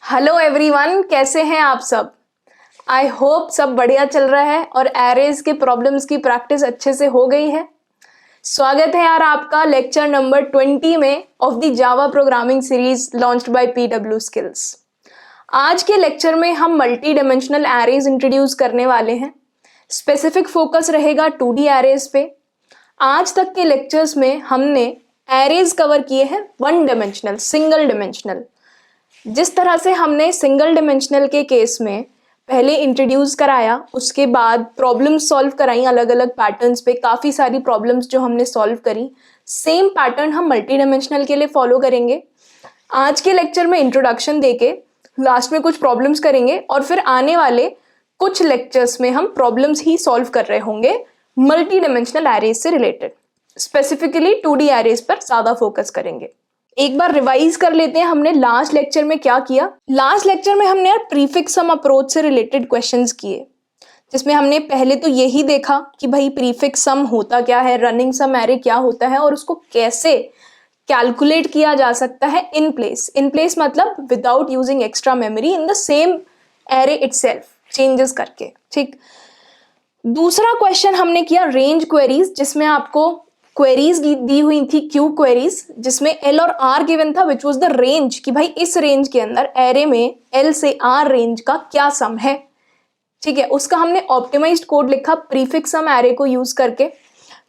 Hello everyone, कैसे हैं आप सब। आई होप सब बढ़िया चल रहा है और एरेज के प्रॉब्लम्स की प्रैक्टिस अच्छे से हो गई है। स्वागत है यार आपका लेक्चर नंबर 20 में of the Java programming series launched by PW Skills. आज के लेक्चर में हम मल्टी डायमेंशनल एरेज इंट्रोड्यूस करने वाले हैं। स्पेसिफिक फोकस रहेगा 2D एरेज पे। आज तक के लेक्चर्स में हमने एरेज कवर किए हैं 1 डायमेंशनल, सिंगल डायमेंशनल। जिस तरह से हमने सिंगल डिमेंशनल के केस में पहले इंट्रोड्यूस कराया, उसके बाद प्रॉब्लम्स सॉल्व कराई अलग अलग पैटर्न्स पे, काफ़ी सारी प्रॉब्लम्स जो हमने सॉल्व करी, सेम पैटर्न हम मल्टी डिमेंशनल के लिए फॉलो करेंगे। आज के लेक्चर में इंट्रोडक्शन देके लास्ट में कुछ प्रॉब्लम्स करेंगे और फिर आने वाले कुछ लेक्चर्स में हम प्रॉब्लम्स ही सॉल्व कर रहे होंगे मल्टी डिमेंशनल एरेज से रिलेटेड। स्पेसिफिकली 2D एरेज पर ज़्यादा फोकस करेंगे। एक बार रिवाइज कर लेते हैं हमने लास्ट लेक्चर में क्या किया। लास्ट लेक्चर में हमने यार प्रीफिक्स सम अप्रोच से रिलेटेड क्वेश्चंस किए, जिसमें हमने पहले तो यही देखा कि भाई प्रीफिक्स सम होता क्या है, रनिंग सम एरे क्या होता है और उसको कैसे कैलकुलेट किया जा सकता है इन प्लेस। इन प्लेस मतलब without using extra memory, in the same array itself, changes करके। ठीक। दूसरा क्वेश्चन हमने किया रेंज क्वेरीज, जिसमें आपको क्वेरीज दी हुई थी, क्यू क्वेरीज, जिसमें एल और आर गिवन था, विच वाज द रेंज, कि भाई इस रेंज के अंदर एरे में एल से आर रेंज का क्या सम है। ठीक है, उसका हमने ऑप्टिमाइज्ड कोड लिखा प्रीफिक्स सम एरे को यूज करके।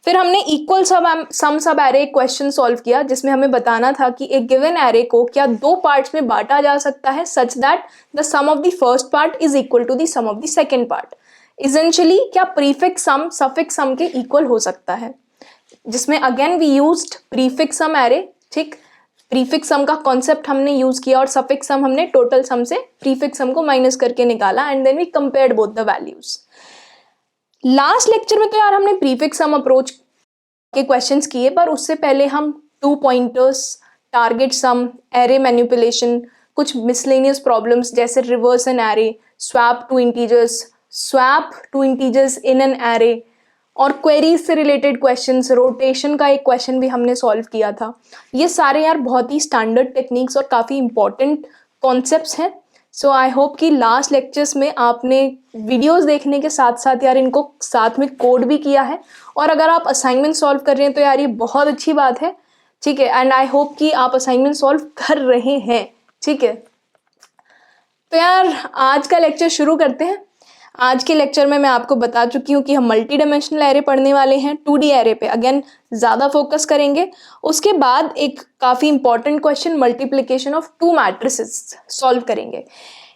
फिर हमने इक्वल सम सब एरे क्वेश्चन सॉल्व किया, जिसमें हमें बताना था कि एक गिवन एरे को क्या 2 पार्ट्स में बांटा जा सकता है such that the sum of the first part is equal to the sum of the second part. Essentially क्या प्रीफिक्स सम सफिक्स सम के इक्वल हो सकता है, जिसमें again we used prefix sum array. ठीक, प्रीफिक्स सम का concept हमने use किया और सफिक्स सम हमने टोटल सम से प्रीफिक्स सम को माइनस करके निकाला and then we compared both the values. Last lecture में तो यार हमने प्रीफिक्स सम अप्रोच के क्वेश्चंस किए, पर उससे पहले हम 2 pointers, target sum, array manipulation, कुछ मिसलेनियस प्रॉब्लम्स जैसे reverse an array, swap two integers in an array और क्वेरीज से रिलेटेड क्वेश्चंस, रोटेशन का एक क्वेश्चन भी हमने सॉल्व किया था। ये सारे यार बहुत ही स्टैंडर्ड टेक्निक्स और काफ़ी इंपॉर्टेंट कॉन्सेप्ट्स हैं। सो आई होप कि लास्ट लेक्चर्स में आपने वीडियोस देखने के साथ साथ यार इनको साथ में कोड भी किया है, और अगर आप असाइनमेंट सॉल्व कर रहे हैं तो यार ये बहुत अच्छी बात है। ठीक है, एंड आई होप कि आप असाइनमेंट सॉल्व कर रहे हैं। ठीक है, तो यार आज का लेक्चर शुरू करते हैं। आज के लेक्चर में मैं आपको बता चुकी हूँ कि हम मल्टी डायमेंशनल एरे पढ़ने वाले हैं। 2D एरे पे अगेन ज़्यादा फोकस करेंगे। उसके बाद एक काफ़ी important question multiplication of 2 matrices solve करेंगे।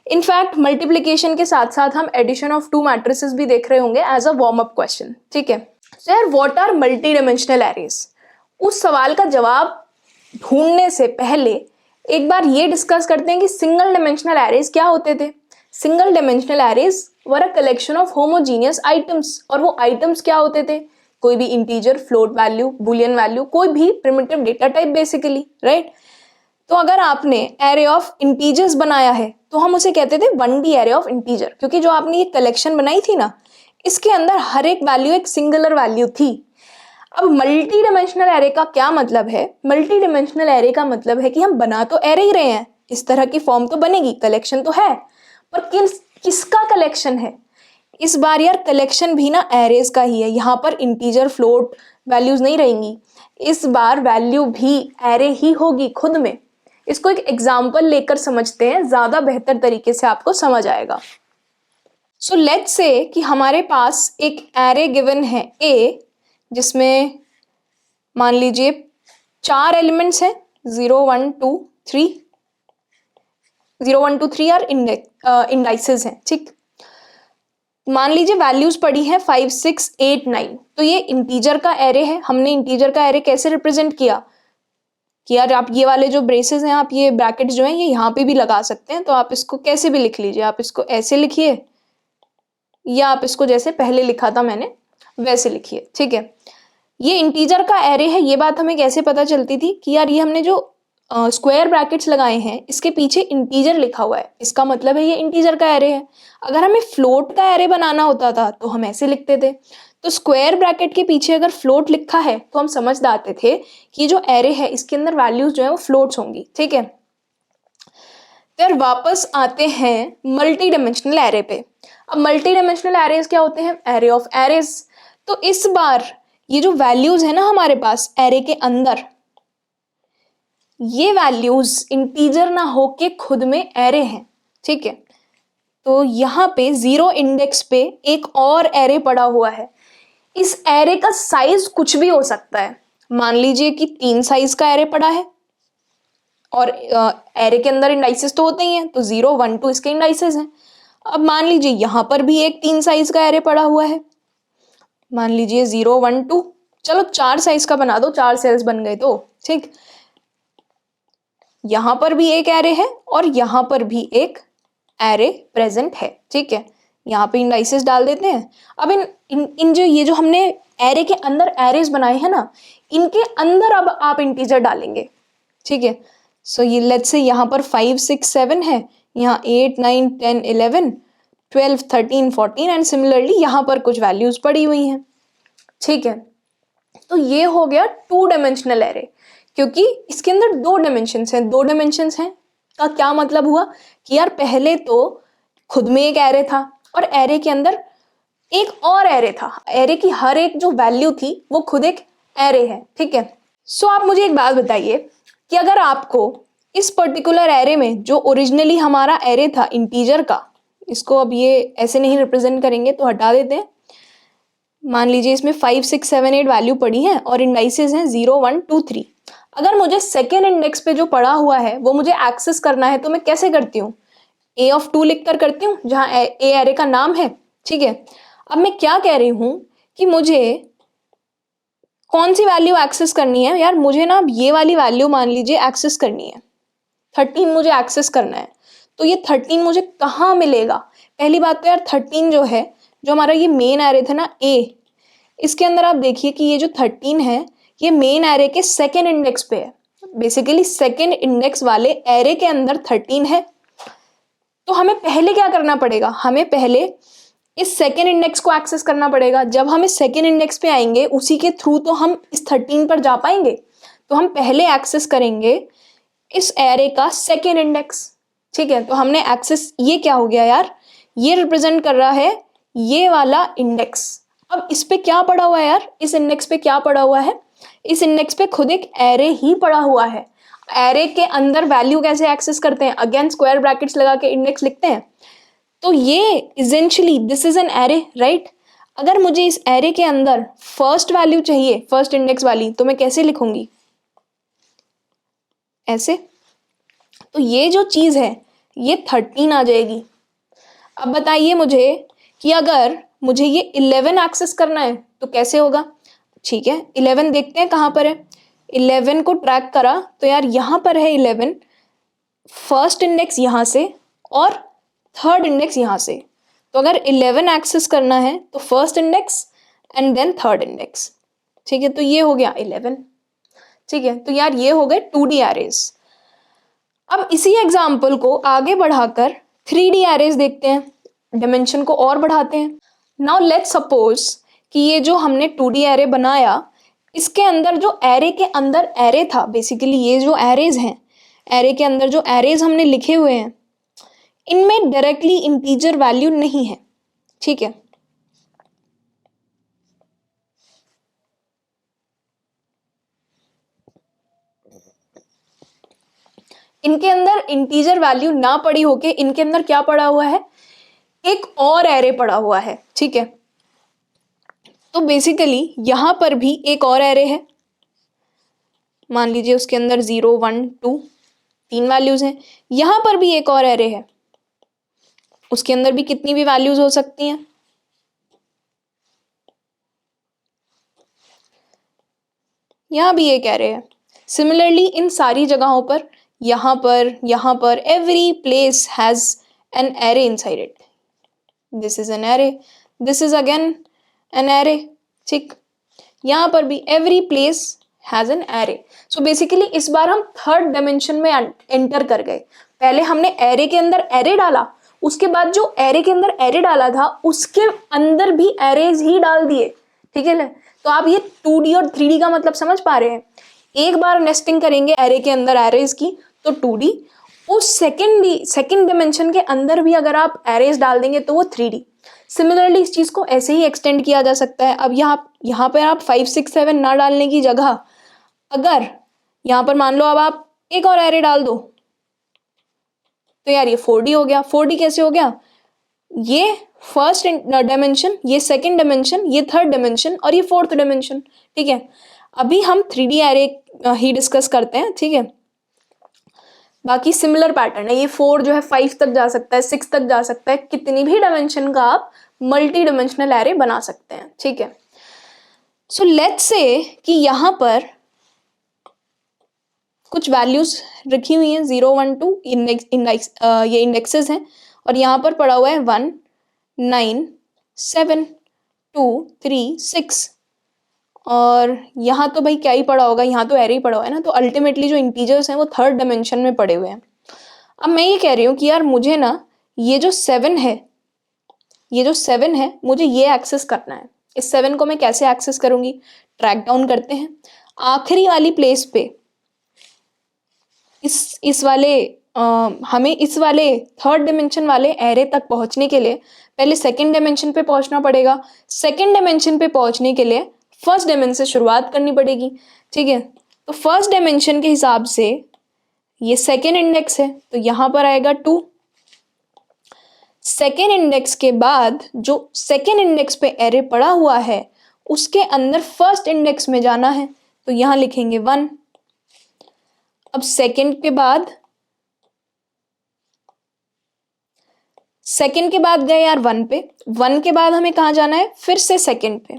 इनफैक्ट मल्टीप्लिकेशन के साथ साथ हम एडिशन ऑफ 2 मैट्रिसेस भी देख रहे होंगे as a warm up question. ठीक है, तो यार what are multi dimensional arrays, उस सवाल का जवाब ढूंढने से पहले एक बार ये डिस्कस करते हैं कि सिंगल डायमेंशनल एरेज क्या होते थे। Single dimensional arrays were a collection of homogeneous items, और वो आइटम्स क्या होते थे, कोई भी integer, float value, Boolean value, कोई भी primitive data type basically, right. तो अगर आपने एरे ऑफ इंटीजर्स बनाया है तो हम उसे कहते थे 1D एरे ऑफ इंटीजर, क्योंकि जो आपने ये कलेक्शन बनाई थी ना, इसके अंदर हर एक वैल्यू एक सिंगुलर वैल्यू थी। अब मल्टी डायमेंशनल एरे का क्या मतलब है? मल्टी डायमेंशनल एरे का मतलब है कि हम बना तो एरे ही रहे हैं, इस तरह की फॉर्म तो बनेगी, कलेक्शन तो है, पर किसका कलेक्शन है? इस बार यार कलेक्शन भी ना एरेज का ही है। यहाँ पर इंटीजर, फ्लोट वैल्यूज नहीं रहेंगी, इस बार वैल्यू भी एरे ही होगी खुद में। इसको एक एग्जाम्पल लेकर समझते हैं, ज्यादा बेहतर तरीके से आपको समझ आएगा। सो लेट्स से कि हमारे पास एक एरे गिवन है ए, जिसमें मान लीजिए 4 एलिमेंट्स हैं, 0 1 2 3, 0 1 2 3 और इंडाइसेस हैं। ठीक, मान लीजिए वैल्यूज पड़ी है 5 6 8 9। तो ये इंटीजर का एरे है। हमने इंटीजर का एरे कैसे रिप्रेजेंट किया कि यार आप ये वाले जो ब्रेसेस हैं, आप ये ब्रैकेट्स जो हैं ये यहाँ पे भी लगा सकते हैं, तो आप इसको कैसे भी लिख लीजिए, आप इसको ऐसे लिखिए या आप इसको जैसे पहले लिखा था मैंने वैसे लिखिए। ठीक है, ये इंटीजर का एरे है। ये बात हमें कैसे पता चलती थी कि यार ये हमने जो स्क्वायर ब्रैकेट्स लगाए हैं इसके पीछे इंटीजर लिखा हुआ है, इसका मतलब है ये इंटीजर का एरे है। अगर हमें फ्लोट का एरे बनाना होता था तो हम ऐसे लिखते थे। तो स्क्वायर ब्रैकेट के पीछे अगर फ्लोट लिखा है तो हम समझ जाते थे कि जो एरे है इसके अंदर वैल्यूज जो है वो फ्लोट्स होंगी। ठीक है, फिर वापस आते हैं मल्टी डायमेंशनल एरे पे। अब मल्टी डायमेंशनल एरेज क्या होते हैं? Array of arrays. तो इस बार ये जो वैल्यूज है ना हमारे पास एरे के अंदर, ये वैल्यूज इंटीजर ना होके खुद में एरे हैं, ठीक है। तो यहाँ पे 0 इंडेक्स पे एक और एरे पड़ा हुआ है। इस एरे का साइज कुछ भी हो सकता है। मान लीजिए कि 3 साइज का एरे पड़ा है और एरे के अंदर इंडाइसेस तो होते ही हैं, तो 0 1 2 इसके इंडाइसेस हैं। अब मान लीजिए यहां पर भी एक 3 साइज का एरे पड़ा हुआ है, मान लीजिए 0 1 2, चलो 4 साइज का बना दो, 4 सेल्स बन गए तो ठीक। यहां पर भी एक एरे है और यहां पर भी एक एरे प्रेजेंट है, ठीक है। यहाँ पे इंडाइसेस डाल देते हैं। अब इन जो ये जो हमने एरे के अंदर एरेज बनाए हैं ना, इनके अंदर अब आप इंटीजर डालेंगे, ठीक है। सो ये लेट्स से यहाँ पर 5 6 7 है, यहाँ 8 9 10 11 12 13 14 एंड सिमिलरली यहाँ पर कुछ वैल्यूज पड़ी हुई हैं, ठीक है। तो ये हो गया 2 डायमेंशनल एरे, क्योंकि इसके अंदर 2 डायमेंशंस हैं। 2 डायमेंशंस हैं का क्या मतलब हुआ कि यार पहले तो खुद में एक एरे था और एरे के अंदर एक और एरे था। एरे की हर एक जो वैल्यू थी वो खुद एक एरे है, ठीक है। सो आप मुझे एक बात बताइए कि अगर आपको इस पर्टिकुलर एरे में जो ओरिजिनली हमारा एरे था इंटीजर का, इसको अब ये ऐसे नहीं रिप्रेजेंट करेंगे तो हटा देते हैं। मान लीजिए इसमें 5 6 7 8 वैल्यू पड़ी है और इंडाइसेस हैं 0 1 2 3। अगर मुझे सेकेंड इंडेक्स पे जो पड़ा हुआ है वो मुझे एक्सेस करना है तो मैं कैसे करती हूँ? a ऑफ 2 लिख कर करती हूँ, जहाँ a एरे का नाम है, ठीक है। अब मैं क्या कह रही हूँ कि मुझे कौन सी वैल्यू एक्सेस करनी है? यार मुझे ना ये वाली वैल्यू मान लीजिए एक्सेस करनी है, 13 मुझे एक्सेस करना है। तो ये 13 मुझे कहाँ मिलेगा? पहली बात तो यार 13 जो है, जो हमारा ये मेन एरे था ना a, इसके अंदर आप देखिए कि ये जो 13 है ये मेन एरे के सेकेंड इंडेक्स पे है। बेसिकली सेकेंड इंडेक्स वाले एरे के अंदर 13 है। तो हमें पहले क्या करना पड़ेगा? हमें पहले इस सेकेंड इंडेक्स को एक्सेस करना पड़ेगा। जब हम इस सेकेंड इंडेक्स पे आएंगे उसी के थ्रू तो हम इस 13 पर जा पाएंगे। तो हम पहले एक्सेस करेंगे इस एरे का सेकेंड इंडेक्स, ठीक है। तो हमने एक्सेस, ये क्या हो गया यार? ये रिप्रेजेंट कर रहा है ये वाला इंडेक्स। अब इस पे क्या पड़ा हुआ है यार? इस इंडेक्स पे क्या पड़ा हुआ है? इस इंडेक्स पे खुद एक एरे ही पड़ा हुआ है। एरे के अंदर वैल्यू कैसे एक्सेस करते हैं? अगेन स्क्वायर ब्रैकेट्स लगा के इंडेक्स लिखते हैं। तो ये essentially this is an array, right. अगर मुझे इस एरे के अंदर फर्स्ट वैल्यू चाहिए, फर्स्ट इंडेक्स वाली, तो मैं कैसे लिखूंगी? ऐसे। तो ये जो चीज है ये 13 आ जाएगी। अब बताइए मुझे कि अगर मुझे ये 11 एक्सेस करना है तो कैसे होगा? ठीक है, 11 देखते हैं कहाँ पर है। 11 को ट्रैक करा तो यार यहाँ पर है 11, फर्स्ट इंडेक्स यहाँ से और थर्ड इंडेक्स यहाँ से। तो अगर 11 एक्सेस करना है तो first index and then third index, ठीक है। तो ये हो गया 11, ठीक है। तो यार ये हो गए 2D एरेज। अब इसी एग्जाम्पल को आगे बढ़ाकर 3D एरेज देखते हैं, डायमेंशन को और बढ़ाते हैं। नाउ लेट्स सपोज कि ये जो हमने 2D एरे बनाया, इसके अंदर जो एरे के अंदर एरे था, बेसिकली ये जो एरेज हैं, एरे के अंदर जो एरेज हमने लिखे हुए हैं, इनमें डायरेक्टली इंटीजर वैल्यू नहीं है, ठीक है। इनके अंदर इंटीजर वैल्यू ना पड़ी होके इनके अंदर क्या पड़ा हुआ है? एक और एरे पड़ा हुआ है, ठीक है। तो बेसिकली यहां पर भी एक और एरे है, मान लीजिए उसके अंदर 0 1 2 3 वैल्यूज हैं। यहां पर भी एक और एरे है, उसके अंदर भी कितनी भी वैल्यूज हो सकती हैं। यहां भी एक एरे है। सिमिलरली इन सारी जगहों पर, यहाँ पर every place has an array inside it. This is an array, this is again an array, ठीक। यहाँ पर भी every place has an array. So basically इस बार हम थर्ड डायमेंशन में एंटर कर गए। पहले हमने एरे के अंदर एरे डाला, उसके बाद जो एरे के अंदर एरे डाला था उसके अंदर भी एरेज ही डाल दिए, ठीक है। तो आप ये 2D और 3D का मतलब समझ पा रहे हैं। एक बार नेस्टिंग करेंगे एरे के अंदर एरेज की तो 2D, उस सेकेंड डिमेंशन के अंदर भी अगर आप एरेज डाल देंगे तो वो 3D। सिमिलरली इस चीज़ को ऐसे ही एक्सटेंड किया जा सकता है। अब यहाँ पर आप 5 6 7 ना डालने की जगह अगर यहाँ पर मान लो अब आप एक और एरे डाल दो तो यार ये 4D हो गया। 4D कैसे हो गया? ये फर्स्ट डायमेंशन, ये सेकंड डायमेंशन, ये थर्ड डायमेंशन और ये फोर्थ डायमेंशन। ठीक है, अभी हम 3D एरे ही डिस्कस करते हैं। ठीक है, बाकी सिमिलर पैटर्न है। ये 4 जो है 5 तक जा सकता है, 6 तक जा सकता है। कितनी भी डायमेंशन का आप मल्टी डायमेंशनल एरे बना सकते हैं। ठीक है, सो लेट्स से कि यहाँ पर कुछ वैल्यूज रखी हुई हैं 0 1 2 ये इंडेक्सेस हैं और यहाँ पर पड़ा हुआ है 1 9 7 2 3 6 और यहाँ तो भाई क्या ही पड़ा होगा, यहाँ तो एरे ही पड़ा हुआ है ना। तो अल्टीमेटली जो इंटीजर्स हैं वो थर्ड डायमेंशन में पड़े हुए हैं। अब मैं ये कह रही हूँ कि यार मुझे ना ये जो 7 है मुझे ये एक्सेस करना है। इस 7 को मैं कैसे एक्सेस करूँगी? ट्रैक डाउन करते हैं आखिरी वाली प्लेस पे। इस वाले हमें इस वाले थर्ड डायमेंशन वाले एरे तक पहुंचने के लिए पहले सेकंड डायमेंशन पे पहुंचना पड़ेगा। सेकंड डायमेंशन पे पहुंचने के लिए फर्स्ट डायमेंशन से शुरुआत करनी पड़ेगी। ठीक है, तो फर्स्ट डायमेंशन के हिसाब से ये सेकंड इंडेक्स है तो यहाँ पर आएगा 2। सेकंड इंडेक्स के बाद जो सेकंड इंडेक्स पे एरे पड़ा हुआ है उसके अंदर फर्स्ट इंडेक्स में जाना है तो यहाँ लिखेंगे 1। अब सेकंड के बाद गए यार 1 पे। 1 के बाद हमें कहाँ जाना है? फिर से सेकंड पे।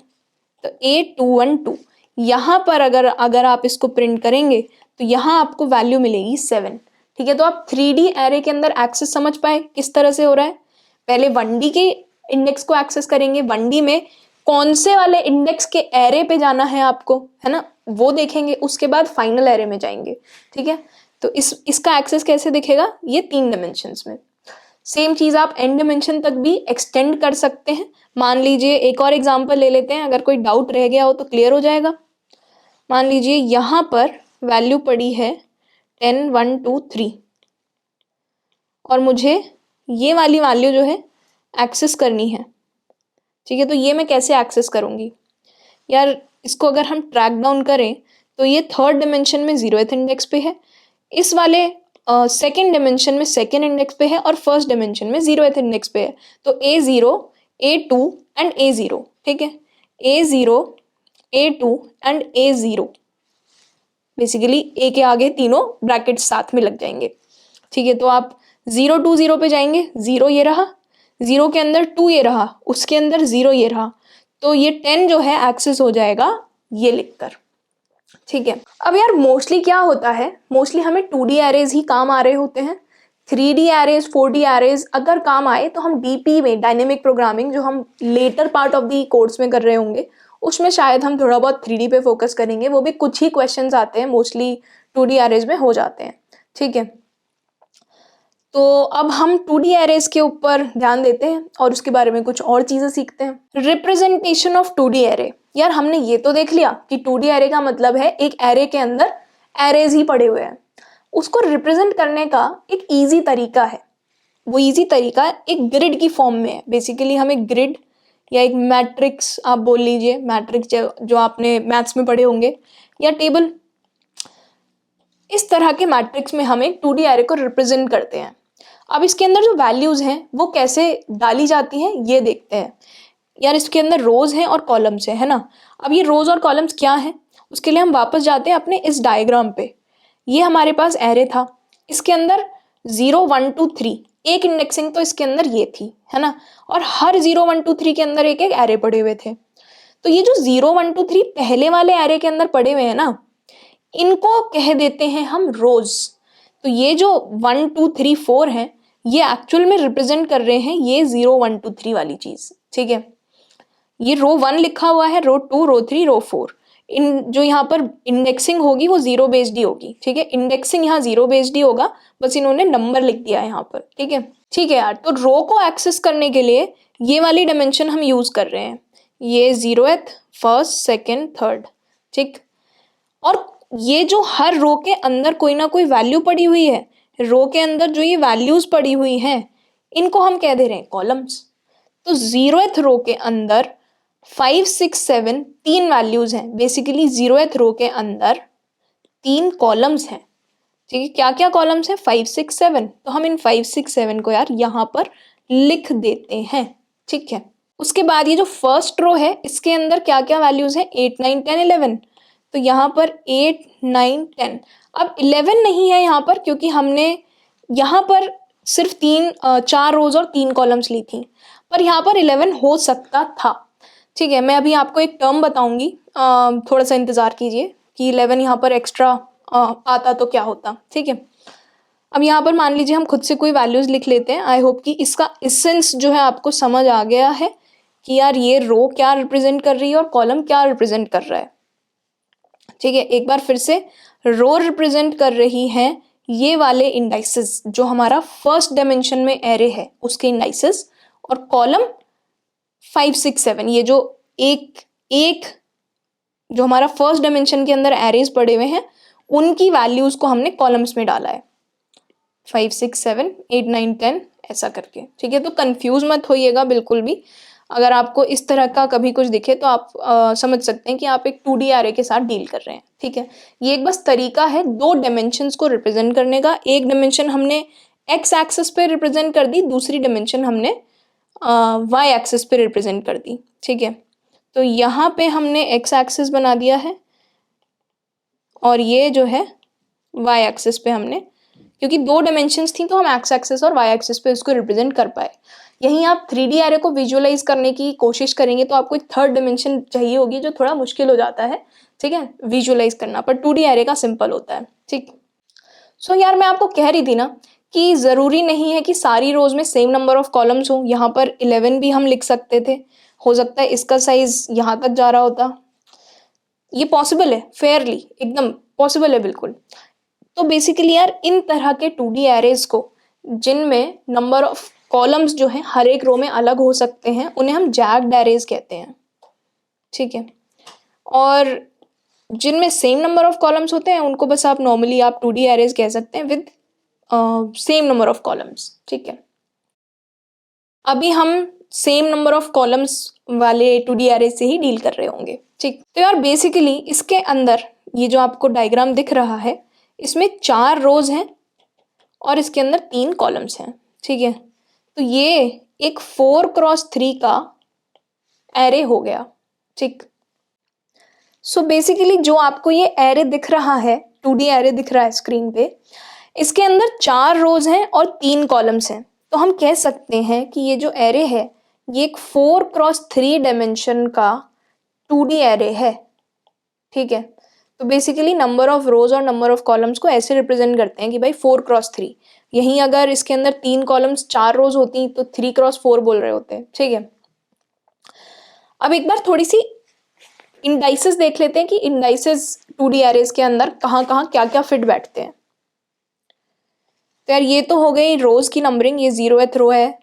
तो 8 2 1 2 यहाँ पर अगर आप इसको प्रिंट करेंगे तो यहाँ आपको वैल्यू मिलेगी 7। ठीक है, तो आप 3D एरे के अंदर एक्सेस समझ पाए किस तरह से हो रहा है। पहले 1D के इंडेक्स को एक्सेस करेंगे, 1D में कौन से वाले इंडेक्स के एरे पे जाना है आपको, है ना, वो देखेंगे। उसके बाद फाइनल एरे में जाएंगे। ठीक है, तो इसका एक्सेस कैसे दिखेगा? ये 3 डायमेंशंस में। सेम चीज़ आप एन डायमेंशन तक भी एक्सटेंड कर सकते हैं। मान लीजिए एक और एग्जांपल ले लेते हैं, अगर कोई डाउट रह गया हो तो क्लियर हो जाएगा। मान लीजिए यहाँ पर वैल्यू पड़ी है 10 1 2 3 और मुझे ये वाली वैल्यू जो है एक्सेस करनी है। ठीक है, तो ये मैं कैसे एक्सेस करूँगी यार? इसको अगर हम ट्रैक डाउन करें तो ये थर्ड डायमेंशन में 0th इंडेक्स पे है, इस वाले सेकेंड डायमेंशन में सेकेंड इंडेक्स पे है और फर्स्ट डायमेंशन में 0th इंडेक्स पे है। तो A0 A2 एंड A0। ठीक है, A0 A2 and A0 basically A के आगे तीनों ब्रैकेट्स साथ में लग जाएंगे। ठीक है, तो आप 0 2 0 पे जाएंगे, 0 ये रहा, 0 के अंदर 2 ये रहा, उसके अंदर 0 ये रहा, तो ये 10 जो है एक्सेस हो जाएगा ये लिखकर। ठीक है, अब यार मोस्टली क्या होता है, मोस्टली हमें 2D एरेज ही काम आ रहे होते हैं। 3D एरेज 4D एरेज अगर काम आए तो हम DP में, डायनेमिक प्रोग्रामिंग, जो हम later part of the course में कर रहे होंगे, उसमें शायद हम थोड़ा बहुत 3D पे फोकस करेंगे। वो भी कुछ ही क्वेश्चंस आते हैं, मोस्टली 2D एरेज में हो जाते हैं। ठीक है, तो अब हम 2D एरेज के ऊपर ध्यान देते हैं और उसके बारे में कुछ और चीज़ें सीखते हैं। Representation of 2D array. यार हमने ये तो देख लिया कि 2D एरे का मतलब है एक एरे के अंदर एरेज ही पड़े हुए हैं। उसको रिप्रेजेंट करने का एक ईजी तरीका है। वो ईजी तरीका एक ग्रिड की फॉर्म में है। बेसिकली हम एक ग्रिड या एक मैट्रिक्स आप बोल लीजिए, मैट्रिक्स जो आपने मैथ्स में पढ़े होंगे, या टेबल, इस तरह के मैट्रिक्स में हम एक 2D एरे को रिप्रेजेंट करते हैं। अब इसके अंदर जो वैल्यूज़ हैं वो कैसे डाली जाती हैं ये देखते हैं। यार इसके अंदर रोज़ हैं और कॉलम्स हैं, है ना। अब ये रोज़ और कॉलम्स क्या हैं, उसके लिए हम वापस जाते हैं अपने इस डायग्राम पे। ये हमारे पास एरे था, इसके अंदर 0 1 2 3 एक इंडेक्सिंग तो इसके अंदर ये थी, है ना, और हर 0 1 2 3 के अंदर एक एक एरे पड़े हुए थे। तो ये जो 0 1 2 3 पहले वाले एरे के अंदर पड़े हुए हैं ना, इनको कह देते हैं हम रोज़। तो ये जो 1 2 3 4 हैं ये एक्चुअल में रिप्रेजेंट कर रहे हैं ये 0 1 2 3 वाली चीज़। ठीक है, ये रो 1 लिखा हुआ है, रो 2 रो 3 रो 4। इन जो यहाँ पर इंडेक्सिंग होगी वो 0 बेस्ड ही होगी। ठीक है, इंडेक्सिंग यहाँ 0 बेस्ड ही होगा, बस इन्होंने नंबर लिख दिया है यहाँ पर। ठीक है, ठीक है यार, तो रो को एक्सेस करने के लिए ये वाली डायमेंशन हम यूज़ कर रहे हैं, ये 0th फर्स्ट सेकेंड थर्ड। ठीक, और ये जो हर रो के अंदर कोई ना कोई वैल्यू पड़ी हुई है, रो के अंदर जो ये वैल्यूज पड़ी हुई हैं इनको हम कह दे रहे हैं कॉलम्स। तो 0th रो के अंदर 5 6 7 तीन वैल्यूज हैं। बेसिकली 0th रो के अंदर 3 कॉलम्स हैं। ठीक है, क्या क्या कॉलम्स हैं? 5 6 7। तो हम इन 5 6 7 को यार यहाँ पर लिख देते हैं। ठीक है, उसके बाद ये जो फर्स्ट रो है इसके अंदर क्या क्या वैल्यूज हैं? 8 9 10 11। तो यहाँ पर 8 9 10। अब 11 नहीं है यहाँ पर क्योंकि हमने यहाँ पर सिर्फ 4 रोज और 3 कॉलम्स ली थी, पर यहाँ पर 11 हो सकता था। ठीक है, मैं अभी आपको एक टर्म बताऊंगी, थोड़ा सा इंतजार कीजिए कि 11 यहाँ पर एक्स्ट्रा आता तो क्या होता। ठीक है, अब यहाँ पर मान लीजिए हम खुद से कोई वैल्यूज लिख लेते हैं। आई होप कि इसका एसेंस जो है आपको समझ आ गया है कि यार ये रो क्या रिप्रेजेंट कर रही है और कॉलम क्या रिप्रेजेंट कर रहा है। ठीक है, एक बार फिर से, रो रिप्रेजेंट कर रही है ये वाले इंडाइसेस जो हमारा फर्स्ट डायमेंशन में एरे है उसके इंडाइसेस, और कॉलम 5 6 7 ये जो एक जो हमारा फर्स्ट डायमेंशन के अंदर एरेज पड़े हुए हैं उनकी वैल्यूज को हमने कॉलम्स में डाला है, 5 6 7 8 9 10 ऐसा करके। ठीक है, तो कंफ्यूज मत होइएगा बिल्कुल भी। अगर आपको इस तरह का कभी कुछ दिखे तो आप समझ सकते हैं कि आप एक 2D एरे के साथ डील कर रहे हैं। ठीक है, ये एक बस तरीका है दो डायमेंशंस को रिप्रेजेंट करने का। एक डायमेंशन हमने एक्स एक्सिस पे रिप्रेजेंट कर दी, दूसरी डायमेंशन हमने वाई एक्सिस पे रिप्रेजेंट कर दी। ठीक है, तो यहाँ पे हमने एक्स एक्सिस बना दिया है और ये जो है वाई एक्सिस पे हमने, क्योंकि दो डायमेंशंस थी तो हम एक्स एक्सिस और वाई एक्सिस पे उसको रिप्रेजेंट कर पाए। यहीं आप 3D एरे को विजुअलाइज करने की कोशिश करेंगे तो आपको एक थर्ड डायमेंशन चाहिए होगी जो थोड़ा मुश्किल हो जाता है। ठीक है, विजुअलाइज करना, पर 2D एरे का सिंपल होता है। ठीक, सो यार मैं आपको कह रही थी ना कि ज़रूरी नहीं है कि सारी रोज में सेम नंबर ऑफ कॉलम्स हो। यहाँ पर 11 भी हम लिख सकते थे, हो सकता है इसका साइज यहाँ तक जा रहा होता। ये पॉसिबल है, फेयरली एकदम पॉसिबल है बिल्कुल। तो बेसिकली यार इन तरह के 2D एरेज को जिनमें नंबर ऑफ कॉलम्स जो है हर एक रो में अलग हो सकते हैं उन्हें हम जैक्ड एरेज कहते हैं। ठीक है, और जिनमें सेम नंबर ऑफ कॉलम्स होते हैं उनको बस आप नॉर्मली आप 2D एरेज कह सकते हैं with same number of columns. ठीक है, अभी हम सेम नंबर ऑफ कॉलम्स वाले 2D एरेज से ही डील कर रहे होंगे। ठीक, तो यार बेसिकली इसके अंदर ये जो आपको डायग्राम दिख रहा है इसमें 4 रोज हैं और इसके अंदर 3 कॉलम्स हैं। ठीक है, तो ये एक 4x3 का एरे हो गया। ठीक, सो बेसिकली जो आपको ये एरे दिख रहा है, 2D एरे दिख रहा है स्क्रीन पे, इसके अंदर 4 रोज हैं और 3 कॉलम्स हैं। तो हम कह सकते हैं कि ये जो एरे है ये एक 4x3 डायमेंशन का 2D एरे है। ठीक है, तो बेसिकली नंबर ऑफ रोज और नंबर ऑफ कॉलम्स को ऐसे रिप्रेजेंट करते हैं कि भाई 4x3। यहीं अगर इसके अंदर 3 कॉलम्स 4 रोज होती तो 3x4 बोल रहे होते। ठीक है, अब एक बार थोड़ी सी इंडाइसेस देख लेते हैं कि इंडाइसेस 2D एरेज के अंदर कहाँ कहाँ क्या क्या फिट बैठते हैं। तो यार ये तो हो गई रोज की नंबरिंग। ये 0th रो है,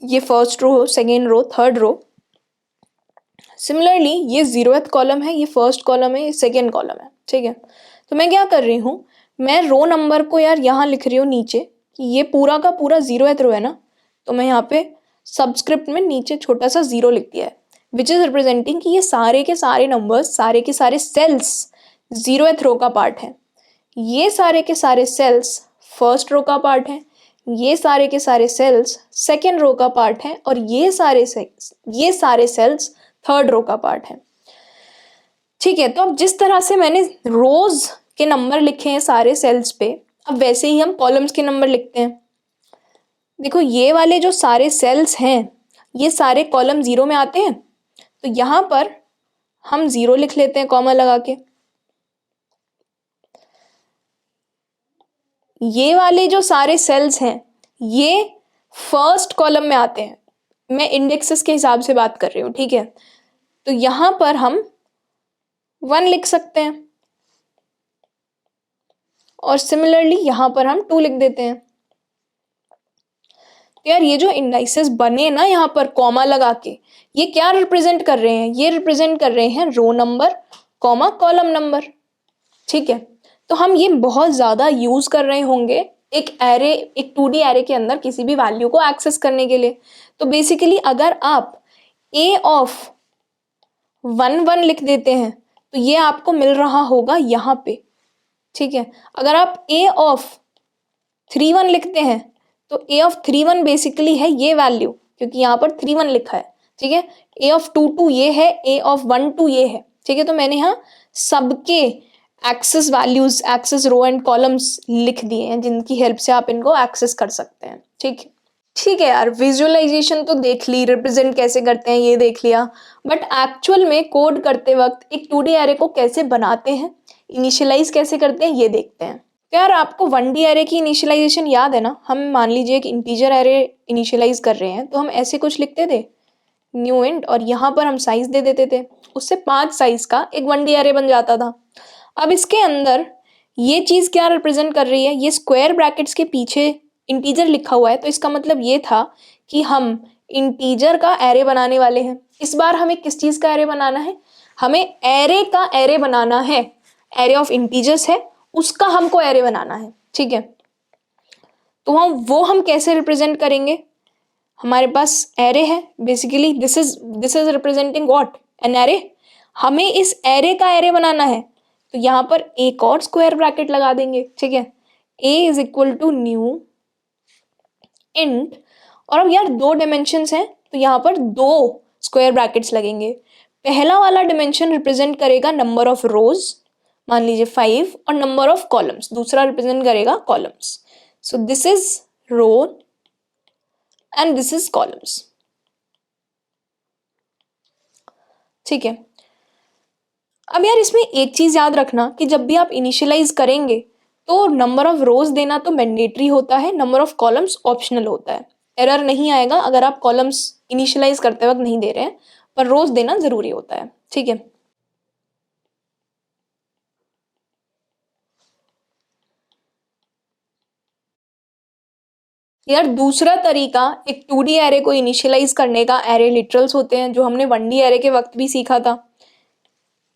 ये first row, second row, third row. Similarly ये 0th कॉलम है, ये फर्स्ट कॉलम है, ये सेकेंड कॉलम है। ठीक है, तो मैं क्या कर रही हूँ, मैं रो नंबर को यार यहाँ लिख रही हूँ नीचे कि ये पूरा का पूरा 0th रो है ना, तो मैं यहाँ पे सबस्क्रिप्ट में नीचे छोटा सा 0 लिख दिया है, विच इज रिप्रेजेंटिंग कि ये सारे के सारे नंबर्स, सारे के सारे सेल्स 0th रो का पार्ट है। ये सारे के सारे सेल्स फर्स्ट रो का पार्ट है, ये सारे के सारे सेल्स सेकेंड रो का पार्ट है, और ये सारे सेल्स थर्ड रो का पार्ट है। ठीक है, तो अब जिस तरह से मैंने रोज के नंबर लिखे हैं सारे सेल्स पे, अब वैसे ही हम कॉलम्स के नंबर लिखते हैं। देखो ये वाले जो सारे सेल्स हैं ये सारे कॉलम 0 में आते हैं, तो यहाँ पर हम 0 लिख लेते हैं कॉमा लगा के। ये वाले जो सारे सेल्स हैं ये फर्स्ट कॉलम में आते हैं। मैं इंडेक्सेस के हिसाब से बात कर रही हूँ। ठीक है, तो यहां पर हम 1 लिख सकते हैं और सिमिलरली यहां पर हम 2 लिख देते हैं। तो यार ये जो इंडाइसेस बने ना यहाँ पर कॉमा लगा के, ये क्या रिप्रेजेंट कर रहे हैं? ये रिप्रेजेंट कर रहे हैं row number comma column number. ठीक है, तो हम ये बहुत ज़्यादा यूज़ कर रहे होंगे एक एरे, एक 2D एरे के अंदर किसी भी वैल्यू को एक्सेस करने के लिए। तो बेसिकली अगर आप ए ऑफ 1 1 लिख देते हैं तो ये आपको मिल रहा होगा यहाँ पे, ठीक है। अगर आप ए ऑफ 3 1 लिखते हैं तो ए ऑफ 3 1 बेसिकली है ये वैल्यू, क्योंकि यहाँ पर 3 1 लिखा है, ठीक है। ए ऑफ 2 2 ये है, ए ऑफ 1 2 ये है, ठीक है। तो मैंने यहाँ सबके access values, access row and columns लिख दिए हैं, जिनकी हेल्प से आप इनको एक्सेस कर सकते हैं, ठीक है। ठीक है यार, विजुअलाइजेशन तो देख ली, रिप्रेजेंट कैसे करते हैं ये देख लिया, बट एक्चुअल में कोड करते वक्त एक 2D एरे को कैसे बनाते हैं, इनिशियलाइज कैसे करते हैं ये देखते हैं। तो यार आपको 1D एरे की इनिशियलाइजेशन याद है ना? हम मान लीजिए एक इंटीजर एरे इनिशियलाइज कर रहे हैं तो हम ऐसे कुछ लिखते थे, न्यू इंट, और यहाँ पर हम साइज दे देते थे, उससे 5 साइज का एक 1D एरे बन जाता था। अब इसके अंदर ये चीज़ क्या रिप्रेजेंट कर रही है, ये स्क्वायर ब्रैकेट्स के पीछे इंटीजर लिखा हुआ है, तो इसका मतलब ये था कि हम इंटीजर का एरे बनाने वाले हैं। इस बार हमें किस चीज़ का एरे बनाना है? हमें एरे का एरे बनाना है। एरे ऑफ इंटीजर्स है, उसका हमको एरे बनाना है, ठीक है। तो हम कैसे रिप्रेजेंट करेंगे? हमारे पास एरे है, basically this is representing what, an array. हमें इस एरे का एरे बनाना है, तो यहाँ पर एक और स्क्वायर ब्रैकेट लगा देंगे, ठीक है। A is equal to new int, और अब यार 2 डिमेंशंस हैं तो यहाँ पर 2 स्क्वायर ब्रैकेट्स लगेंगे। पहला वाला डिमेंशन रिप्रेजेंट करेगा नंबर ऑफ रोज, मान लीजिए 5, और नंबर ऑफ कॉलम्स दूसरा रिप्रेजेंट करेगा columns. So this is row and this is columns, ठीक है। अब यार इसमें एक चीज याद रखना कि जब भी आप इनिशियलाइज करेंगे तो नंबर ऑफ रोज देना तो मैंडेटरी होता है, नंबर ऑफ कॉलम्स ऑप्शनल होता है। एरर नहीं आएगा अगर आप कॉलम्स इनिशियलाइज करते वक्त नहीं दे रहे हैं, पर रोज देना जरूरी होता है, ठीक है। यार दूसरा तरीका एक 2D एरे को इनिशियलाइज करने का, एरे लिटरल्स होते हैं, जो हमने 1D एरे के वक्त भी सीखा था।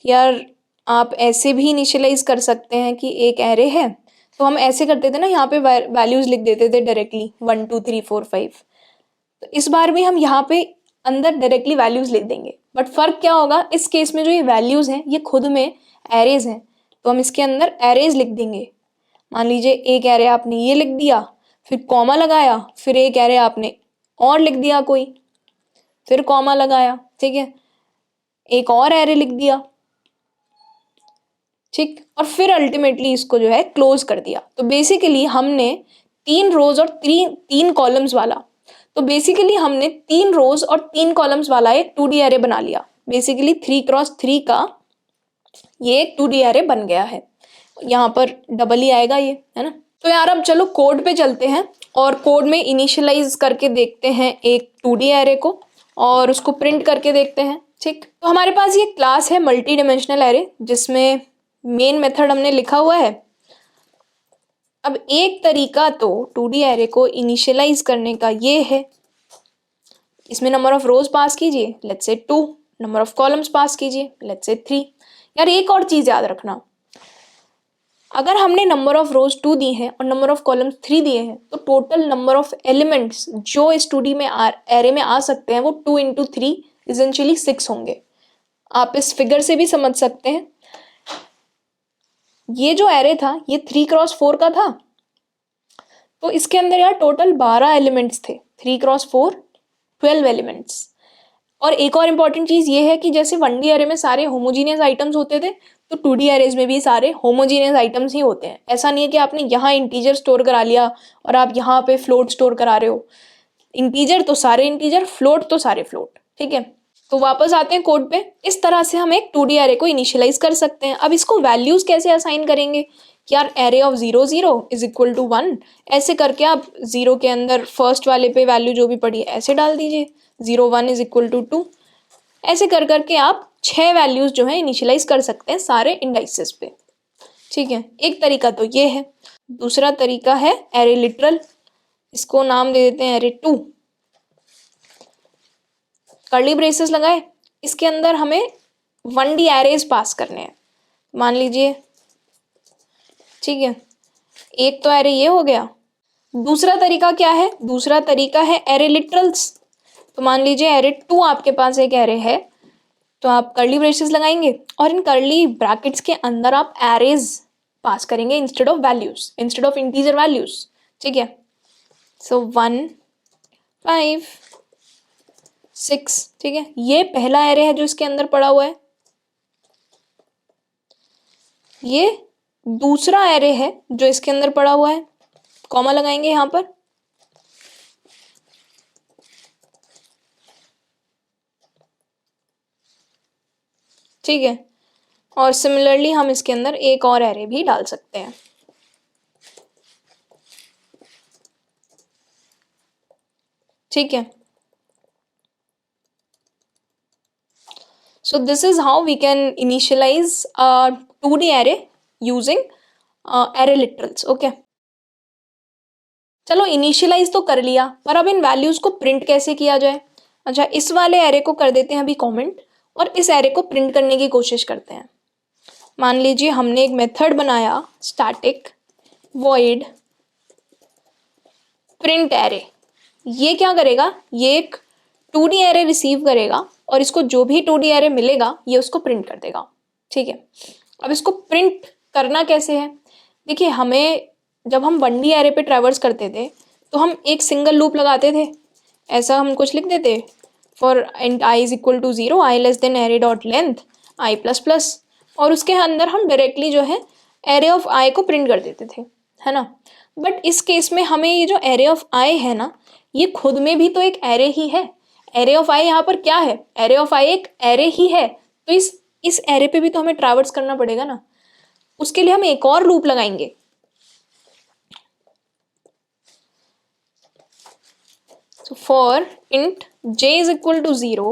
यार आप ऐसे भी इनिशियलाइज कर सकते हैं कि एक एरे है तो हम ऐसे करते थे ना, यहाँ पे वैल्यूज लिख देते थे डायरेक्टली 1 2 3 4 5। तो इस बार भी हम यहाँ पे अंदर डायरेक्टली वैल्यूज लिख देंगे, बट फर्क क्या होगा, इस केस में जो ये वैल्यूज हैं ये खुद में एरेज हैं, तो हम इसके अंदर एरेज लिख देंगे। मान लीजिए एक एरे आपने ये लिख दिया, फिर कॉमा लगाया, फिर एक एरे आपने और लिख दिया कोई, फिर कॉमा लगाया, ठीक है, एक और एरे लिख दिया, ठीक, और फिर अल्टीमेटली इसको जो है क्लोज कर दिया। तो बेसिकली हमने 3 रोज और 3 कॉलम्स वाला, तो बेसिकली हमने 3 रोज और 3 कॉलम्स वाला एक 2D एरे बना लिया। बेसिकली 3 क्रॉस 3 का ये एक 2D एरे बन गया है। यहाँ पर डबल ही आएगा ये, है ना। तो यार अब चलो कोड पे चलते हैं और कोड में इनिशियलाइज करके देखते हैं एक 2D एरे को, और उसको प्रिंट करके देखते हैं, ठीक। तो हमारे पास ये क्लास है मल्टी डिमेंशनल एरे, जिसमें मेन मेथड हमने लिखा हुआ है। अब एक तरीका तो 2D एरे को इनिशियलाइज करने का ये है, इसमें नंबर ऑफ रोज पास कीजिए, let's say 2, number of columns पास कीजिए, लेट्स से 3। यार एक और चीज याद रखना, अगर हमने नंबर ऑफ रोज 2 दी है और नंबर ऑफ कॉलम्स 3 दिए हैं, तो टोटल नंबर ऑफ एलिमेंट्स जो इस 2D में एरे में आ सकते हैं वो 2 इंटू 3 इसेंशियली 6 होंगे। आप इस फिगर से भी समझ सकते हैं, ये जो एरे था ये 3 क्रॉस 4 का था, तो इसके अंदर यार टोटल 12 एलिमेंट्स थे, 3 क्रॉस 4 12 एलिमेंट्स। और एक और इम्पॉर्टेंट चीज ये है कि जैसे 1D एरे में सारे होमोजीनियस आइटम्स होते थे, तो 2D एरेज में भी सारे होमोजीनियस आइटम्स ही होते हैं। ऐसा नहीं है कि आपने यहाँ इंटीजर स्टोर करा लिया और आप यहाँ पे फ्लोट स्टोर करा रहे हो। इंटीजर तो सारे इंटीजर, फ्लोट तो सारे फ्लोट, ठीक है। तो वापस आते हैं कोड पे। इस तरह से हम एक 2D एरे को इनिशियलाइज कर सकते हैं। अब इसको वैल्यूज कैसे असाइन करेंगे कि यार array of 0 0 is equal to 1, ऐसे करके आप 0 के अंदर फर्स्ट वाले पे वैल्यू जो भी पड़ी है ऐसे डाल दीजिए, 0 1 इज इक्वल टू 2, ऐसे कर करके आप 6 वैल्यूज जो है इनिशियलाइज कर सकते हैं सारे इंडाइसेस पे, ठीक है। एक तरीका तो ये है। दूसरा तरीका है एरे लिटरल, इसको नाम दे देते हैं एरे 2। कर्ली ब्रेसेस लगाए, इसके अंदर हमें 1D एरेज पास करने हैं। मान लीजिए, ठीक है, एक तो एरे ये हो गया, दूसरा तरीका क्या है? दूसरा तरीका है एरे लिटरल्स। तो मान लीजिए एरे 2 आपके पास एक एरे है, तो आप कर्ली ब्रेसेस लगाएंगे और इन कर्ली ब्रैकेट्स के अंदर आप एरेज पास करेंगे instead of values, instead of integer values. ठीक है, सो 1 5 6। ठीक है, ये पहला एरे है जो इसके अंदर पड़ा हुआ है। ये दूसरा एरे है जो इसके अंदर पड़ा हुआ है, कॉमा लगाएंगे यहां पर। ठीक है, और सिमिलरली हम इसके अंदर एक और एरे भी डाल सकते हैं। ठीक है, so this is how we can initialize a 2D array using array literals. Okay, चलो इनिशियलाइज तो कर लिया, पर अब इन वैल्यूज को प्रिंट कैसे किया जाए? अच्छा, इस वाले एरे को कर देते हैं अभी कमेंट और इस एरे को प्रिंट करने की कोशिश करते हैं। मान लीजिए हमने एक मेथड बनाया स्टैटिक वॉइड प्रिंट एरे। ये क्या करेगा? ये एक 2D एरे रिसीव करेगा और इसको जो भी 2D एरे मिलेगा ये उसको प्रिंट कर देगा। ठीक है, अब इसको प्रिंट करना कैसे है? देखिए, हमें जब हम 1D एरे पे ट्रैवर्स करते थे तो हम एक सिंगल लूप लगाते थे। ऐसा हम कुछ लिख देते, for int I is equal to 0, I less than array dot length I plus plus, और उसके अंदर हम डायरेक्टली जो है एरे ऑफ आई को प्रिंट कर देते थे, है ना। बट इस केस में हमें ये जो एरे ऑफ आई है ना, ये खुद में भी तो एक एरे ही है। एरे ऑफ आई यहाँ पर क्या है? एरे ऑफ आई एक एरे ही है, तो इस एरे पे भी तो हमें ट्रैवर्स करना पड़ेगा ना। उसके लिए हम एक और लूप लगाएंगे। So for int j is equal to 0,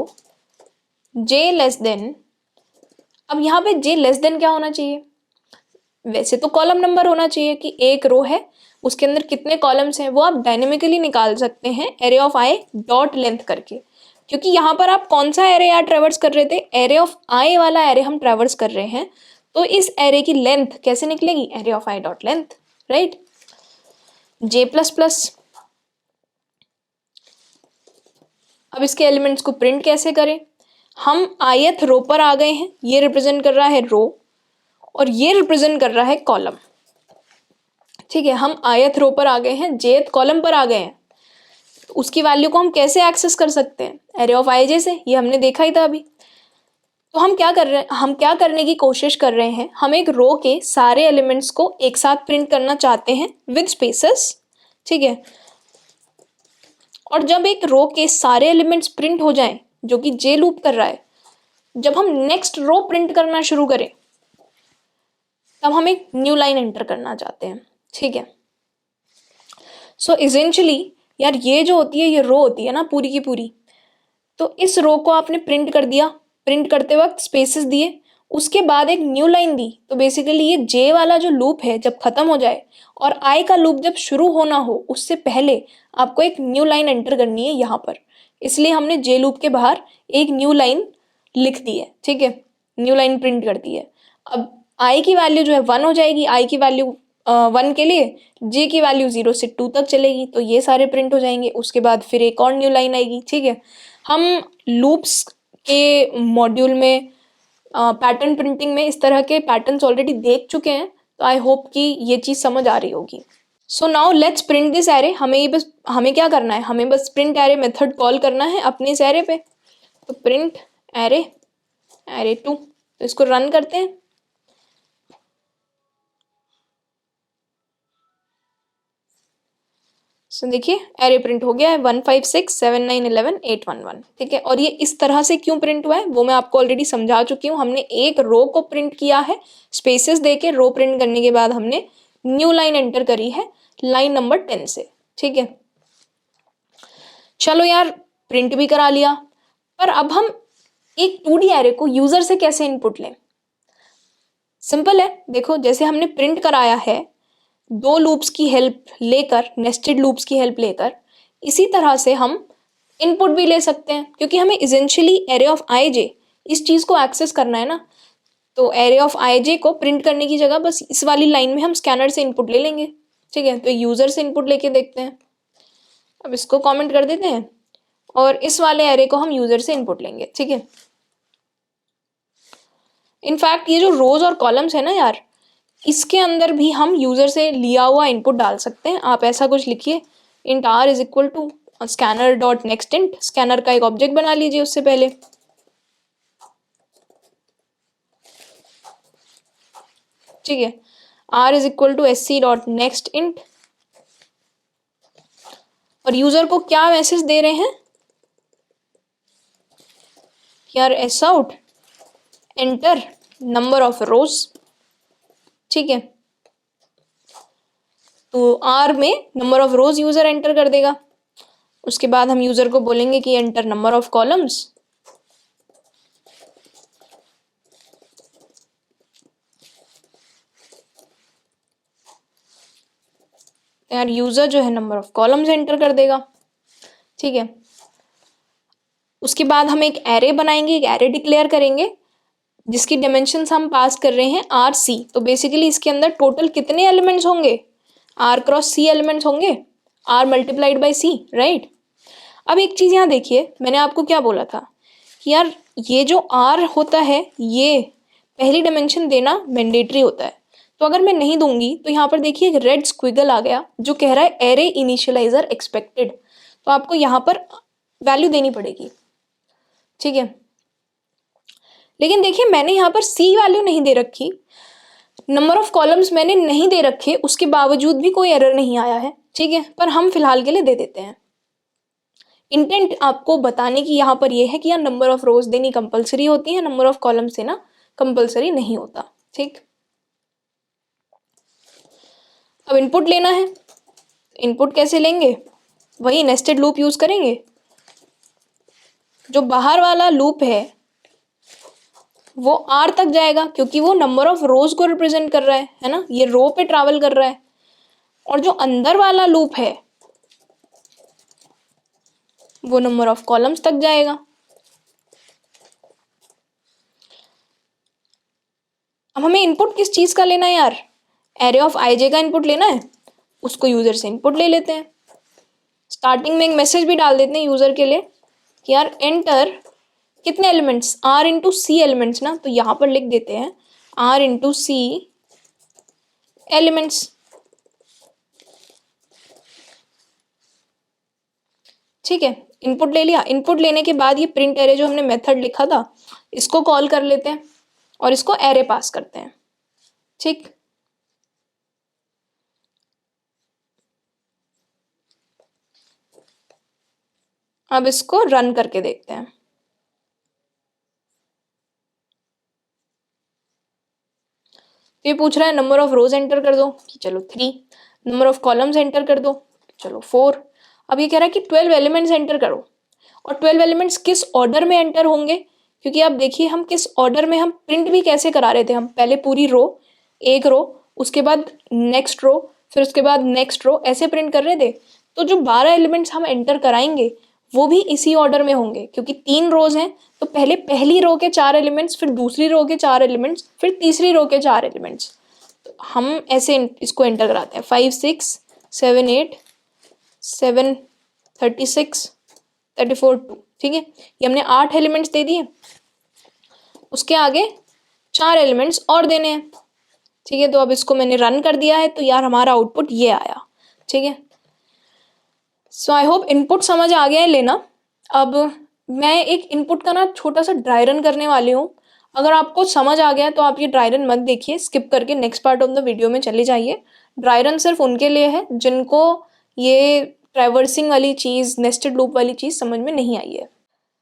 j less than, अब यहाँ पे j लेस देन क्या होना चाहिए? वैसे तो कॉलम नंबर होना चाहिए कि एक रो है उसके अंदर कितने कॉलम्स हैं वो आप डायनेमिकली निकाल सकते हैं array of I dot length करके, क्योंकि यहाँ पर आप कौन सा एरे यार ट्रेवर्स कर रहे थे? एरे ऑफ आई वाला एरे हम ट्रेवर्स कर रहे हैं, तो इस एरे की लेंथ कैसे निकलेगी? Array of I dot length, right. J plus plus, अब इसके एलिमेंट्स को प्रिंट कैसे करें? हम ith रो पर आ गए हैं, ये रिप्रेजेंट कर रहा है रो और ये रिप्रेजेंट कर रहा है कॉलम। ठीक है, हम ith रो पर आ गए हैं, jth कॉलम पर आ गए हैं, तो उसकी वैल्यू को हम कैसे एक्सेस कर सकते हैं? एरे ऑफ आई जे से, ये हमने देखा ही था अभी। तो हम क्या कर रहे हैं? हम क्या करने की कोशिश कर रहे हैं? हम एक रो के सारे एलिमेंट्स को एक साथ प्रिंट करना चाहते हैं विद स्पेसेस। ठीक है, और जब एक रो के सारे एलिमेंट्स प्रिंट हो जाएं, जो कि जे लूप कर रहा है, जब हम नेक्स्ट रो प्रिंट करना शुरू करें तब हम एक न्यू लाइन एंटर करना चाहते हैं। ठीक है, सो इसेंशियली यार ये जो होती है, ये रो होती है ना पूरी की पूरी, तो इस रो को आपने प्रिंट कर दिया, प्रिंट करते वक्त स्पेसेस दिए, उसके बाद एक न्यू लाइन दी, तो बेसिकली ये जे वाला जो लूप है जब खत्म हो जाए और आई का लूप जब शुरू होना हो उससे पहले आपको एक न्यू लाइन एंटर करनी है यहाँ पर, इसलिए हमने जे लूप के बाहर एक न्यू लाइन लिख दी है। ठीक है, न्यू लाइन प्रिंट कर दी है। अब आई की वैल्यू जो है 1 हो जाएगी, आई की वैल्यू 1 के लिए, जे की वैल्यू 0 से 2 तक चलेगी, तो ये सारे प्रिंट हो जाएंगे। उसके बाद फिर एक और न्यू लाइन आएगी। ठीक है, हम लूप्स के मॉड्यूल में पैटर्न प्रिंटिंग में इस तरह के पैटर्न्स ऑलरेडी देख चुके हैं, तो आई होप कि ये चीज़ समझ आ रही होगी। सो now let's print this array. हमें क्या करना है? हमें बस प्रिंट एरे मेथड कॉल करना है अपने इस एरे पे। तो प्रिंट एरे एरे 2, तो इसको रन करते हैं। सो देखिए एरे प्रिंट हो गया है 1 5 6 7 9 11 8 1 1। ठीक है, और ये इस तरह से क्यों प्रिंट हुआ है वो मैं आपको ऑलरेडी समझा चुकी हूँ। हमने एक रो को प्रिंट किया है स्पेसेस देके, रो प्रिंट करने के बाद हमने न्यू लाइन एंटर करी है लाइन नंबर 10 से। ठीक है, चलो यार प्रिंट भी करा लिया, पर अब हम एक 2D एरे को यूजर से कैसे इनपुट लें? सिंपल है, देखो जैसे हमने प्रिंट कराया है 2 लूप्स की हेल्प लेकर, नेस्टेड लूप्स की हेल्प लेकर, इसी तरह से हम इनपुट भी ले सकते हैं, क्योंकि हमें इसेंशियली एरे ऑफ आई जे इस चीज़ को एक्सेस करना है ना। तो एरे ऑफ आई जे को प्रिंट करने की जगह बस इस वाली लाइन में हम स्कैनर से इनपुट ले लेंगे। ठीक है, तो यूजर से इनपुट लेके देखते हैं। अब इसको कमेंट कर देते हैं और इस वाले एरे को हम यूजर से इनपुट लेंगे। ठीक है, इनफैक्ट ये जो रोज और कॉलम्स है ना यार, इसके अंदर भी हम यूजर से लिया हुआ इनपुट डाल सकते हैं। आप ऐसा कुछ लिखिए, int R is equal to scanner dot next int, scanner का एक ऑब्जेक्ट बना लीजिए उससे पहले। ठीक है, R is equal to S C dot next int, और यूजर को क्या मैसेज दे रहे हैं यार, S out enter number of rows. ठीक है, तो आर में number of rows user enter कर देगा। उसके बाद हम यूजर को बोलेंगे कि एंटर नंबर ऑफ कॉलम्स। यार यूजर जो है नंबर ऑफ कॉलम्स एंटर कर देगा। ठीक है, उसके बाद हम एक एरे बनाएंगे, एक एरे डिक्लेयर करेंगे जिसकी डायमेंशंस हम पास कर रहे हैं आर सी। तो बेसिकली इसके अंदर टोटल कितने एलिमेंट्स होंगे, आर क्रॉस सी एलिमेंट्स होंगे, R multiplied by C, right. अब एक चीज यहाँ देखिए, मैंने आपको क्या बोला था कि यार ये जो आर होता है ये पहली डायमेंशन देना मैंडेटरी होता है। तो अगर मैं नहीं दूंगी तो यहाँ पर देखिए एक रेड स्क्विगल आ गया जो कह रहा है एरे इनिशियलाइजर एक्सपेक्टेड, तो आपको यहाँ पर वैल्यू देनी पड़ेगी। ठीक है, लेकिन देखिए मैंने यहाँ पर सी वैल्यू नहीं दे रखी, नंबर ऑफ कॉलम्स मैंने नहीं दे रखे, उसके बावजूद भी कोई एरर नहीं आया है। ठीक है, पर हम फिलहाल के लिए दे देते हैं। इंटेंट आपको बताने की यहाँ पर यह है कि यार नंबर ऑफ रोज देनी कंपलसरी होती है, नंबर ऑफ कॉलम्स देना कंपलसरी नहीं होता। ठीक, अब इनपुट लेना है। इनपुट कैसे लेंगे, वही नेस्टेड लूप यूज करेंगे। जो बाहर वाला लूप वो आर तक जाएगा क्योंकि वो नंबर ऑफ रोज को रिप्रेजेंट कर रहा है ना, ये रो पे ट्रैवल कर रहा है। और जो अंदर वाला लूप है वो नंबर ऑफ कॉलम्स तक जाएगा। अब हमें इनपुट किस चीज का लेना है यार, एरे ऑफ आईजे का इनपुट लेना है, उसको यूजर से इनपुट ले लेते हैं। स्टार्टिंग में एक मैसेज भी डाल देते हैं यूजर के लिए कि यार एंटर कितने elements, R into C elements ना, तो यहां पर लिख देते हैं आर इंटू सी एलिमेंट्स। ठीक है, इनपुट ले लिया। इनपुट लेने के बाद ये प्रिंट एरे जो हमने मेथड लिखा था इसको कॉल कर लेते हैं और इसको एरे पास करते हैं। ठीक, अब इसको रन करके देखते हैं। ये पूछ रहा है नंबर ऑफ रोज एंटर कर दो, कि चलो 3, नंबर ऑफ कॉलम्स एंटर कर दो, चलो 4। अब ये कह रहा है कि 12 एलिमेंट्स एंटर करो, और 12 एलिमेंट्स किस ऑर्डर में एंटर होंगे, क्योंकि आप देखिए हम किस ऑर्डर में हम प्रिंट भी कैसे करा रहे थे, हम पहले पूरी रो, एक रो, उसके बाद नेक्स्ट रो, फिर उसके बाद नेक्स्ट रो, ऐसे प्रिंट कर रहे थे। तो जो 12 एलिमेंट्स हम एंटर कराएंगे वो भी इसी ऑर्डर में होंगे, क्योंकि 3 रोज हैं तो पहले पहली रो के 4 एलिमेंट्स, फिर दूसरी रो के 4 एलिमेंट्स, फिर तीसरी रो के 4 एलिमेंट्स। तो हम ऐसे इसको एंटर कराते हैं 5 6 7 8 7 36 34 2। ठीक है, ये हमने 8 एलिमेंट्स दे दिए, उसके आगे 4 एलिमेंट्स और देने हैं। ठीक है, तो अब इसको मैंने रन कर दिया है तो यार हमारा आउटपुट ये आया। ठीक है, सो आई होप इनपुट समझ आ गया है लेना। अब मैं एक इनपुट का ना छोटा सा ड्राई रन करने वाली हूँ। अगर आपको समझ आ गया तो आप ये ड्राई रन मत देखिए, स्किप करके next part of the video में चले जाइए। ड्राई रन सिर्फ उनके लिए है जिनको ये ट्रैवर्सिंग वाली चीज़, नेस्टेड लूप वाली चीज़ समझ में नहीं आई है।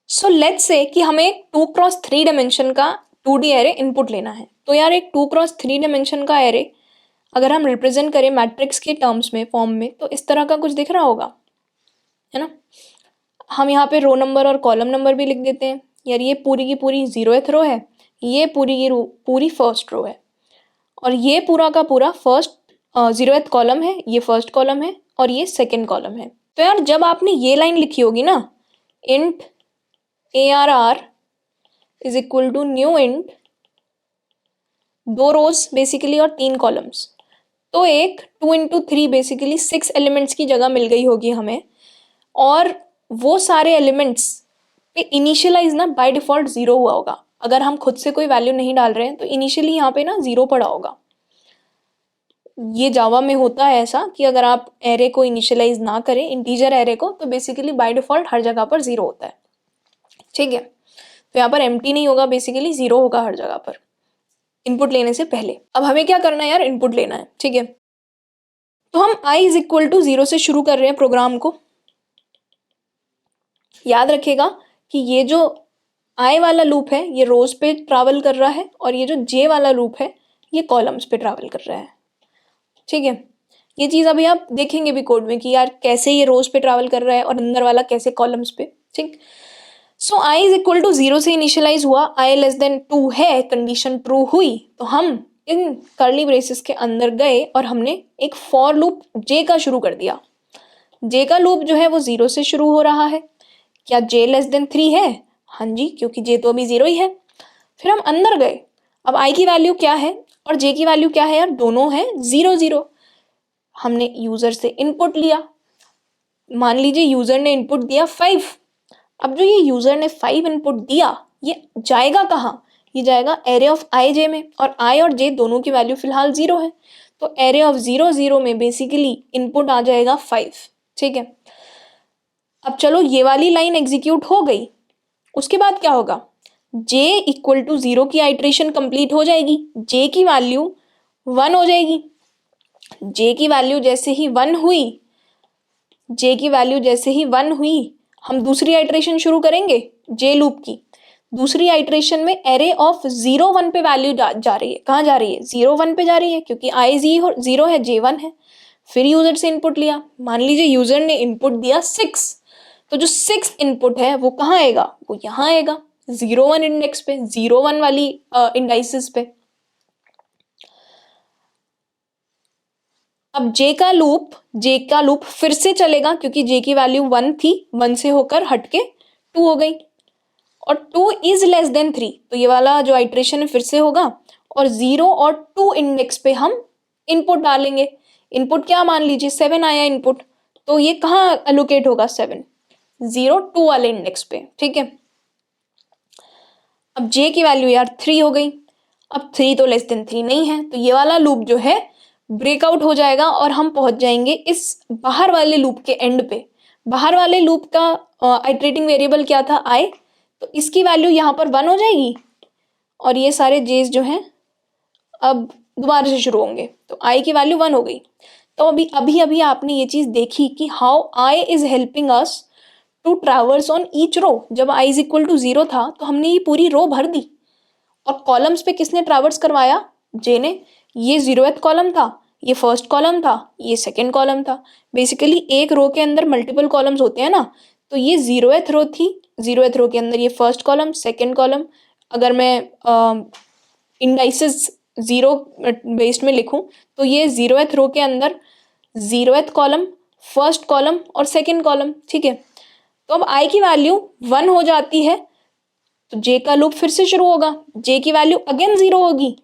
सो लेट्स से कि हमें 2x3 डायमेंशन का 2D एरे इनपुट लेना है। तो यार एक 2x3 डायमेंशन का एरे अगर हम रिप्रेजेंट करें मैट्रिक्स के टर्म्स में, फॉर्म में, तो इस तरह का कुछ दिख रहा होगा, है ना। हम यहाँ पे रो नंबर और कॉलम नंबर भी लिख देते हैं। यार ये पूरी की पूरी 0th रो है, ये पूरी की पूरी फर्स्ट रो है, और ये पूरा का पूरा फर्स्ट 0th कॉलम है, ये फर्स्ट कॉलम है और ये सेकेंड कॉलम है। तो यार जब आपने ये लाइन लिखी होगी ना, int ARR is equal to new int 2 rows basically और 3 कॉलम्स, तो एक 2 इंटू 3 बेसिकली 6 एलिमेंट्स की जगह मिल गई होगी हमें, और वो सारे एलिमेंट्स पे इनिशियलाइज ना बाय डिफॉल्ट 0 हुआ होगा। अगर हम खुद से कोई वैल्यू नहीं डाल रहे हैं तो इनिशियली यहाँ पे ना 0 पड़ा होगा। ये जावा में होता है ऐसा कि अगर आप एरे को इनिशियलाइज ना करें, इंटीजर एरे को, तो बेसिकली बाय डिफॉल्ट हर जगह पर 0 होता है। ठीक है, तो यहाँ पर एम्प्टी नहीं होगा, बेसिकली 0 होगा हर जगह पर इनपुट लेने से पहले। अब हमें क्या करना है यार, इनपुट लेना है। ठीक है, तो हम i इज इक्वल टू 0 से शुरू कर रहे हैं प्रोग्राम को। याद रखिएगा कि ये जो i वाला लूप है ये रोज पे ट्रैवल कर रहा है, और ये जो j वाला लूप है ये कॉलम्स पे ट्रैवल कर रहा है। ठीक है, ये चीज़ अभी आप देखेंगे भी कोड में कि यार कैसे ये रोज पे ट्रैवल कर रहा है और अंदर वाला कैसे कॉलम्स पे। ठीक, सो i इज इक्वल टू 0 से इनिशियलाइज हुआ, i लेस देन 2 है, कंडीशन ट्रू हुई, तो हम इन कर्ली ब्रेसेस के अंदर गए और हमने एक फॉर लूप j का शुरू कर दिया। j का लूप जो है वो 0 से शुरू हो रहा है। क्या j लेस देन 3 है? हाँ जी, क्योंकि j तो अभी 0 ही है। फिर हम अंदर गए, अब i की वैल्यू क्या है और j की वैल्यू क्या है यार, दोनों है 0 0। हमने यूजर से इनपुट लिया, मान लीजिए यूजर ने इनपुट दिया 5। अब जो ये यूजर ने 5 इनपुट दिया ये जाएगा कहाँ, ये जाएगा एरे ऑफ आई जे में, और आई और जे दोनों की वैल्यू फिलहाल 0 है, तो एरे ऑफ 0 0 में बेसिकली इनपुट आ जाएगा 5। ठीक है, अब चलो ये वाली लाइन एग्जीक्यूट हो गई, उसके बाद क्या होगा, j इक्वल टू 0 की आइट्रेशन कंप्लीट हो जाएगी, j की वैल्यू 1 हो जाएगी। j की वैल्यू जैसे ही 1 हुई, j की वैल्यू जैसे ही 1 हुई, हम दूसरी आइट्रेशन शुरू करेंगे j लूप की। दूसरी आइट्रेशन में एरे ऑफ 0 1 पे वैल्यू जा रही है, कहाँ जा रही है, 0 1 पे जा रही है, क्योंकि i 0 है, j 1 है। फिर यूजर से इनपुट लिया, मान लीजिए यूजर ने इनपुट दिया 6, तो जो 6 इनपुट है वो कहाँ आएगा, वो यहाँ आएगा 0 1 इंडेक्स पे, 0 1 वाली इंडाइसिस पे। अब j का लूप फिर से चलेगा, क्योंकि j की वैल्यू 1 थी, 1 से होकर हटके 2 हो गई, और 2 इज लेस देन 3, तो ये वाला जो आइट्रेशन है फिर से होगा, और 0 और 2 इंडेक्स पे हम इनपुट डालेंगे। इनपुट क्या, मान लीजिए 7 आया इनपुट, तो ये कहाँ एलोकेट होगा, 7 0 2 वाले इंडेक्स पे। ठीक है, अब j की वैल्यू यार 3 हो गई, अब 3 तो लेस देन 3 नहीं है, तो ये वाला लूप जो है ब्रेकआउट हो जाएगा और हम पहुंच जाएंगे इस बाहर वाले लूप के एंड पे। बाहर वाले लूप का आइटरेटिंग वेरिएबल क्या था, i, तो इसकी वैल्यू यहाँ पर 1 हो जाएगी, और ये सारे j's जो हैं अब दोबारा से शुरू होंगे, तो i की वैल्यू 1 हो गई। तो अभी आपने ये चीज़ देखी कि how i is helping us to traverse on each row. जब i इज इक्वल टू 0 था तो हमने ये पूरी रो भर दी, और कॉलम्स पे किसने ट्रैवर्स करवाया, j ने। ये 0th कॉलम था, ये फर्स्ट कॉलम था, ये सेकंड कॉलम था। बेसिकली एक रो के अंदर मल्टीपल कॉलम्स होते हैं ना, तो ये 0th रो थी, 0th रो के अंदर ये फर्स्ट कॉलम, सेकंड कॉलम। अगर मैं इंडाइसिस 0 बेस्ड में लिखूं तो ये 0th रो के अंदर 0th कॉलम, फर्स्ट कॉलम और सेकंड कॉलम। ठीक है, तो अब i की वैल्यू 1 हो जाती है, तो j का लूप फिर से शुरू होगा, j की वैल्यू अगेन 0 होगी।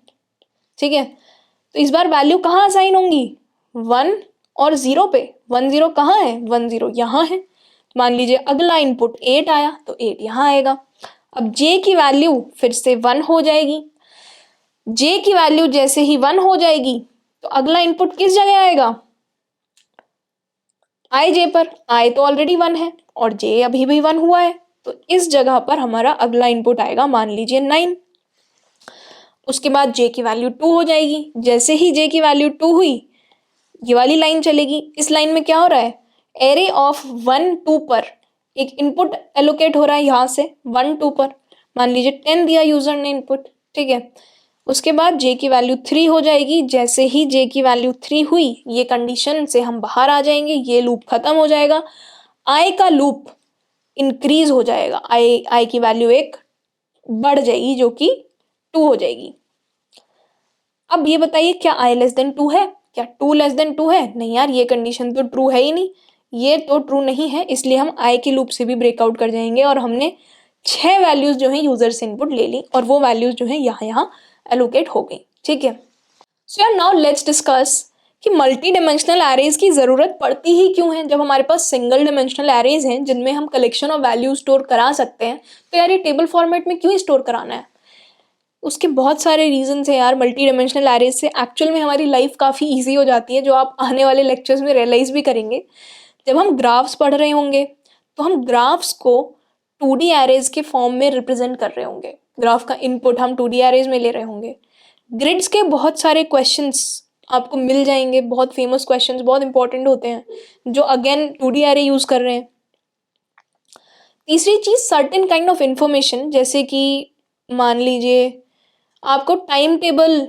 ठीक है, तो इस बार वैल्यू कहाँ असाइन होंगी, 1 और 0 पे। 1 0 कहाँ है, 1 0 यहाँ है। मान लीजिए अगला इनपुट 8 आया, तो 8 यहाँ आएगा। अब j की वैल्यू फिर से 1 हो जाएगी, j की वैल्यू जैसे ही 1 हो जाएगी तो अगला इनपुट किस जगह आएगा, i j पर। i तो ऑलरेडी 1 है और j अभी भी 1 हुआ है, तो इस जगह पर हमारा अगला इनपुट आएगा, मान लीजिए 9। उसके बाद j की वैल्यू 2 हो जाएगी, जैसे ही j की वैल्यू 2 हुई ये वाली लाइन चलेगी। इस लाइन में क्या हो रहा है, एरे ऑफ 1 2 पर एक इनपुट एलोकेट हो रहा है, यहाँ से 1 2 पर, मान लीजिए 10 दिया यूजर ने इनपुट। ठीक है, उसके बाद j की वैल्यू 3 हो जाएगी, जैसे ही j की वैल्यू 3 हुई ये कंडीशन से हम बाहर आ जाएंगे, ये लूप खत्म हो जाएगा, i का लूप इंक्रीज हो जाएगा, i की वैल्यू 1 बढ़ जाएगी जो कि 2 हो जाएगी। अब ये बताइए क्या i लेस देन 2 है, क्या 2 लेस देन 2 है, नहीं यार ये कंडीशन तो ट्रू है ही नहीं, ये तो ट्रू नहीं है, इसलिए हम i के लूप से भी ब्रेकआउट कर जाएंगे, और हमने 6 वैल्यूज जो है यूजर से इनपुट ले ली, और वो वैल्यूज जो है यहाँ एलोकेट हो गई। ठीक है, सो यार नाउ लेट्स डिस्कस कि मल्टी डिमेंशनल एरेज की ज़रूरत पड़ती ही क्यों है जब हमारे पास सिंगल डिमेंशनल एरेज हैं जिनमें हम कलेक्शन ऑफ वैल्यू स्टोर करा सकते हैं। तो यार ये टेबल फॉर्मेट में क्यों स्टोर कराना है? उसके बहुत सारे रीजंस हैं यार। मल्टी डिमेंशनल एरेज से एक्चुअल में हमारी लाइफ काफ़ी ईजी हो जाती है, जो आप आने वाले लेक्चर्स में रियलाइज़ भी करेंगे। जब हम ग्राफ्स पढ़ रहे होंगे तो हम ग्राफ्स को 2D एरेज के फॉर्म में रिप्रेजेंट कर रहे होंगे। ग्राफ का इनपुट हम 2D एरेज में ले रहे होंगे। ग्रिड्स के बहुत सारे क्वेश्चंस आपको मिल जाएंगे, बहुत फेमस क्वेश्चंस, बहुत इंपॉर्टेंट होते हैं, जो अगेन 2D एरे यूज कर रहे हैं। तीसरी चीज सर्टेन काइंड ऑफ इंफॉर्मेशन, जैसे कि मान लीजिए आपको टाइम टेबल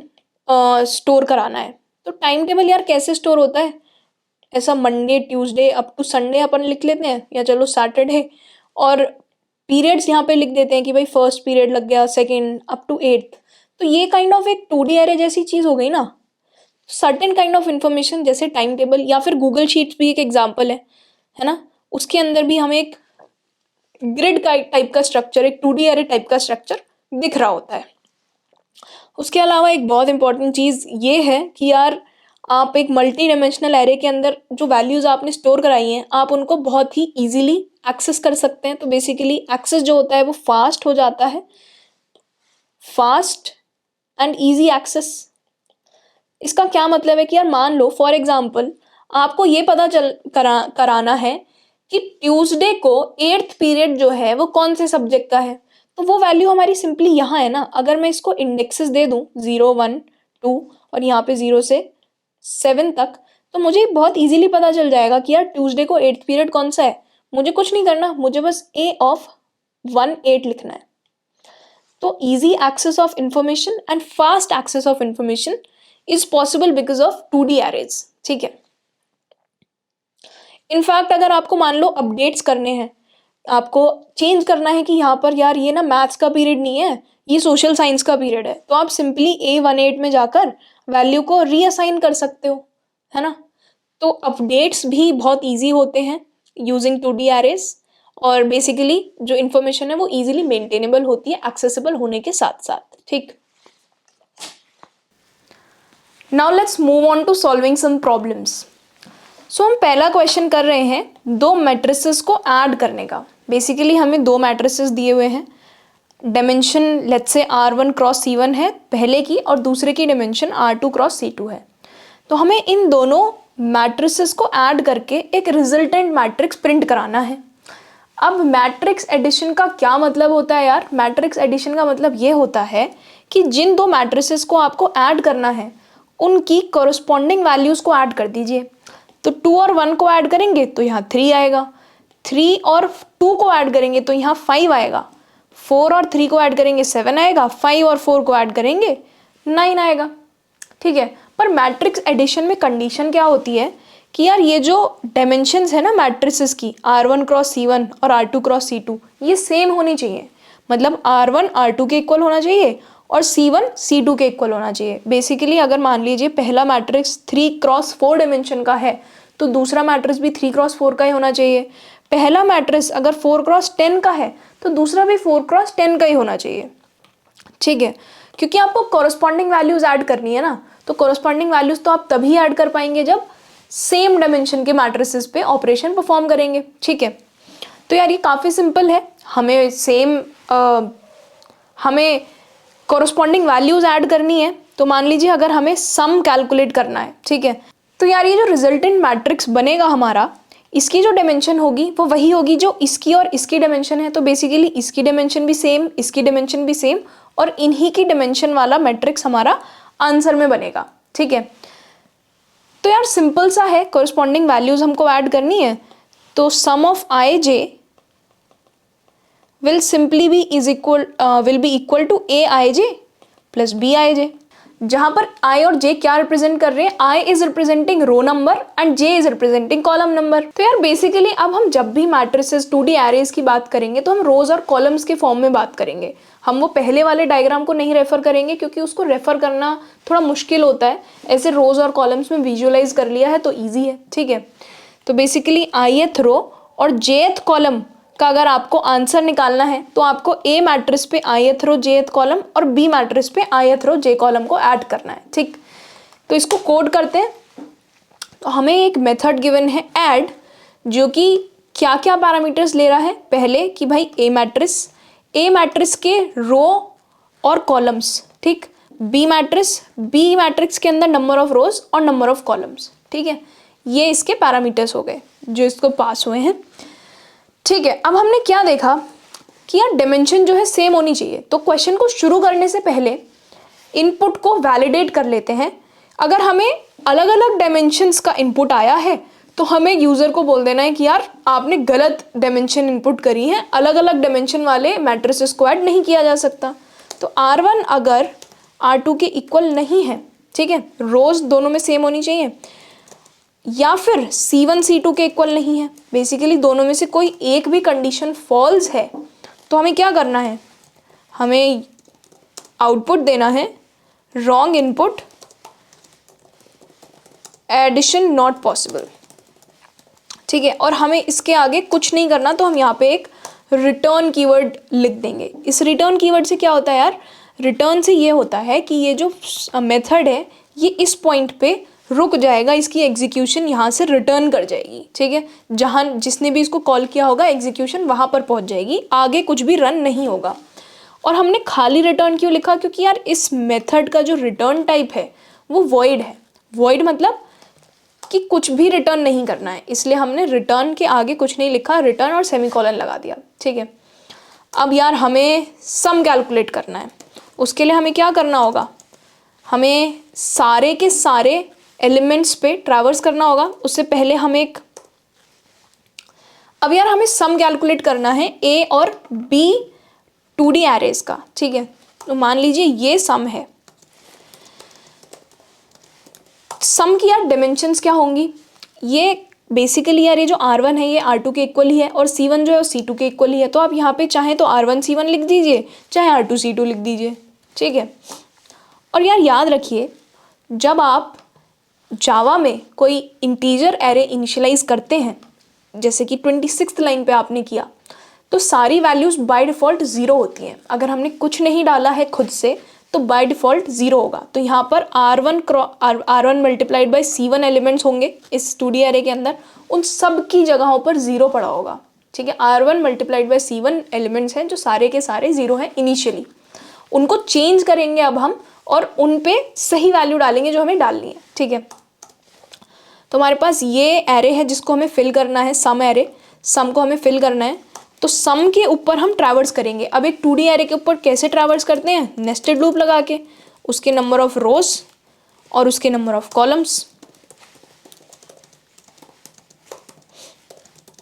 स्टोर कराना है। तो टाइम टेबल यार कैसे स्टोर होता है? ऐसा Monday Tuesday up to Sunday अपन लिख लेते हैं, या चलो सैटरडे, और पीरियड्स यहाँ पे लिख देते हैं कि भाई फर्स्ट पीरियड लग गया, सेकेंड अप टू 8th। तो ये काइंड ऑफ एक 2D एरे जैसी चीज हो गई ना। सर्टेन काइंड ऑफ इंफॉर्मेशन जैसे टाइम टेबल, या फिर गूगल शीट्स भी एक एग्जाम्पल है ना। उसके अंदर भी हमें एक ग्रिड का टाइप का स्ट्रक्चर, एक 2D एरे टाइप का स्ट्रक्चर दिख रहा होता है। उसके अलावा एक बहुत इंपॉर्टेंट चीज़ ये है कि यार आप एक मल्टी डायमेंशनल एरे के अंदर जो वैल्यूज़ आपने स्टोर कराई हैं, आप उनको बहुत ही इजीली एक्सेस कर सकते हैं। तो बेसिकली एक्सेस जो होता है वो फास्ट हो जाता है, फास्ट एंड इजी एक्सेस। इसका क्या मतलब है कि यार मान लो फॉर एग्जांपल आपको ये पता कराना है कि ट्यूसडे को 8th पीरियड जो है वो कौन से सब्जेक्ट का है। तो वो वैल्यू हमारी सिंपली यहाँ है ना। अगर मैं इसको इंडेक्सेस दे दूँ 0 1 2 और यहाँ पे 0 से 7 तक, तो मुझे बहुत इजीली पता चल जाएगा कि यार ट्यूसडे को 8th पीरियड कौन सा है। मुझे कुछ नहीं करना, मुझे बस A of 1 8 लिखना है। तो easy access of information and fast access of information is possible because of 2D arrays. ठीक है। इनफैक्ट अगर आपको मान लो अपडेट्स करने हैं, आपको चेंज करना है कि यहाँ पर यार ये ना मैथ्स का पीरियड नहीं है, ये सोशल साइंस का पीरियड है, तो आप सिंपली A18 में जाकर वैल्यू को रीअसाइन कर सकते हो, है ना। तो अपडेट्स भी बहुत इजी होते हैं यूजिंग 2D एरेज, और बेसिकली जो इन्फॉर्मेशन है वो इजीली मेंटेनेबल होती है एक्सेसिबल होने के साथ साथ। ठीक। Now let's move on to solving some problems. So हम पहला क्वेश्चन कर रहे हैं दो मैट्रिसेस को ऐड करने का। बेसिकली हमें दो मैट्रिसेस दिए हुए हैं, dimension let's say R1 cross C1 है पहले की, और दूसरे की डायमेंशन R2 क्रॉस C2 है। तो हमें इन दोनों मैट्रिसेस को ऐड करके एक रिजल्टेंट मैट्रिक्स प्रिंट कराना है। अब मैट्रिक्स एडिशन का क्या मतलब होता है यार? मैट्रिक्स एडिशन का मतलब ये होता है कि जिन दो मैट्रिसेस को आपको ऐड करना है उनकी कॉरस्पॉन्डिंग वैल्यूज को ऐड कर दीजिए। तो 2 और 1 को ऐड करेंगे तो यहाँ 3 आएगा, 3 और 2 को ऐड करेंगे तो यहाँ 5 आएगा, 4 और 3 को ऐड करेंगे 7 आएगा, 5 और 4 को ऐड करेंगे 9 आएगा। ठीक है। पर मैट्रिक्स एडिशन में कंडीशन क्या होती है कि यार ये जो डायमेंशंस है ना मैट्रिसेस की, R1 क्रॉस C1 और R2 क्रॉस C2, ये सेम होनी चाहिए। मतलब R1 R2 के इक्वल होना चाहिए और C1 C2 के इक्वल होना चाहिए। बेसिकली अगर मान लीजिए पहला मैट्रिक्स 3 क्रॉस 4 डायमेंशन का है तो दूसरा मैट्रिक्स भी 3 क्रॉस 4 का ही होना चाहिए। पहला मैट्रिक्स अगर 4 क्रॉस 10 का है तो दूसरा भी 4 क्रॉस 10 का ही होना चाहिए। ठीक है। क्योंकि आपको कॉरस्पॉन्डिंग वैल्यूज ऐड करनी है ना, तो कॉरस्पॉन्डिंग वैल्यूज तो आप तभी ऐड कर पाएंगे जब सेम डायमेंशन के मैट्रिसेस पे ऑपरेशन परफॉर्म करेंगे। ठीक है। तो यार ये काफ़ी सिंपल है। हमें कॉरस्पॉन्डिंग वैल्यूज ऐड करनी है। तो मान लीजिए अगर हमें सम कैलकुलेट करना है, ठीक है, तो यार ये जो रिजल्टेंट मैट्रिक्स बनेगा हमारा, इसकी जो डायमेंशन होगी वो वही होगी जो इसकी और इसकी डायमेंशन है। तो बेसिकली इसकी डायमेंशन भी सेम, इसकी डायमेंशन भी सेम, और इन्हीं की डायमेंशन वाला मैट्रिक्स हमारा आंसर में बनेगा। ठीक है। तो यार सिंपल सा है, कॉरस्पॉन्डिंग वैल्यूज हमको ऐड करनी है। तो sum of I J will simply be will be equal to aij plus bij, जहां पर I और J क्या रिप्रेजेंट कर रहे हैं? I is representing row number and J is representing column number. तो यार बेसिकली अब हम जब भी मैट्रिसेस 2D एरेज की बात करेंगे तो हम रोज और कॉलम्स के फॉर्म में बात करेंगे। हम वो पहले वाले डायग्राम को नहीं रेफर करेंगे क्योंकि उसको रेफर करना थोड़ा मुश्किल होता है। ऐसे रोज और कॉलम्स में विजुअलाइज कर लिया है तो ईजी है। ठीक है। तो बेसिकली ith रो और jth कॉलम का अगर आपको आंसर निकालना है तो आपको A मैट्रिक्स पे ith रो jth कॉलम और B मैट्रिक्स पे ith रो j कॉलम को ऐड करना है। ठीक। तो इसको कोड करते हैं। तो हमें एक मेथड गिवन है ऐड, जो कि क्या क्या पैरामीटर्स ले रहा है। पहले कि भाई ए मैट्रिक्स के रो और कॉलम्स, ठीक। बी मैट्रिक्स के अंदर नंबर ऑफ रोज और नंबर ऑफ कॉलम्स, ठीक है। ये इसके पैरामीटर्स हो गए जो इसको पास हुए हैं, ठीक है। अब हमने क्या देखा कि यार डायमेंशन जो है सेम होनी चाहिए। तो क्वेश्चन को शुरू करने से पहले इनपुट को वैलिडेट कर लेते हैं। अगर हमें अलग अलग डायमेंशंस का इनपुट आया है तो हमें यूज़र को बोल देना है कि यार आपने गलत डायमेंशन इनपुट करी है, अलग अलग डायमेंशन वाले मैट्रिसेस को ऐड नहीं किया जा सकता। तो R1 अगर R2 के इक्वल नहीं है, ठीक है, रोज दोनों में सेम होनी चाहिए, या फिर C1 C2 के इक्वल नहीं है, बेसिकली दोनों में से कोई एक भी कंडीशन फॉल्स है, तो हमें क्या करना है, हमें आउटपुट देना है wrong input, addition not possible, ठीक है। और हमें इसके आगे कुछ नहीं करना, तो हम यहाँ पे एक रिटर्न कीवर्ड लिख देंगे। इस रिटर्न कीवर्ड से क्या होता है यार, रिटर्न से ये होता है कि ये जो मेथड है ये इस पॉइंट पे रुक जाएगा, इसकी एग्जीक्यूशन यहाँ से रिटर्न कर जाएगी, ठीक है। जहाँ जिसने भी इसको कॉल किया होगा एग्जीक्यूशन वहाँ पर पहुँच जाएगी, आगे कुछ भी रन नहीं होगा। और हमने खाली रिटर्न क्यों लिखा, क्योंकि यार इस मेथड का जो रिटर्न टाइप है वो वॉइड है। वॉइड मतलब कि कुछ भी रिटर्न नहीं करना है, इसलिए हमने रिटर्न के आगे कुछ नहीं लिखा, रिटर्न और सेमीकोलन लगा दिया, ठीक है। अब यार हमें सम कैलकुलेट करना है, उसके लिए हमें क्या करना होगा, हमें सारे के सारे एलिमेंट्स पे ट्रैवर्स करना होगा। उससे पहले हमें अब यार हमें सम कैलकुलेट करना है ए और बी 2D एरेज का, ठीक है। तो मान लीजिए ये सम है, सम की यार डायमेंशंस क्या होंगी, ये बेसिकली यार ये जो R1 है ये R2 के इक्वल ही है और C1 जो है C2 के इक्वल ही है। तो आप यहाँ पे चाहें तो R1 C1 लिख दीजिए, चाहे R2 C2 लिख दीजिए, ठीक है। और यार याद रखिए, जब आप जावा में कोई इंटीजर एरे इनिशियलाइज करते हैं, जैसे कि 26th लाइन पे आपने किया, तो सारी वैल्यूज़ बाय डिफ़ॉल्ट 0 होती हैं। अगर हमने कुछ नहीं डाला है खुद से तो बाय डिफ़ॉल्ट 0 होगा। तो यहाँ पर R1 multiplied by C1 elements होंगे इस 2D एरे के अंदर, उन सब की जगहों पर 0 पड़ा होगा, ठीक है। R1 multiplied by C1 elements हैं जो सारे के सारे 0 हैं इनिशियली, उनको चेंज करेंगे अब हम और उन पे सही वैल्यू डालेंगे जो हमें डालनी है, ठीक है। तो हमारे पास ये एरे है जिसको हमें फिल करना है, सम एरे, सम को हमें फिल करना है। तो सम के ऊपर हम ट्रैवर्स करेंगे। अब एक 2D एरे के ऊपर कैसे ट्रैवर्स करते हैं, नेस्टेड लूप लगा के, उसके नंबर ऑफ रोज और उसके number of columns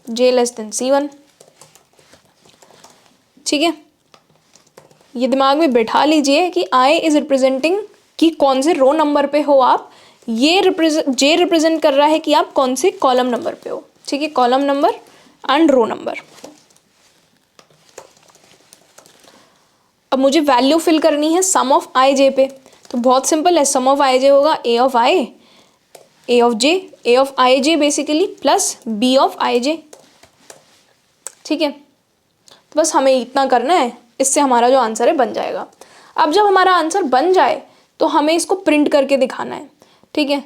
j less then C1, ठीक है। ये दिमाग में बैठा लीजिए कि I इज रिप्रेजेंटिंग कि कौन से रो नंबर पे हो आप, ये j रिप्रेजेंट कर रहा है कि आप कौन से कॉलम नंबर पे हो, ठीक है, column number and row number. अब मुझे वैल्यू फिल करनी है सम ऑफ आई जे पे, तो बहुत सिंपल है, सम ऑफ आई जे होगा A of I, A of J, A of I J basically plus B of I J, ठीक है। तो बस हमें इतना करना है, इससे हमारा जो आंसर है बन जाएगा। अब जब हमारा आंसर बन जाए तो हमें इसको प्रिंट करके दिखाना है, ठीक है।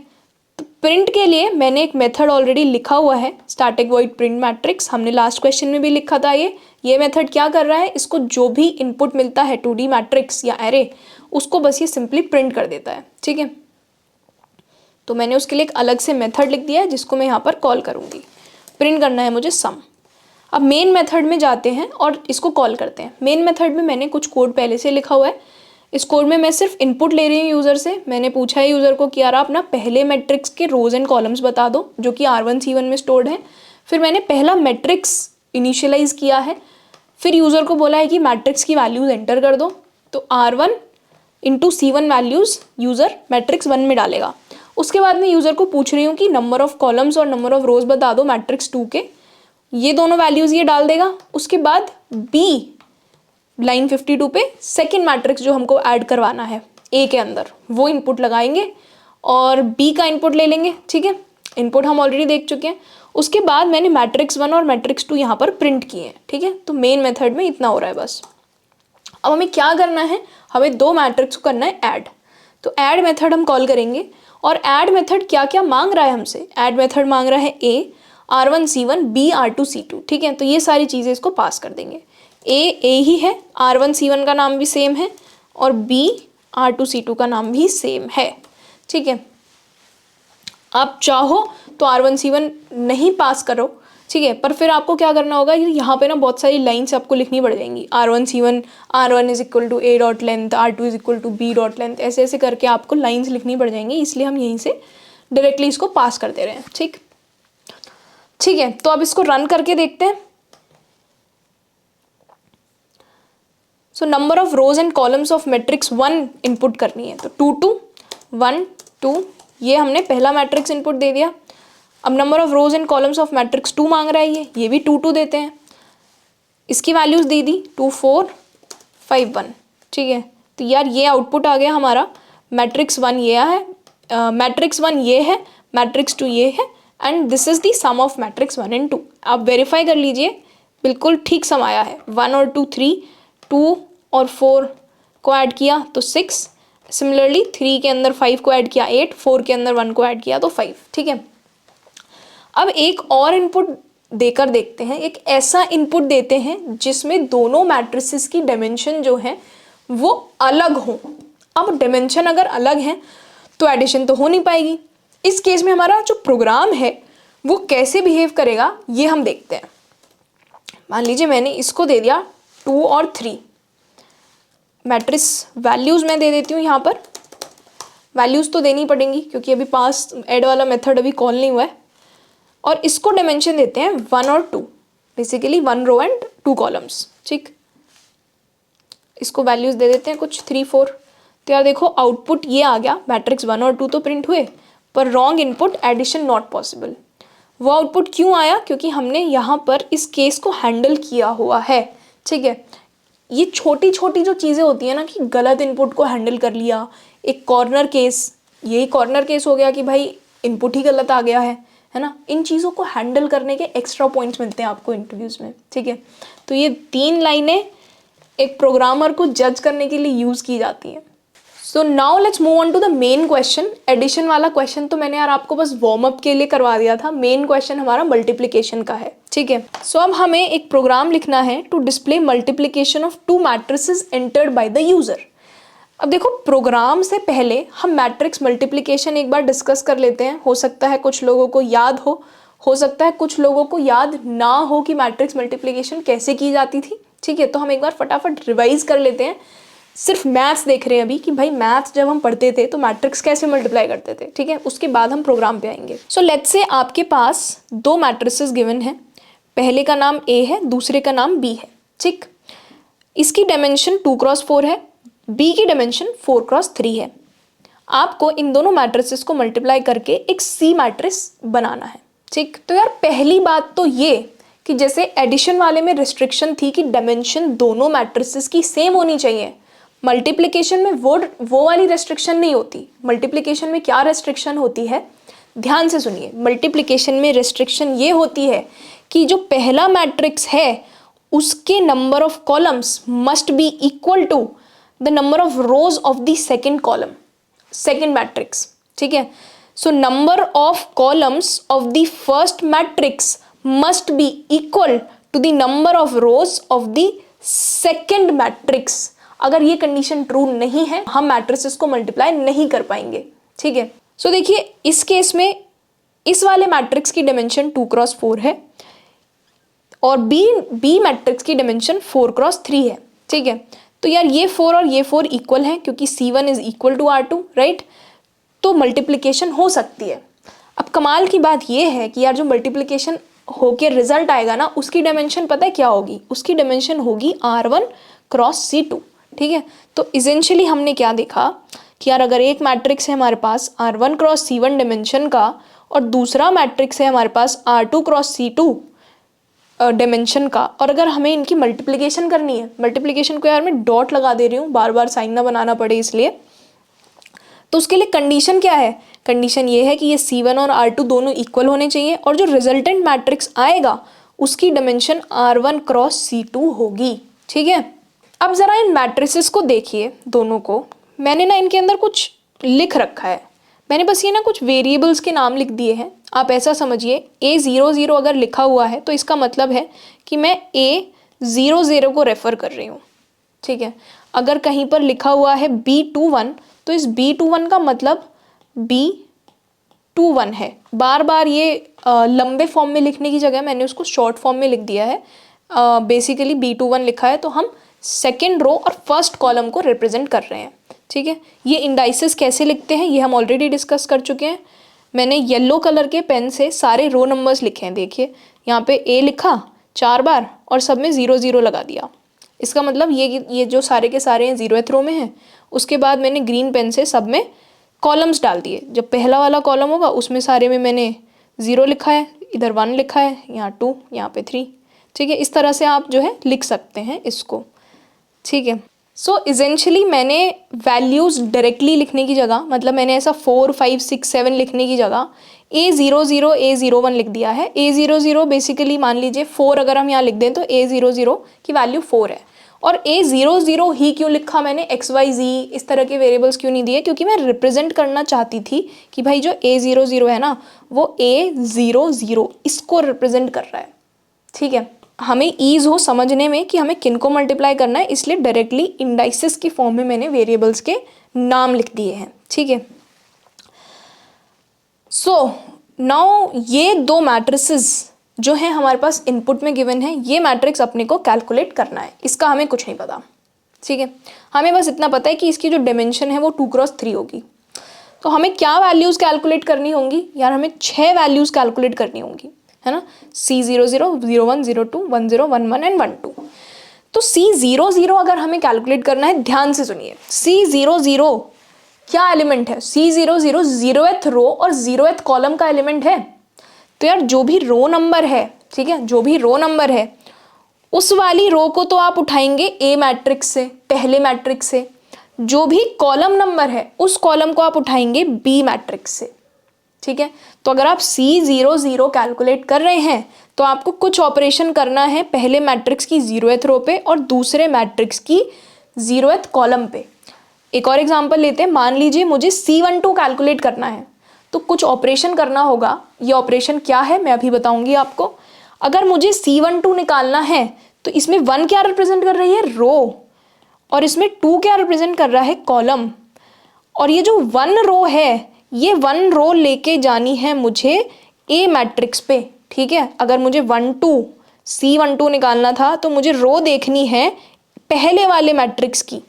तो प्रिंट के लिए मैंने एक मेथड ऑलरेडी लिखा हुआ है, स्टैटिक वॉइड प्रिंट मैट्रिक्स, हमने लास्ट क्वेश्चन में भी लिखा था। ये मेथड क्या कर रहा है, इसको जो भी इनपुट मिलता है 2D मैट्रिक्स या एरे, उसको बस ये सिंपली प्रिंट कर देता है, ठीक है। तो मैंने उसके लिए एक अलग से मेथड लिख दिया है जिसको मैं यहाँ पर कॉल करूँगी। प्रिंट करना है मुझे सम। अब मेन मेथड में जाते हैं और इसको कॉल करते हैं। मेन मेथड में मैंने कुछ कोड पहले से लिखा हुआ है। इस कोड में मैं सिर्फ इनपुट ले रही हूँ यूज़र से। मैंने पूछा है यूज़र को कि यार आप ना पहले मैट्रिक्स के रोज एंड कॉलम्स बता दो जो कि R1 C1 में स्टोर्ड है। फिर मैंने पहला मैट्रिक्स इनिशियलाइज किया है। फिर यूज़र को बोला है कि मैट्रिक्स की वैल्यूज़ एंटर कर दो। तो R1 into C1 values user matrix 1 में डालेगा। उसके बाद मैं यूज़र को पूछ रही हूँ कि नंबर ऑफ़ कॉलम्स और नंबर ऑफ़ रोज बता दो मैट्रिक्स 2 के। ये दोनों वैल्यूज़ ये डाल देगा। उसके बाद B लाइन 52 पे सेकेंड मैट्रिक्स जो हमको ऐड करवाना है A के अंदर, वो इनपुट लगाएंगे और B का इनपुट ले लेंगे, ठीक है। इनपुट हम ऑलरेडी देख चुके हैं। उसके बाद मैंने मैट्रिक्स 1 और मैट्रिक्स 2 यहाँ पर प्रिंट किए हैं, ठीक है। तो मेन मेथड में इतना हो रहा है बस। अब हमें क्या करना है, हमें दो मैट्रिक्स को करना है ऐड। तो ऐड मेथड हम कॉल करेंगे और ऐड मेथड क्या क्या मांग रहा है हमसे, ऐड मेथड मांग रहा है A R1C1 B R2C2, ठीक है। तो ये सारी चीज़ें इसको पास कर देंगे। A ही है, R1C1 का नाम भी सेम है और B R2C2 का नाम भी सेम है, ठीक है। आप चाहो तो R1C1 नहीं पास करो, ठीक है, पर फिर आपको क्या करना होगा, यहाँ पे ना बहुत सारी लाइन्स आपको लिखनी पड़ जाएंगी। R1C1 R1 is equal to A dot length, R2 is equal to B dot length, ऐसे ऐसे करके आपको लाइन्स लिखनी पड़ जाएंगी, इसलिए हम यहीं से डायरेक्टली इसको पास कर दे रहे हैं, ठीक है। तो अब इसको रन करके देखते हैं। सो number of rows and columns of matrix 1 input करनी है, तो 2 2 1 2, ये हमने पहला मैट्रिक्स इनपुट दे दिया। अब number of rows and columns of matrix 2 मांग रहा है, ये भी 2 2 देते हैं। इसकी वैल्यूज दे दी 2 4 5 1, ठीक है। तो यार ये आउटपुट आ गया हमारा, मैट्रिक्स 1 ये है, मैट्रिक्स 1 ये है, मैट्रिक्स 2 ये है, and this is the sum of matrix 1 and 2। आप वेरीफाई कर लीजिए, बिल्कुल ठीक सम आया है। 1 और 2 3, 2 और 4 को ऐड किया तो 6, सिमिलरली 3 के अंदर 5 को ऐड किया 8, 4 के अंदर 1 को ऐड किया तो 5, ठीक है। अब एक और इनपुट देकर देखते हैं, एक ऐसा इनपुट देते हैं जिसमें दोनों मैट्रिसेस की डायमेंशन जो है वो अलग हो। अब डायमेंशन अगर अलग है तो एडिशन तो हो नहीं पाएगी। इस केस में हमारा जो प्रोग्राम है वो कैसे बिहेव करेगा ये हम देखते हैं। मान लीजिए मैंने इसको दे दिया 2 और 3, मैट्रिक्स वैल्यूज़ मैं दे देती हूँ। यहाँ पर वैल्यूज़ तो देनी पड़ेंगी क्योंकि अभी पास ऐड वाला मेथड अभी कॉल नहीं हुआ है, और इसको डायमेंशन देते हैं 1 और 2, बेसिकली 1 रो एंड 2 कॉलम्स, ठीक। इसको वैल्यूज़ दे देते हैं कुछ 3 4। तो यार देखो आउटपुट ये आ गया, मैट्रिक्स 1 और 2 तो प्रिंट हुए, पर wrong input, addition not possible. वो आउटपुट क्यों आया, क्योंकि हमने यहाँ पर इस केस को हैंडल किया हुआ है, ठीक है। ये छोटी छोटी जो चीज़ें होती हैं ना, कि गलत इनपुट को हैंडल कर लिया, एक कॉर्नर केस, यही कॉर्नर केस हो गया कि भाई इनपुट ही गलत आ गया है ना। इन चीज़ों को हैंडल करने के एक्स्ट्रा पॉइंट्स मिलते हैं आपको इंटरव्यूज़ में, ठीक है। तो ये 3 लाइनें एक प्रोग्रामर को जज करने के लिए यूज़ की जाती हैं। So now let's move on to the main question. Addition वाला क्वेश्चन तो मैंने यार आपको बस वार्म अप के लिए करवा दिया था, मेन क्वेश्चन हमारा मल्टीप्लिकेशन का है, ठीक है। सो अब हमें एक प्रोग्राम लिखना है to display multiplication of 2 matrices entered by the user. अब देखो प्रोग्राम से पहले हम मैट्रिक्स मल्टीप्लिकेशन एक बार डिस्कस कर लेते हैं। हो सकता है कुछ लोगों को याद हो सकता है कुछ लोगों को याद ना हो कि मैट्रिक्स मल्टीप्लिकेशन कैसे की जाती थी, ठीक है। तो हम एक बार फटाफट रिवाइज कर लेते हैं। सिर्फ मैथ्स देख रहे हैं अभी कि भाई मैथ्स जब हम पढ़ते थे तो मैट्रिक्स कैसे मल्टीप्लाई करते थे, ठीक है। उसके बाद हम प्रोग्राम पे आएंगे। सो लेट्स से आपके पास 2 मैट्रिसेस गिवन है, पहले का नाम A है, दूसरे का नाम B है, ठीक। इसकी डायमेंशन 2 क्रॉस 4 है, B की डायमेंशन 4 क्रॉस 3 है। आपको इन दोनों मैट्रिसेस को मल्टीप्लाई करके एक C मैट्रिक्स बनाना है, ठीक। तो यार पहली बात तो ये कि जैसे एडिशन वाले में रिस्ट्रिक्शन थी कि डायमेंशन दोनों मैट्रिसेस की सेम होनी चाहिए, मल्टीप्लिकेशन में वो वाली रेस्ट्रिक्शन नहीं होती। मल्टीप्लिकेशन में क्या रेस्ट्रिक्शन होती है, ध्यान से सुनिए। मल्टीप्लिकेशन में रेस्ट्रिक्शन ये होती है कि जो पहला मैट्रिक्स है उसके number of columns must be equal to the number of rows of the second column, second matrix, ठीक है। So number of columns of the first matrix must be equal to the number of rows of the second matrix. अगर ये condition true नहीं है हम matrices को multiply नहीं कर पाएंगे, ठीक है। सो देखिए इस केस में इस वाले मैट्रिक्स की डायमेंशन 2 क्रॉस 4 है और बी मैट्रिक्स की डायमेंशन 4 क्रॉस 3 है, ठीक है। तो यार ये 4 और ये 4 इक्वल है क्योंकि C1 is equal to R2, right. तो मल्टीप्लिकेशन हो सकती है। अब कमाल की बात ये है कि यार जो मल्टीप्लिकेशन होके रिजल्ट आएगा ना, उसकी डायमेंशन पता है क्या होगी, उसकी डायमेंशन होगी R1 क्रॉस C2, ठीक है। तो इसेंशियली हमने क्या देखा कि यार अगर एक मैट्रिक्स है हमारे पास R1 क्रॉस C1 डायमेंशन का और दूसरा मैट्रिक्स है हमारे पास R2 क्रॉस C2 डायमेंशन का, और अगर हमें इनकी मल्टीप्लिकेशन करनी है, मल्टीप्लिकेशन को यार मैं डॉट लगा दे रही हूँ बार बार साइन ना बनाना पड़े इसलिए, तो उसके लिए कंडीशन क्या है, कंडीशन ये है कि ये C1 और R2 दोनों इक्वल होने चाहिए और जो रिजल्टेंट मैट्रिक्स आएगा उसकी डायमेंशन R1 क्रॉस C2 होगी, ठीक है। अब ज़रा इन मैट्रिसेस को देखिए दोनों को, मैंने ना इनके अंदर कुछ लिख रखा है, मैंने बस ये ना कुछ वेरिएबल्स के नाम लिख दिए हैं। आप ऐसा समझिए A00 अगर लिखा हुआ है तो इसका मतलब है कि मैं A00 को रेफ़र कर रही हूँ, ठीक है। अगर कहीं पर लिखा हुआ है B21 तो इस B21 का मतलब B21 है। बार बार ये लंबे फॉर्म में लिखने की जगह मैंने उसको शॉर्ट फॉर्म में लिख दिया है। बेसिकली B21 लिखा है तो हम सेकेंड रो और फर्स्ट कॉलम को रिप्रेजेंट कर रहे हैं, ठीक है। ये इंडाइसेस कैसे लिखते हैं ये हम ऑलरेडी डिस्कस कर चुके हैं। मैंने येलो कलर के पेन से सारे रो नंबर्स लिखे हैं। देखिए यहाँ पे A लिखा 4 बार और सब में 0 0 लगा दिया। इसका मतलब ये जो सारे के सारे हैं 0th रो में हैं। उसके बाद मैंने ग्रीन पेन से सब में कॉलम्स डाल दिए। जब पहला वाला कॉलम होगा उसमें सारे में मैंने 0 लिखा है, इधर 1 लिखा है, यहाँ 2, यहाँ पे 3, ठीक है। इस तरह से आप जो है लिख सकते हैं इसको, ठीक है। सो इसेंशियली मैंने वैल्यूज़ डायरेक्टली लिखने की जगह, मतलब मैंने ऐसा 4 5 6 7 लिखने की जगह A00 A01 लिख दिया है। A00 बेसिकली मान लीजिए 4 अगर हम यहाँ लिख दें तो A00 की वैल्यू 4 है। और A00 ही क्यों लिखा मैंने, XYZ इस तरह के वेरिएबल्स क्यों नहीं दिए, क्योंकि मैं रिप्रेजेंट करना चाहती थी कि भाई जो A00 है ना वो A00 इसको रिप्रेजेंट कर रहा है, ठीक है। हमें ईज हो समझने में कि हमें किन को मल्टीप्लाई करना है, इसलिए डायरेक्टली इंडाइसेस की फॉर्म में मैंने वेरिएबल्स के नाम लिख दिए हैं, ठीक है। सो नाउ ये दो मैट्रिसेस जो हैं हमारे पास इनपुट में गिवन है, ये मैट्रिक्स अपने को कैलकुलेट करना है। इसका हमें कुछ नहीं पता, ठीक है। हमें बस इतना पता है कि इसकी जो डायमेंशन है वो 2x3 होगी। तो हमें क्या वैल्यूज़ कैलकुलेट करनी होंगी यार, हमें 6 वैल्यूज़ कैलकुलेट करनी होंगी, है ना। C00 01 02 10 11 and 12। तो C00 अगर हमें कैलकुलेट करना है, ध्यान से सुनिए, C00 क्या एलिमेंट है, C00 0th रो और 0th कॉलम का एलिमेंट है। तो यार जो भी रो नंबर है, ठीक है, जो भी रो नंबर है उस वाली रो को तो आप उठाएंगे A मैट्रिक्स से, पहले मैट्रिक्स से। जो भी कॉलम नंबर है उस कॉलम को आप उठाएंगे B मैट्रिक्स से, ठीक है। तो अगर आप C00 कैलकुलेट कर रहे हैं तो आपको कुछ ऑपरेशन करना है पहले मैट्रिक्स की 0th रो पे और दूसरे मैट्रिक्स की 0th कॉलम पे। एक और एग्जांपल लेते हैं, मान लीजिए मुझे C12 कैलकुलेट करना है तो कुछ ऑपरेशन करना होगा। ये ऑपरेशन क्या है मैं अभी बताऊंगी आपको। अगर मुझे C12 निकालना है तो इसमें 1 क्या रिप्रेजेंट कर रही है, रो, और इसमें 2 क्या रिप्रेजेंट कर रहा है, कॉलम। और ये जो 1 रो है ये 1 रो लेके जानी है मुझे A मैट्रिक्स पे, ठीक है। अगर मुझे C12 निकालना था तो मुझे रो देखनी है पहले वाले मैट्रिक्स की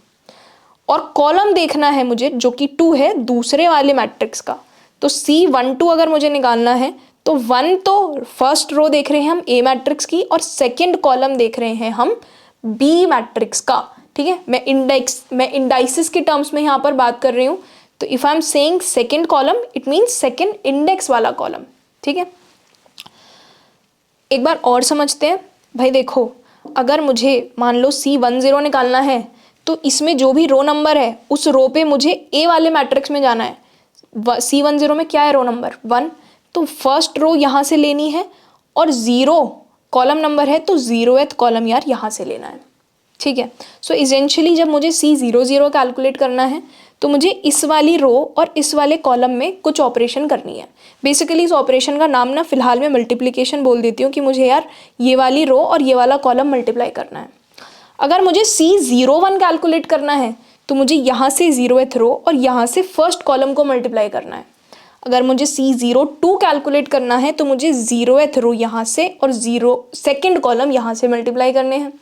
और कॉलम देखना है मुझे जो कि 2 है दूसरे वाले मैट्रिक्स का। तो C12 अगर मुझे निकालना है तो 1 तो फर्स्ट रो देख रहे हैं हम A मैट्रिक्स की और सेकेंड कॉलम देख रहे हैं हम B मैट्रिक्स का, ठीक है। मैं इंडाइसिस के टर्म्स में यहाँ पर बात कर रही हूँ। तो if I am saying second column it means second index वाला कॉलम, ठीक है। एक बार और समझते हैं भाई, देखो अगर मुझे मान लो C10 निकालना है तो इसमें जो भी रो नंबर है उस रो पे मुझे A वाले मैट्रिक्स में जाना है। C10 में क्या है, रो नंबर 1, तो फर्स्ट रो यहाँ से लेनी है और 0 कॉलम नंबर है तो 0th कॉलम यार यहाँ से लेना है, ठीक है। सो इसेंशियली जब मुझे C00 कैलकुलेट करना है तो मुझे इस वाली रो और इस वाले कॉलम में कुछ ऑपरेशन करनी है। बेसिकली इस ऑपरेशन का नाम ना फिलहाल मैं मल्टीप्लिकेशन बोल देती हूँ कि मुझे यार ये वाली रो और ये वाला कॉलम मल्टीप्लाई करना है। अगर मुझे C01 कैलकुलेट करना है तो मुझे यहाँ से 0th रो और यहाँ से फर्स्ट कॉलम को मल्टीप्लाई करना है। अगर मुझे C02 कैलकुलेट करना है तो मुझे 0th रो यहाँ से और सेकेंड कॉलम यहाँ से मल्टीप्लाई करने हैं,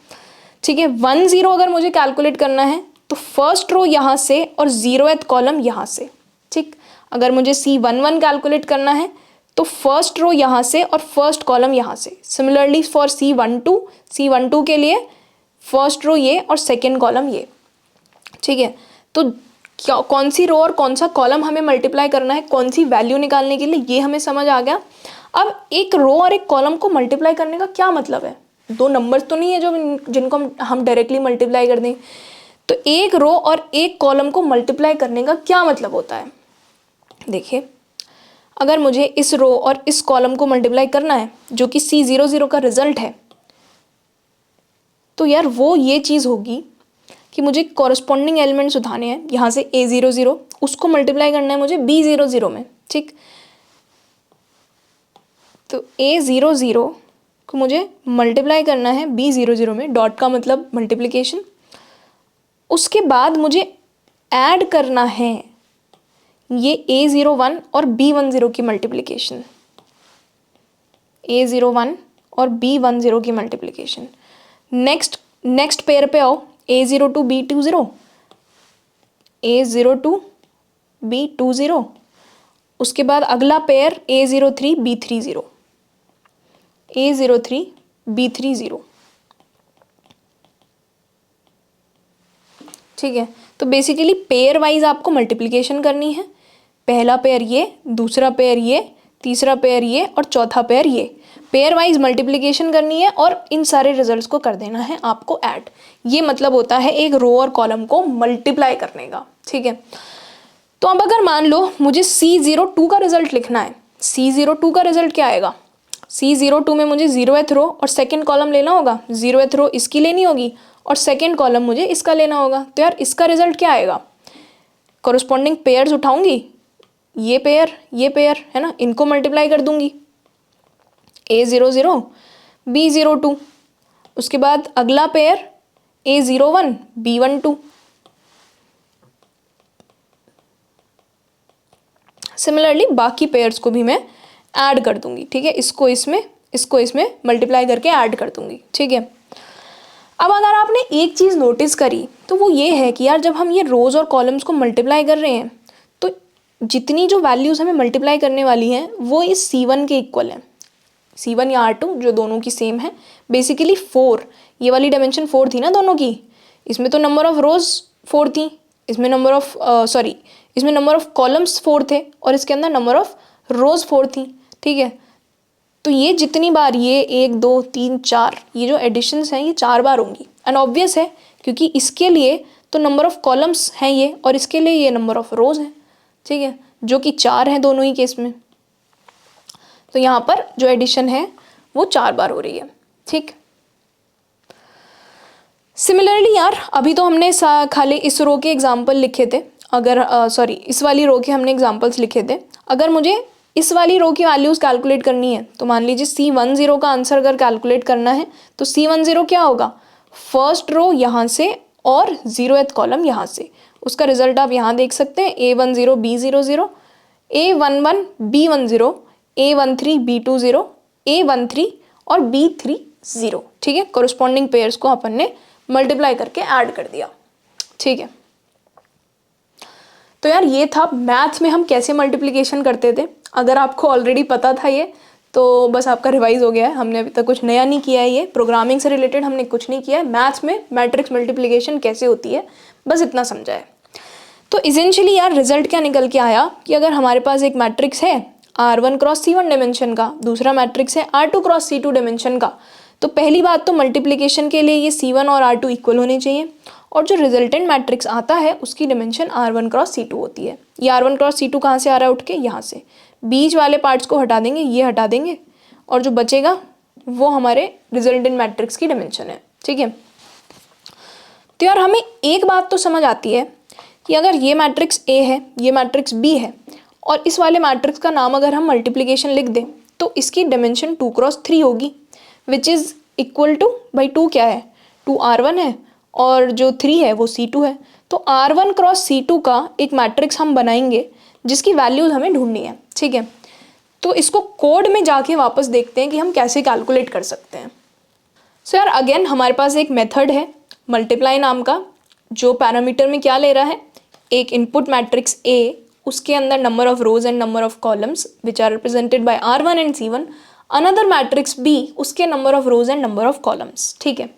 ठीक है। 10 अगर मुझे कैलकुलेट करना है तो फर्स्ट रो यहाँ से और 0th कॉलम यहाँ से, ठीक। अगर मुझे C11 कैलकुलेट करना है तो फर्स्ट रो यहाँ से और फर्स्ट कॉलम यहाँ से। सिमिलरली फॉर C12 के लिए फर्स्ट रो ये और सेकेंड कॉलम ये, ठीक है। तो क्या कौन सी रो और कौन सा कॉलम हमें मल्टीप्लाई करना है, कौन सी वैल्यू निकालने के लिए, ये हमें समझ आ गया। अब एक रो और एक कॉलम को मल्टीप्लाई करने का क्या मतलब है, दो नंबर्स तो नहीं है जो जिनको हम डायरेक्टली मल्टीप्लाई कर दें। तो एक रो और एक कॉलम को मल्टीप्लाई करने का क्या मतलब होता है, देखिए अगर मुझे इस रो और इस कॉलम को मल्टीप्लाई करना है जो कि C00 का रिजल्ट है, तो यार वो ये चीज़ होगी कि मुझे कॉरस्पॉन्डिंग एलिमेंट्स उठाने हैं। यहाँ से A00 उसको मल्टीप्लाई करना है मुझे B00 में, ठीक। तो A00 को मुझे मल्टीप्लाई करना है B00 में, डॉट का मतलब मल्टीप्लिकेशन। उसके बाद मुझे ऐड करना है ये A01 और B10 की मल्टीप्लिकेशन, A01 और B10 की मल्टीप्लिकेशन। नेक्स्ट पेयर पे आओ, A02 B20, A02 B20। उसके बाद अगला pair A03 B30, A03 B30, ठीक है। तो बेसिकली पेयर वाइज आपको मल्टीप्लिकेशन करनी है। पहला पेयर ये, दूसरा पेयर ये, तीसरा पेयर ये और चौथा पेयर ये। पेयर वाइज मल्टीप्लिकेशन करनी है और इन सारे रिजल्ट्स को कर देना है आपको ऐड। ये मतलब होता है एक रो और कॉलम को मल्टीप्लाई करने का, ठीक है। तो अब अगर मान लो मुझे C02 का रिजल्ट लिखना है, C02 का रिजल्ट क्या आएगा? C02 में मुझे 0th रो और सेकेंड कॉलम लेना होगा, 0th रो इसकी लेनी होगी और सेकेंड कॉलम मुझे इसका लेना होगा। तो यार इसका रिजल्ट क्या आएगा? कॉरस्पॉन्डिंग पेयर्स उठाऊंगी, ये पेयर है ना, इनको मल्टीप्लाई कर दूंगी, A00 B02। उसके बाद अगला पेयर A01 B12। सिमिलरली बाकी पेयर्स को भी मैं ऐड कर दूंगी, ठीक है। इसको इसमें मल्टीप्लाई करके ऐड कर दूंगी, ठीक है। अब अगर आपने एक चीज़ नोटिस करी तो वो ये है कि यार जब हम ये रोज और कॉलम्स को मल्टीप्लाई कर रहे हैं तो जितनी जो वैल्यूज़ हमें मल्टीप्लाई करने वाली हैं वो इस C1 के इक्वल है। C1 या R2 जो दोनों की सेम है, बेसिकली 4, ये वाली डायमेंशन 4 थी ना दोनों की। इसमें तो नंबर ऑफ रोज 4 थी, इसमें नंबर ऑफ कॉलम्स 4 थे और इसके अंदर नंबर ऑफ रोज 4 थी, ठीक है। तो ये जितनी बार ये 1 2 3 4 ये जो एडिशंस हैं ये 4 बार होंगी। एंड ऑब्वियस है क्योंकि इसके लिए तो नंबर ऑफ कॉलम्स हैं ये और इसके लिए ये नंबर ऑफ रोज हैं, ठीक है, जो कि 4 हैं दोनों ही केस में। तो यहाँ पर जो एडिशन है वो 4 बार हो रही है, ठीक। सिमिलरली यार अभी तो हमने खाली इस रो के एग्जाम्पल लिखे थे, अगर इस वाली रो के हमने एग्जाम्पल्स लिखे थे। अगर मुझे इस वाली रो की वैल्यूज़ कैलकुलेट करनी है तो मान लीजिए C10 का आंसर अगर कैलकुलेट करना है तो C10 क्या होगा? फर्स्ट रो यहाँ से और 0th कॉलम यहाँ से। उसका रिजल्ट आप यहाँ देख सकते हैं, A10 B00, A11 B10, A13 B20, A13 और B30, ठीक है। कॉरस्पॉन्डिंग पेयर्स को अपन ने मल्टीप्लाई करके ऐड कर दिया, ठीक है। तो यार ये था मैथ में हम कैसे मल्टीप्लिकेशन करते थे। अगर आपको ऑलरेडी पता था ये तो बस आपका रिवाइज हो गया है, हमने अभी तक कुछ नया नहीं किया है। ये प्रोग्रामिंग से रिलेटेड हमने कुछ नहीं किया है। मैथ्स में मैट्रिक्स मल्टीप्लिकेशन कैसे होती है बस इतना समझा है। तो इसेंशियली यार रिजल्ट क्या निकल के आया कि अगर हमारे पास एक मैट्रिक्स है R1 क्रॉस C1 डायमेंशन का, दूसरा मैट्रिक्स है R2 क्रॉस C2 डायमेंशन का, तो पहली बात तो मल्टीप्लिकेशन के लिए ये C1 और R2 इक्वल होने चाहिए और जो रिजल्टेंट मैट्रिक्स आता है उसकी डायमेंशन R1 क्रॉस C2 होती है। ये R1 क्रॉस C2 कहाँ से आ रहा है? उठ के यहाँ से। बीच वाले पार्ट्स को हटा देंगे, ये हटा देंगे और जो बचेगा वो हमारे रिजल्टेंट मैट्रिक्स की डायमेंशन है, ठीक है। तो यार हमें एक बात तो समझ आती है कि अगर ये मैट्रिक्स A है, ये मैट्रिक्स B है और इस वाले मैट्रिक्स का नाम अगर हम मल्टीप्लिकेशन लिख दें तो इसकी डायमेंशन 2 क्रॉस 3 होगी, विच इज़ इक्वल टू, भाई 2 क्या है? 2 R1 है और जो 3 है वो C2 है। तो R1 क्रॉस C2 का एक मैट्रिक्स हम बनाएंगे जिसकी वैल्यूज हमें ढूंढनी है, ठीक है। तो इसको कोड में जाके वापस देखते हैं कि हम कैसे कैलकुलेट कर सकते हैं। सो यार अगेन हमारे पास एक मेथड है मल्टीप्लाई नाम का, जो पैरामीटर में क्या ले रहा है? एक इनपुट मैट्रिक्स A, उसके अंदर number of rows and number of columns which are represented by R1 and C1, another matrix B, उसके number of rows and number of columns, ठीक है।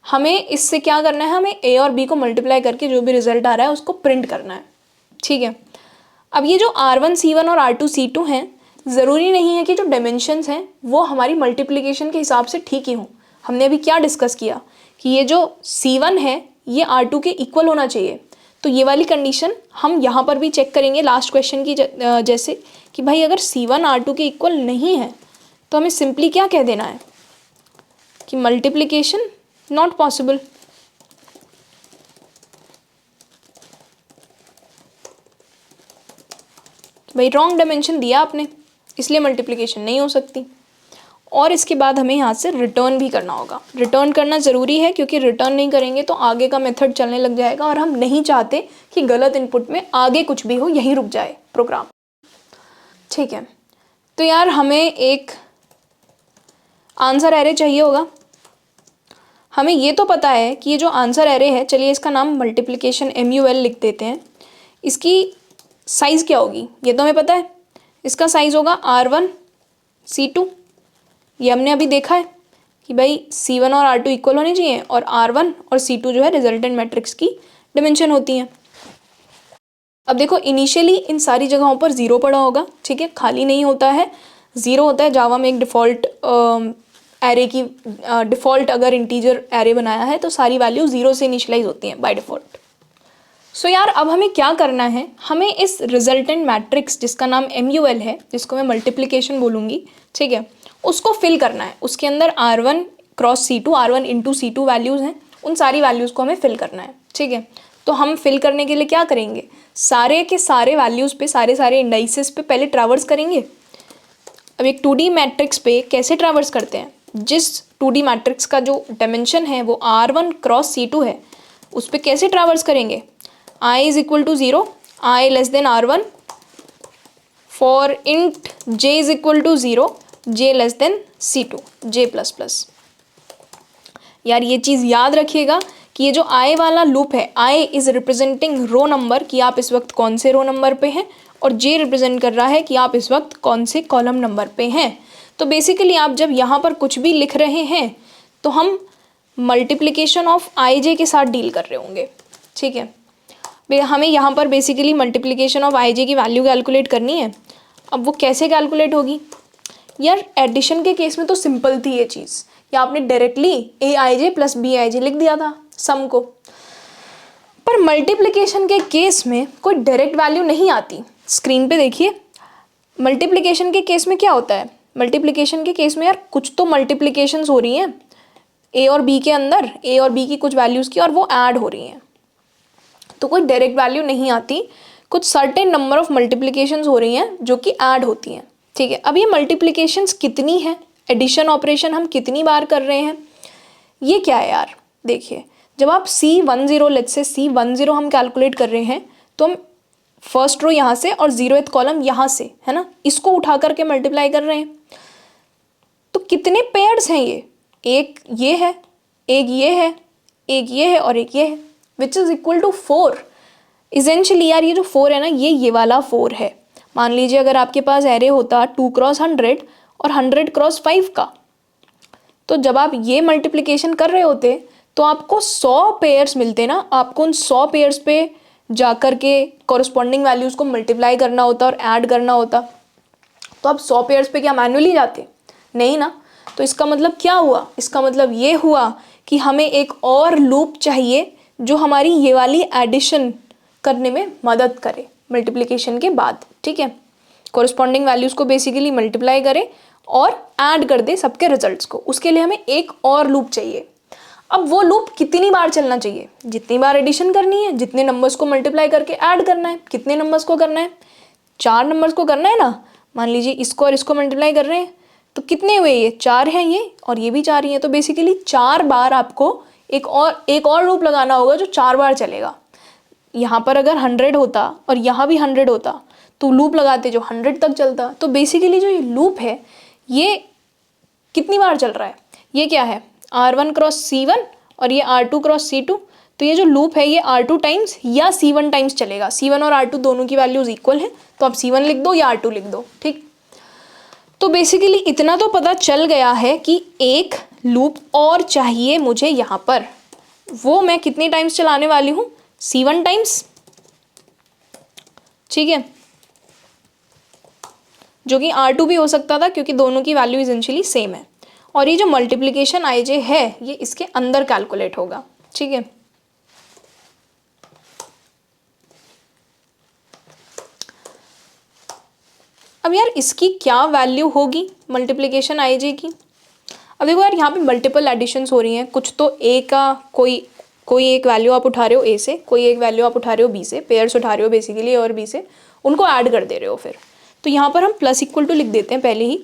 हमें इससे क्या करना है? हमें A और B को मल्टीप्लाई करके जो भी रिजल्ट आ रहा है उसको प्रिंट करना है, ठीक है। अब ये जो R1 C1 और R2 C2 हैं, ज़रूरी नहीं है कि जो डायमेंशंस हैं वो हमारी मल्टीप्लिकेशन के हिसाब से ठीक ही हों। हमने अभी क्या डिस्कस किया कि ये जो C1 है ये R2 के इक्वल होना चाहिए। तो ये वाली कंडीशन हम यहाँ पर भी चेक करेंगे लास्ट क्वेश्चन की जैसे कि भाई अगर C1 R2 के इक्वल नहीं है तो हमें सिंपली क्या कह देना है कि मल्टीप्लिकेशन नॉट पॉसिबल। भाई रॉन्ग डायमेंशन दिया आपने, इसलिए मल्टीप्लिकेशन नहीं हो सकती। और इसके बाद हमें यहाँ से रिटर्न भी करना होगा। रिटर्न करना ज़रूरी है क्योंकि रिटर्न नहीं करेंगे तो आगे का मेथड चलने लग जाएगा और हम नहीं चाहते कि गलत इनपुट में आगे कुछ भी हो यहीं रुक जाए प्रोग्राम। ठीक है, तो यार हमें एक आंसर एरे चाहिए होगा। हमें ये तो पता है कि ये जो आंसर एरे है, चलिए इसका नाम मल्टीप्लिकेशन MUL लिख देते हैं। इसकी साइज़ क्या होगी ये तो हमें पता है, इसका साइज़ होगा R1 C2। ये हमने अभी देखा है कि भाई C1 और R2 इक्वल होने चाहिए और R1 और C2 जो है रिजल्टेंट मैट्रिक्स की डिमेंशन होती हैं। अब देखो इनिशियली इन सारी जगहों पर 0 पड़ा होगा, ठीक है, खाली नहीं होता है, 0 होता है। जावा में एक डिफ़ॉल्ट एरे की डिफ़ॉल्ट अगर इंटीजर एरे बनाया है तो सारी वैल्यू 0 से इनिशियलाइज होती हैं बाय डिफ़ॉल्ट। सो यार अब हमें क्या करना है, हमें इस रिजल्टेंट मैट्रिक्स जिसका नाम MUL है, जिसको मैं मल्टीप्लिकेशन बोलूँगी, ठीक है, उसको फिल करना है। उसके अंदर R1 cross C2, R1 into C2 values हैं, उन सारी वैल्यूज़ को हमें फिल करना है। ठीक है, तो हम फिल करने के लिए क्या करेंगे, सारे के सारे वैल्यूज़ पे, सारे सारे इंडाइसेस पे पहले ट्रैवर्स करेंगे। अब एक 2D मैट्रिक्स पे कैसे ट्रैवर्स करते हैं, जिस 2D मैट्रिक्स का जो डायमेंशन है वो R1 क्रॉस C2 है, उस पर कैसे ट्रैवर्स करेंगे, I is equal to 0, I less than R1 for int J is equal to 0, J less than C2, J plus plus. यार ये चीज़ याद रखिएगा कि ये जो I वाला लूप है, I is representing row number, कि आप इस वक्त कौन से रो नंबर पे हैं, और J रिप्रेजेंट कर रहा है कि आप इस वक्त कौन से कॉलम नंबर पे हैं। तो बेसिकली आप जब यहाँ पर कुछ भी लिख रहे हैं तो हम मल्टीप्लिकेशन ऑफ IJ के साथ डील कर रहे होंगे। ठीक है, हमें यहाँ पर बेसिकली मल्टीप्लिकेशन ऑफ IJ की वैल्यू कैलकुलेट करनी है। अब वो कैसे कैलकुलेट होगी, यार एडिशन के केस में तो सिंपल थी ये चीज़, या आपने डायरेक्टली AIJ प्लस BIJ लिख दिया था सम को। पर मल्टीप्लिकेशन के केस में कोई डायरेक्ट वैल्यू नहीं आती। स्क्रीन पे देखिए, मल्टीप्लिकेशन के केस में क्या होता है, मल्टीप्लिकेशन के केस में यार कुछ तो मल्टीप्लिकेशंस हो रही हैं A और B के अंदर, A और B की कुछ वैल्यूज़ की, और वो ऐड हो रही हैं, तो कोई डायरेक्ट वैल्यू नहीं आती। कुछ सर्टेन नंबर ऑफ मल्टीप्लिकेशंस हो रही हैं जो कि ऐड होती हैं। ठीक है, अब ये मल्टीप्लिकेशंस कितनी हैं, एडिशन ऑपरेशन हम कितनी बार कर रहे हैं, ये क्या है यार, देखिए जब आप C10 लेट्स से C10 हम कैलकुलेट कर रहे हैं तो हम फर्स्ट रो यहाँ से और 0th कॉलम यहाँ से, है ना, इसको उठा करके मल्टीप्लाई कर रहे हैं। तो कितने पेयर्स हैं ये, एक ये है, एक ये है, एक ये है और एक ये है, विच इज़ इक्वल टू 4। इसेंशियली यार ये जो 4 है ना, ये वाला 4 है। मान लीजिए अगर आपके पास एरे होता 2 क्रॉस 100 और 100 क्रॉस 5 का, तो जब आप ये मल्टीप्लिकेशन कर रहे होते तो आपको 100 पेयर्स मिलते ना, आपको उन 100 पेयर्स पे जा कर के कॉरस्पॉन्डिंग वैल्यूज़ को मल्टीप्लाई करना होता और ऐड करना होता। तो आप 100 पेयर्स पे क्या मैन्युअली जाते, नहीं ना। तो इसका मतलब क्या हुआ, इसका मतलब ये हुआ कि हमें एक और लूप चाहिए जो हमारी ये वाली एडिशन करने में मदद करे मल्टीप्लिकेशन के बाद। ठीक है, कॉरस्पॉन्डिंग वैल्यूज़ को बेसिकली मल्टीप्लाई करे और ऐड कर दे सबके रिजल्ट्स को, उसके लिए हमें एक और लूप चाहिए। अब वो लूप कितनी बार चलना चाहिए, जितनी बार एडिशन करनी है, जितने नंबर्स को मल्टीप्लाई करके ऐड करना है। कितने नंबर्स को करना है, 4 नंबर्स को करना है ना। मान लीजिए इसको और इसको मल्टीप्लाई कर रहे हैं तो कितने हुए, ये 4 हैं ये, और ये भी 4 ही हैं। तो बेसिकली 4 बार आपको एक और लूप लगाना होगा जो 4 बार चलेगा। यहाँ पर अगर 100 होता और यहाँ भी 100 होता तो लूप लगाते जो 100 तक चलता। तो बेसिकली जो ये लूप है ये कितनी बार चल रहा है, ये क्या है, R1 क्रॉस C1 और ये R2 क्रॉस C2। तो ये जो लूप है ये R2 टाइम्स या C1 टाइम्स चलेगा। C1 और R2 दोनों की वैल्यूज़ इक्वल हैं, तो आप C1 लिख दो या R2 लिख दो। ठीक, तो बेसिकली इतना तो पता चल गया है कि एक लूप और चाहिए मुझे यहाँ पर। वो मैं कितनी टाइम्स चलाने वाली हूँ, C1 टाइम्स। ठीक है, जो कि R2 भी हो सकता था क्योंकि दोनों की वैल्यू इसेंशियली सेम है। और ये जो मल्टीप्लिकेशन IJ है ये इसके अंदर कैलकुलेट होगा। ठीक है, अब यार इसकी क्या वैल्यू होगी मल्टीप्लिकेशन IJ की। अब देखो यार यहाँ पे मल्टीपल एडिशंस हो रही हैं, कुछ तो A का कोई एक वैल्यू आप उठा रहे हो A से, कोई एक वैल्यू आप उठा रहे हो B से, पेयर्स उठा रहे हो बेसिकली A और B से, उनको ऐड कर दे रहे हो फिर। तो यहाँ पर हम प्लस इक्वल टू लिख देते हैं पहले ही,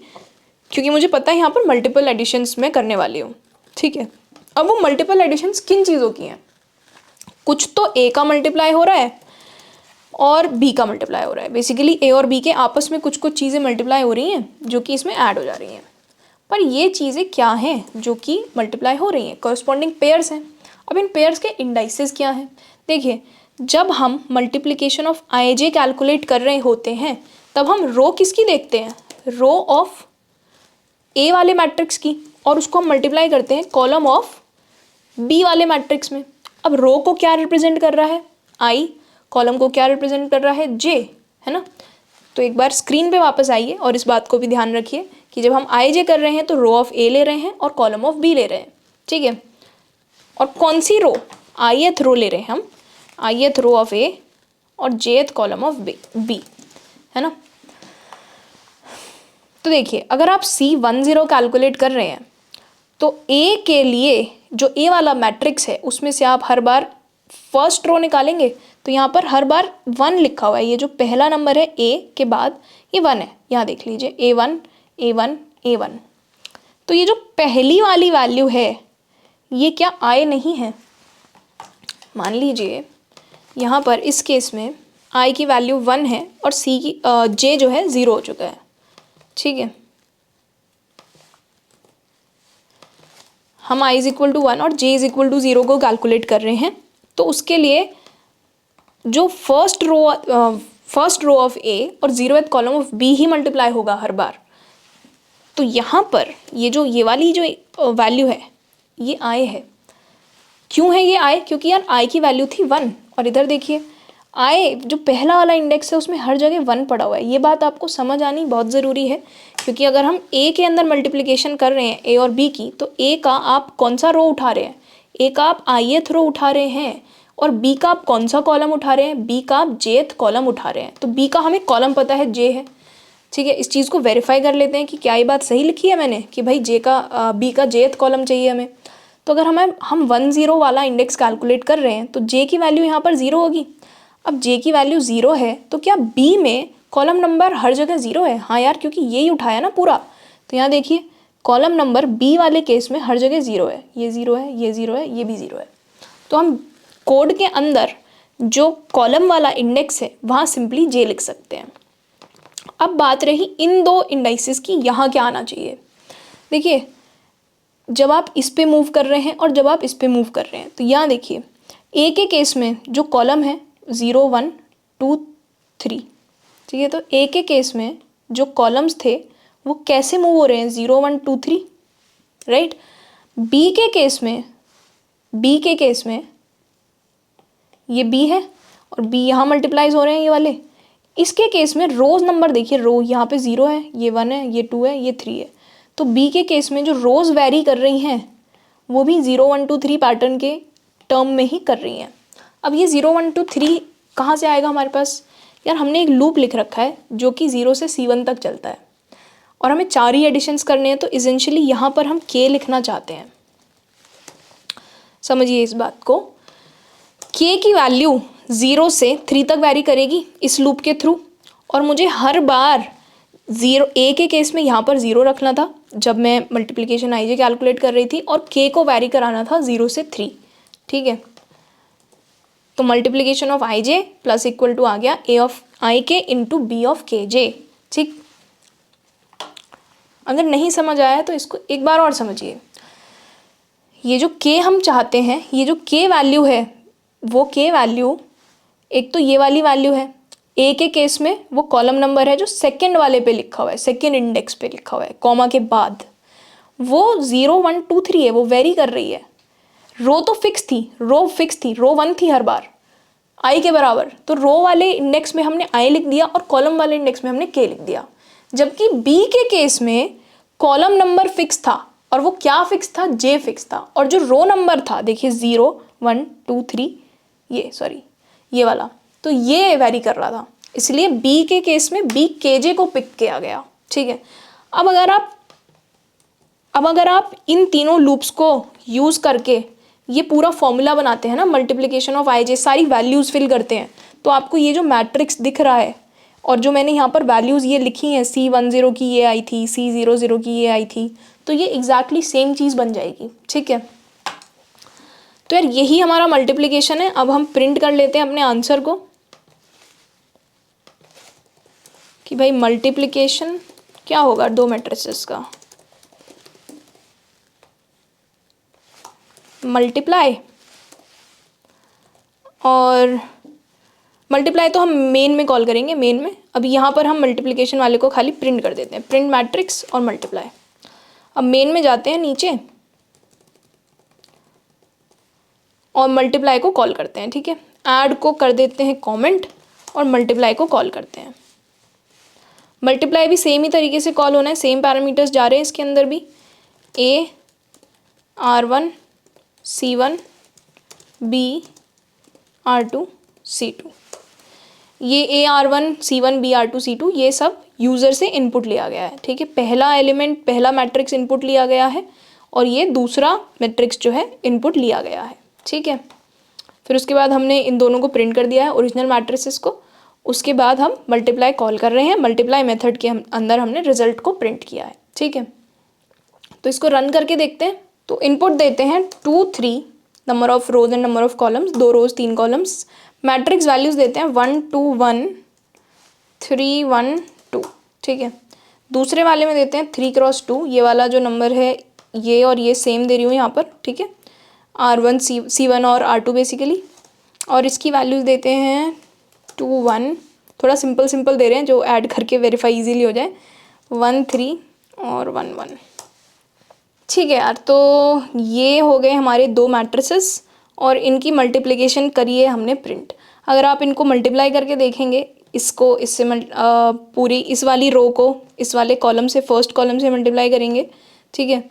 क्योंकि मुझे पता है यहाँ पर मल्टीपल एडिशंस मैं करने वाली हूँ, ठीक है। अब वो मल्टीपल एडिशंस किन चीज़ों की हैं? कुछ तो ए का मल्टीप्लाई हो रहा है और बी का मल्टीप्लाई हो रहा है। बेसिकली ए और बी के आपस में कुछ कुछ चीज़ें मल्टीप्लाई हो रही हैं जो कि इसमें ऐड हो जा रही हैं। पर ये चीज़ें क्या हैं जो कि मल्टीप्लाई हो रही हैं? कॉरस्पॉन्डिंग पेयर्स हैं। अब इन पेयर्स के इंडाइसेस क्या हैं? देखिए, जब हम multiplication of I J calculate कर रहे होते हैं तब हम रो किसकी देखते हैं? रो ऑफ ए वाले मैट्रिक्स की, और उसको हम मल्टीप्लाई करते हैं कॉलम ऑफ बी वाले मैट्रिक्स में। अब रो को क्या रिप्रेजेंट कर रहा है? आई। कॉलम को क्या रिप्रेजेंट कर रहा है? जे, है ना। तो एक बार स्क्रीन पे वापस आइए और इस बात को भी ध्यान रखिए कि जब हम आई जे कर रहे हैं तो रो ऑफ ए ले रहे हैं और कॉलम ऑफ बी ले रहे हैं, ठीक है। और कौन सी रो? आईएथ रो ले रहे हैं हम, आईएथ रो ऑफ ए और जेथ कॉलम ऑफ बी, है ना। तो देखिए, अगर आप C10 कैलकुलेट कर रहे हैं तो ए के लिए जो ए वाला मैट्रिक्स है उसमें से आप हर बार फर्स्ट रो निकालेंगे तो यहाँ पर हर बार 1 लिखा हुआ है। ये जो पहला नंबर है ए के बाद ये 1 है, यहाँ देख लीजिए A1 A1 A1। तो ये जो पहली वाली वैल्यू है ये क्या आई नहीं है? मान लीजिए यहाँ पर इस केस में आई की वैल्यू 1 है और सी की जे जो है 0 हो चुका है, ठीक है। हम i इज इक्वल टू 1 और j इज इक्वल टू 0 को कैलकुलेट कर रहे हैं, तो उसके लिए जो फर्स्ट रो ऑफ a और 0th column of b he multiply होगा हर बार। तो यहाँ पर ये वाली जो वैल्यू है ये i है। क्यों है ये i? क्योंकि यार i की वैल्यू थी 1 और इधर देखिए i जो पहला वाला इंडेक्स है उसमें हर जगह 1 पड़ा हुआ है। ये बात आपको समझ आनी बहुत ज़रूरी है, क्योंकि अगर हम a के अंदर मल्टीप्लिकेशन कर रहे हैं a और b की, तो a का आप कौन सा रो उठा रहे हैं? a का आप ith रो उठा रहे हैं और b का आप कौन सा कॉलम उठा रहे हैं? b का आप jth कॉलम उठा रहे हैं। तो b का हमें कॉलम पता है j है, ठीक है। इस चीज़ को वेरीफाई कर लेते हैं कि क्या ये बात सही लिखी है मैंने कि भाई b का jth कॉलम चाहिए हमें। तो अगर हम 10 वाला इंडेक्स कैलकुलेट कर रहे हैं तो j की वैल्यू यहाँ पर 0 होगी। अब j की वैल्यू 0 है तो क्या b में कॉलम नंबर हर जगह 0 है? हाँ यार, क्योंकि ये ही उठाया ना पूरा। तो यहाँ देखिए कॉलम नंबर b वाले केस में हर जगह 0 है, ये 0 है, ये 0 है, ये भी 0 है। तो हम कोड के अंदर जो कॉलम वाला इंडेक्स है वहाँ सिंपली j लिख सकते हैं। अब बात रही इन दो इंडाइसेस की, यहाँ क्या आना चाहिए? देखिए, जब आप इस पे मूव कर रहे हैं और जब आप इस पे मूव कर रहे हैं तो यहाँ देखिए a के केस में जो कॉलम है 0 1 2 3, ठीक है। तो a के केस में जो कॉलम्स थे वो कैसे मूव हो रहे हैं? 0 1 2 3, राइट। b के केस में ये b है और b यहाँ मल्टीप्लाइज हो रहे हैं ये वाले। इसके केस में रोज नंबर देखिए, रो यहाँ पे 0 है, ये 1 है, ये 2 है, ये 3 है। तो b के केस में जो रोज वेरी कर रही हैं वो भी 0 1 2 3 पैटर्न के टर्म में ही कर रही हैं। अब ये 0 1 2 3 कहाँ से आएगा हमारे पास? यार हमने एक लूप लिख रखा है जो कि 0 से C1 तक चलता है और हमें 4 ही एडिशंस करने हैं। तो इसेंशियली यहाँ पर हम k लिखना चाहते हैं। समझिए इस बात को, k की वैल्यू 0 से 3 तक वैरी करेगी इस लूप के थ्रू, और मुझे हर बार a के केस में यहाँ पर 0 रखना था जब मैं मल्टीप्लिकेशन आई जे कैलकुलेट कर रही थी, और k को वैरी कराना था 0 से 3, ठीक है। तो multiplication of I J plus equal to आ गया a ऑफ आई के इंटू बी ऑफ के जे, ठीक। अगर नहीं समझ आया तो इसको एक बार और समझिए। ये जो k हम चाहते हैं, ये जो k वैल्यू है वो k वैल्यू एक तो ये वाली वैल्यू है, a के केस में वो कॉलम नंबर है जो सेकंड वाले पे लिखा हुआ है, सेकंड इंडेक्स पे लिखा हुआ है कॉमा के बाद, वो 0 1 2 3 है, वो वेरी कर रही है। रो तो फिक्स थी, रो 1 थी हर बार i के बराबर, तो रो वाले इंडेक्स में हमने i लिख दिया और कॉलम वाले इंडेक्स में हमने k लिख दिया। जबकि b के केस में कॉलम नंबर फिक्स था और वो क्या फिक्स था? j फिक्स था, और जो रो नंबर था देखिए 0 1 2 3, ये वाला, तो ये वेरी कर रहा था, इसलिए b के केस में b kj को पिक किया गया, ठीक है। अब अगर आप इन तीनों लूप्स को यूज़ करके ये पूरा फॉर्मूला बनाते हैं ना, मल्टीप्लिकेशन ऑफ आई जे, सारी वैल्यूज़ फिल करते हैं, तो आपको ये जो मैट्रिक्स दिख रहा है और जो मैंने यहाँ पर वैल्यूज़ ये लिखी हैं, C10 की ये आई थी, C00 की ये आई थी, तो ये एग्जैक्टली सेम चीज़ बन जाएगी। ठीक है, तो यार यही हमारा मल्टीप्लिकेशन है। अब हम प्रिंट कर लेते हैं अपने आंसर को कि भाई मल्टीप्लिकेशन क्या होगा दो मैट्रिसेस का, मल्टीप्लाई, और मल्टीप्लाई तो हम मेन में कॉल करेंगे, मेन में। अब यहाँ पर हम मल्टीप्लिकेशन वाले को खाली प्रिंट कर देते हैं, प्रिंट मैट्रिक्स और मल्टीप्लाई। अब मेन में जाते हैं नीचे और मल्टीप्लाई को कॉल करते हैं। ठीक है, ऐड को कर देते हैं कमेंट और मल्टीप्लाई को कॉल करते हैं। मल्टीप्लाई भी सेम ही तरीके से कॉल होना है, सेम पैरामीटर्स जा रहे हैं इसके अंदर भी, A R1 C1 B R2 C2। ये A R1 C1 B R2 C2 ये सब यूज़र से इनपुट लिया गया है। ठीक है, पहला एलिमेंट, पहला मैट्रिक्स इनपुट लिया गया है और ये दूसरा मैट्रिक्स जो है इनपुट लिया गया है। ठीक है, फिर उसके बाद हमने इन दोनों को प्रिंट कर दिया है, ओरिजिनल मैट्रिसेस को। उसके बाद हम मल्टीप्लाई कॉल कर रहे हैं, मल्टीप्लाई मेथड के अंदर हमने रिजल्ट को प्रिंट किया है। ठीक है, तो इसको रन करके देखते हैं। तो इनपुट देते हैं 2 3 number of rows and number of columns, 2 rows 3 columns. Matrix values देते हैं 1 2 1 3 1 2। ठीक है, दूसरे वाले में देते हैं 3 क्रॉस 2, ये वाला जो नंबर है ये और ये सेम दे रही हूँ यहाँ पर। ठीक है, R1 C1 और R2 बेसिकली, और इसकी वैल्यूज देते हैं 2 1, थोड़ा सिंपल दे रहे हैं जो ऐड करके वेरीफाई इजीली हो जाए, 1 3 और 1 1। ठीक है यार, तो ये हो गए हमारे दो मैट्रिसेस और इनकी मल्टीप्लिकेशन करिए हमने प्रिंट। अगर आप इनको मल्टीप्लाई करके देखेंगे, इसको इससे पूरी इस वाली रो को इस वाले कॉलम से, फर्स्ट कॉलम से मल्टीप्लाई करेंगे। ठीक है,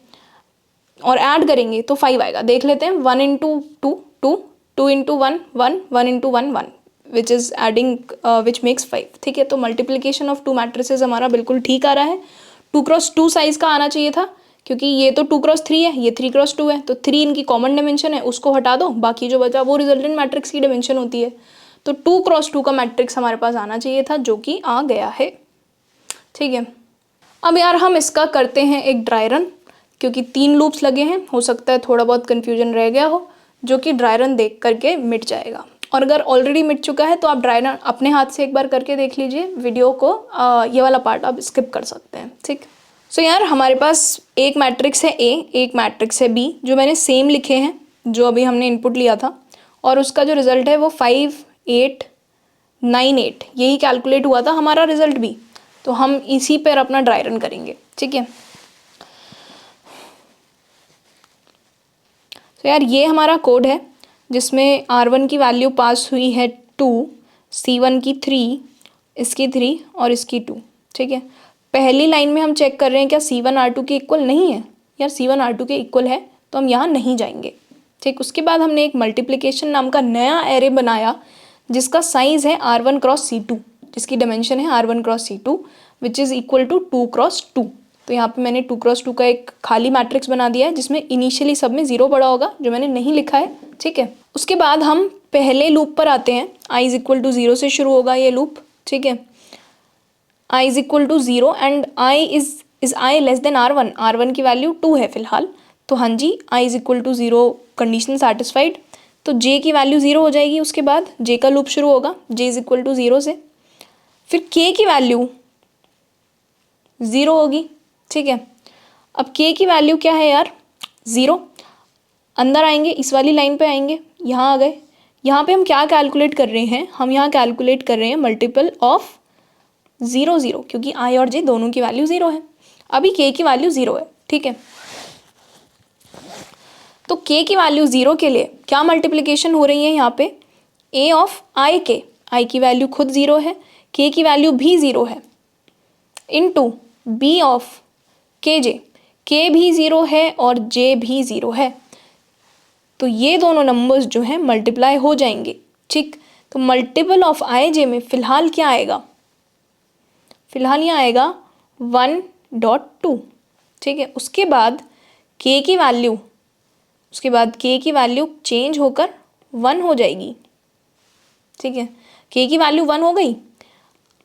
और ऐड करेंगे तो 5 आएगा। देख लेते हैं, 1 into 2 2, 2 into 1 1, 1 into 1 1, which is adding which makes 5। ठीक है, तो मल्टीप्लिकेशन ऑफ टू मैट्रिसेस हमारा बिल्कुल ठीक आ रहा है। 2 क्रॉस 2 साइज़ का आना चाहिए था, क्योंकि ये तो 2 क्रॉस 3 है, ये 3 क्रॉस 2 है, तो 3 इनकी कॉमन डायमेंशन है, उसको हटा दो, बाकी जो बचा वो रिजल्टेंट मैट्रिक्स की डायमेंशन होती है। तो 2 क्रॉस 2 का मैट्रिक्स हमारे पास आना चाहिए था, जो कि आ गया है। ठीक है, अब यार हम इसका करते हैं एक ड्राई रन, क्योंकि 3 लूप्स लगे हैं, हो सकता है थोड़ा बहुत कन्फ्यूजन रह गया हो, जो कि ड्राई रन देख करके मिट जाएगा। और अगर ऑलरेडी मिट चुका है तो आप ड्राई रन अपने हाथ से एक बार करके देख लीजिए वीडियो को, ये वाला पार्ट आप स्किप कर सकते हैं। ठीक, सो यार हमारे पास एक मैट्रिक्स है A, एक मैट्रिक्स है B, जो मैंने सेम लिखे हैं जो अभी हमने इनपुट लिया था, और उसका जो रिजल्ट है वो 5 8 9 8 यही कैलकुलेट हुआ था हमारा रिजल्ट भी। तो हम इसी पर अपना ड्राई रन करेंगे। ठीक है, तो यार ये हमारा कोड है जिसमें R1 की वैल्यू पास हुई है 2, C1 की 3, इसकी 3 और इसकी 2। ठीक है, पहली लाइन में हम चेक कर रहे हैं क्या C1 R2 के इक्वल नहीं है। यार C1 R2 के इक्वल है तो हम यहाँ नहीं जाएंगे। ठीक, उसके बाद हमने एक मल्टीप्लिकेशन नाम का नया एरे बनाया जिसका साइज़ है R1 क्रॉस C2, जिसकी डायमेंशन है R1 cross C2, which is equal to 2 cross 2। तो यहाँ पे मैंने 2 क्रॉस 2 का एक खाली मैट्रिक्स बना दिया है जिसमें इनिशियली सब में 0 पड़ा होगा, जो मैंने नहीं लिखा है। ठीक है, उसके बाद हम पहले लूप पर आते हैं, i इज इक्वल टू 0 से शुरू होगा ये लूप। ठीक है, i is equal to 0 and i is i less than R1, R1 की वैल्यू 2 है फिलहाल, तो हाँ जी i is equal to 0 condition satisfied. तो j की वैल्यू 0 हो जाएगी, उसके बाद j का लूप शुरू होगा j इज इक्वल टू 0 से, फिर k की वैल्यू 0 होगी। ठीक है, अब k की वैल्यू क्या है यार, 0। अंदर आएंगे, इस वाली लाइन पे आएंगे, यहाँ आ गए। यहाँ पे हम क्या कैलकुलेट कर रहे हैं, हम यहाँ कैलकुलेट कर रहे हैं मल्टीपल ऑफ 0 0, क्योंकि i और j दोनों की वैल्यू 0 है। अभी k की वैल्यू 0 है। ठीक है, तो k की वैल्यू 0 के लिए क्या मल्टीप्लिकेशन हो रही है यहाँ पे, a of i k, i की वैल्यू खुद 0 है, k की वैल्यू भी 0 है, into b of kj, k भी 0 है और j भी 0 है, तो ये दोनों नंबर्स जो हैं मल्टीप्लाई हो जाएंगे। ठीक, तो मल्टीपल ऑफ i j में फ़िलहाल क्या आएगा, फ़िलहाल यहाँ आएगा 1.2। ठीक है, उसके बाद k की वैल्यू, उसके बाद k की वैल्यू चेंज होकर 1 हो जाएगी। ठीक है, k की वैल्यू 1 हो गई।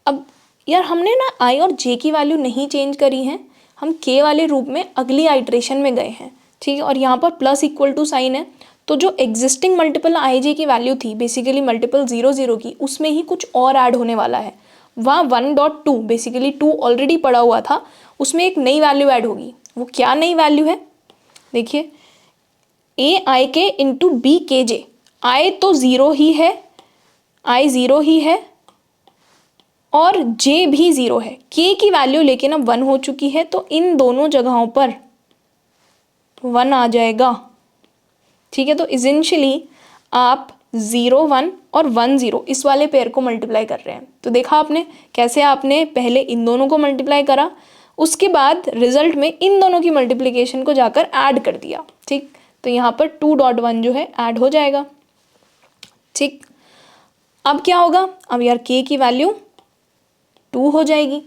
अब यार हमने ना आई और जे की वैल्यू नहीं चेंज करी है, हम के वाले रूप में अगली आइट्रेशन में गए हैं, ठीक है। और यहाँ पर प्लस इक्वल टू साइन है, तो जो एग्जिस्टिंग मल्टीपल आई जे की वैल्यू थी बेसिकली मल्टीपल 0 0 की, उसमें ही कुछ और ऐड होने वाला है। वहाँ 1.2 बेसिकली 2 ऑलरेडी पड़ा हुआ था, उसमें एक नई वैल्यू ऐड होगी। वो क्या नई वैल्यू है, देखिए ए आई के इंटू बी के जे। आई तो 0 ही है, आई 0 ही है और जे भी 0 है। के की वैल्यू लेकिन अब 1 हो चुकी है, तो इन दोनों जगहों पर 1 आ जाएगा, ठीक है। तो इसेंशियली आप 0 1 और 1 0 इस वाले पेयर को मल्टीप्लाई कर रहे हैं। तो देखा आपने कैसे आपने पहले इन दोनों को मल्टीप्लाई करा, उसके बाद रिजल्ट में इन दोनों की मल्टीप्लिकेशन को जाकर ऐड कर दिया, ठीक। तो यहाँ पर 2.1 जो है ऐड हो जाएगा, ठीक। अब क्या होगा, अब यार के की वैल्यू 2 हो जाएगी।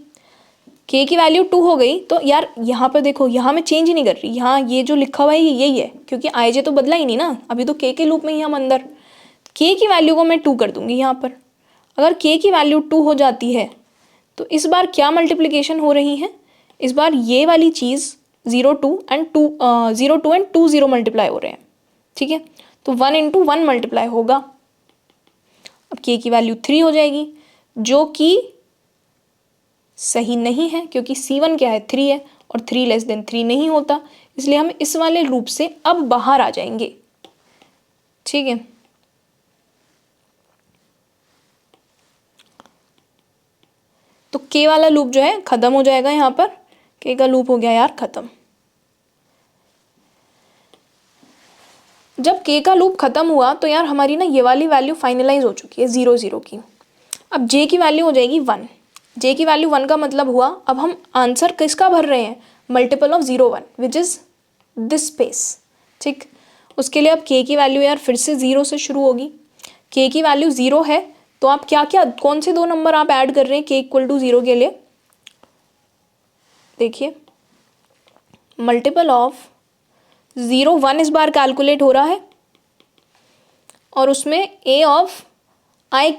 के की वैल्यू 2 हो गई तो यार यहाँ पर देखो, यहाँ मैं चेंज ही नहीं कर रही, यहाँ ये जो लिखा हुआ है यही है, क्योंकि आई जे तो बदला ही नहीं ना, अभी तो के लूप में ही हम अंदर। के की वैल्यू को मैं 2 कर दूंगी यहाँ पर। अगर के की वैल्यू 2 हो जाती है तो इस बार क्या मल्टीप्लिकेशन हो रही है, इस बार ये वाली चीज़ 0 2 एंड 2 0 मल्टीप्लाई हो रहे हैं, ठीक है। तो 1 इंटू 1 मल्टीप्लाई होगा। अब के की वैल्यू 3 हो जाएगी, जो कि सही नहीं है, क्योंकि C1 क्या है 3 है और 3 लेस देन 3 नहीं होता, इसलिए हम इस वाले लूप से अब बाहर आ जाएंगे, ठीक है। तो के वाला लूप जो है खत्म हो जाएगा, यहाँ पर के का लूप हो गया यार खत्म। जब के का लूप खत्म हुआ तो यार हमारी ना ये वाली वैल्यू फाइनलाइज हो चुकी है 0 0 की। अब जे की वैल्यू हो जाएगी 1। जे की वैल्यू 1 का मतलब हुआ अब हम आंसर किसका भर रहे हैं, multiple of 0 1 which is this space, ठीक। उसके लिए अब के की वैल्यू यार फिर से 0 से शुरू होगी। के की वैल्यू 0 है तो आप क्या क्या कौन से दो नंबर आप ऐड कर रहे हैं के इक्वल टू 0 के लिए, देखिए मल्टीपल ऑफ 0 1 इस बार कैलकुलेट हो रहा है और उसमें ए ऑफ आई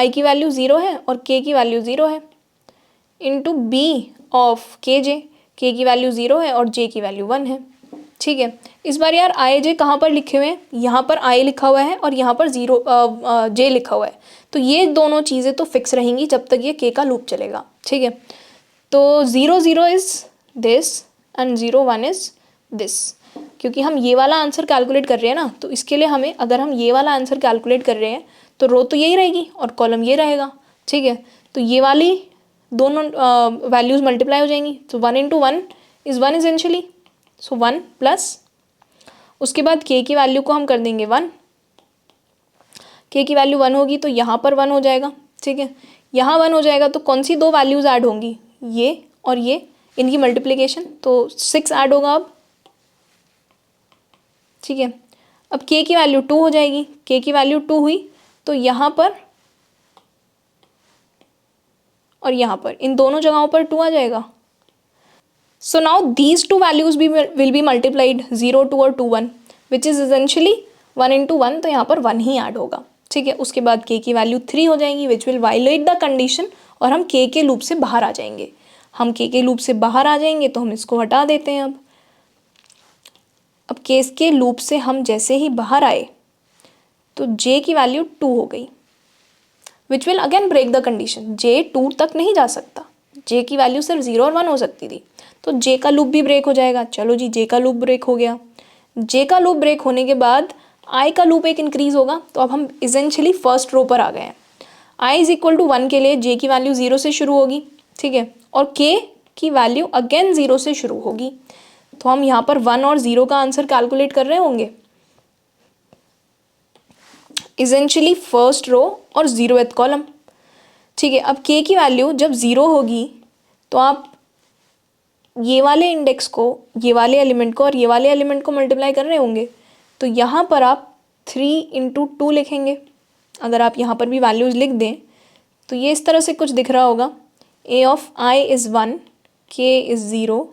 की वैल्यू 0 है और के की वैल्यू 0 है, इंटू बी ऑफ के की वैल्यू 0 है और जे की वैल्यू 1 है, ठीक है। इस बार यार आई जे कहाँ पर लिखे हुए हैं, यहाँ पर आई लिखा हुआ है और यहाँ पर जे लिखा हुआ है, तो ये दोनों चीज़ें तो फिक्स रहेंगी जब तक ये के का लूप चलेगा, ठीक है। तो 0 0 is this and 0 1 is this, क्योंकि हम ये वाला आंसर कैलकुलेट कर रहे हैं ना, तो इसके लिए हमें, अगर हम ये वाला आंसर कैलकुलेट कर रहे हैं तो रो तो यही रहेगी और कॉलम ये रहेगा, ठीक है। तो ये वाली दोनों वैल्यूज़ मल्टीप्लाई हो जाएंगी, तो 1 इंटू 1 इज़ 1 इजेंशली, सो 1 प्लस उसके बाद के की वैल्यू को हम कर देंगे 1। के की वैल्यू 1 होगी तो यहाँ पर 1 हो जाएगा, ठीक है। यहाँ 1 हो जाएगा तो कौन सी दो वैल्यूज़ ऐड होंगी, ये और ये, इनकी मल्टीप्लिकेशन, तो 6 ऐड होगा अब, ठीक है। अब के की वैल्यू 2 हो जाएगी, के की वैल्यू 2 हुई तो यहाँ पर और यहाँ पर इन दोनों जगहों पर 2 आ जाएगा। So now these two values भी विल बी मल्टीप्लाइड 0 2 और 2 1 विच इज एसेंशियली 1 इंटू 1, तो यहाँ पर 1 ही ऐड होगा, ठीक है। उसके बाद के की वैल्यू 3 हो जाएगी which will violate the condition और हम के लूप से बाहर आ जाएंगे। हम के लूप से बाहर आ जाएंगे तो हम इसको हटा देते हैं। अब केस के लूप से हम जैसे ही बाहर आए तो जे की वैल्यू 2 हो गई which will again break the condition. J 2 तक नहीं जा सकता, जे की वैल्यू सिर्फ 0 और 1 हो सकती थी, तो जे का लूप भी ब्रेक हो जाएगा। चलो जी, जे का लूप ब्रेक हो गया। जे का लूप ब्रेक होने के बाद आई का लूप एक इंक्रीज होगा, तो अब हम इसेंशियली फर्स्ट रो पर आ गए हैं। आई इज इक्वल टू 1 के लिए जे की वैल्यू 0 से शुरू होगी, ठीक है, और के की वैल्यू अगेन 0 से शुरू होगी, तो हम यहाँ पर 1 और 0 का आंसर कैलकुलेट कर रहे होंगे। इसेंशियली फर्स्ट रो और 0th कॉलम, ठीक है। अब के की वैल्यू जब 0 होगी तो आप ये वाले इंडेक्स को, ये वाले एलिमेंट को और ये वाले एलिमेंट को मल्टीप्लाई कर रहे होंगे, तो यहाँ पर आप 3 इंटू 2 लिखेंगे। अगर आप यहाँ पर भी वैल्यूज़ लिख दें तो ये इस तरह से कुछ दिख रहा होगा, A of I is 1, K is 0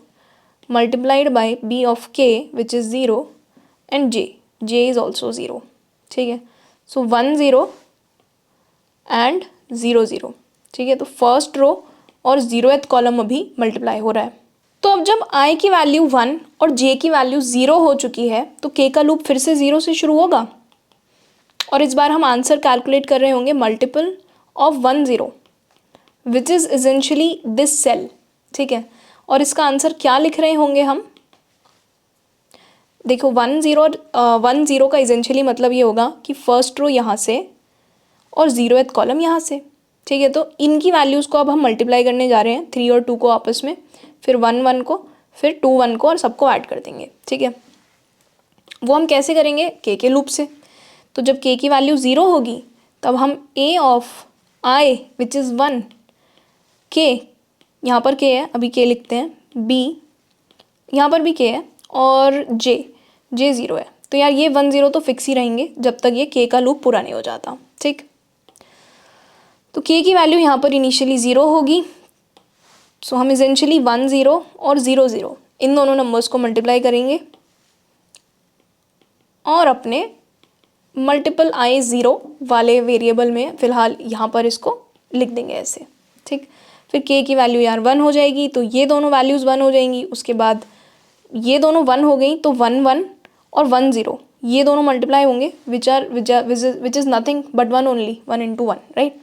multiplied by B of K which is 0 and J is also 0, ठीक है। सो 1 0 एंड 0 0, ठीक है। तो फर्स्ट रो और 0th कॉलम अभी मल्टीप्लाई हो रहा है। तो अब जब i की वैल्यू 1 और j की वैल्यू 0 हो चुकी है तो k का लूप फिर से 0 से शुरू होगा और इस बार हम आंसर कैलकुलेट कर रहे होंगे multiple of 1 0 which is essentially this cell. ठीक है, और इसका आंसर क्या लिख रहे होंगे हम? देखो 1 0 का एसेंशियली मतलब ये होगा कि फर्स्ट रो यहाँ से और 0th कॉलम यहाँ से। ठीक है, तो इनकी वैल्यूज़ को अब हम मल्टीप्लाई करने जा रहे हैं, 3 और 2 को आपस में, फिर 1 1 को, फिर 2 1 को और सबको ऐड कर देंगे। ठीक है, वो हम कैसे करेंगे? के लूप से। तो जब के की वैल्यू 0 होगी तब हम a of i which is 1, के यहाँ पर के है, अभी के लिखते हैं, b यहाँ पर भी के है और j 0 है। तो यार ये 1 0 तो फिक्स ही रहेंगे जब तक ये के का लूप पूरा नहीं हो जाता। ठीक, तो k की वैल्यू यहाँ पर इनिशियली 0 होगी, सो हम इसेंशियली 1 0 और 0 0 इन दोनों नंबर्स को मल्टीप्लाई करेंगे और अपने मल्टीपल i 0 वाले वेरिएबल में फ़िलहाल यहाँ पर इसको लिख देंगे ऐसे। ठीक, फिर k की वैल्यू यार 1 हो जाएगी तो ये दोनों वैल्यूज़ 1 हो जाएंगी, उसके बाद ये दोनों 1 हो गई तो 1 1 और 1 0 ये दोनों मल्टीप्लाई होंगे which is nothing but 1 only, 1 into 1, right.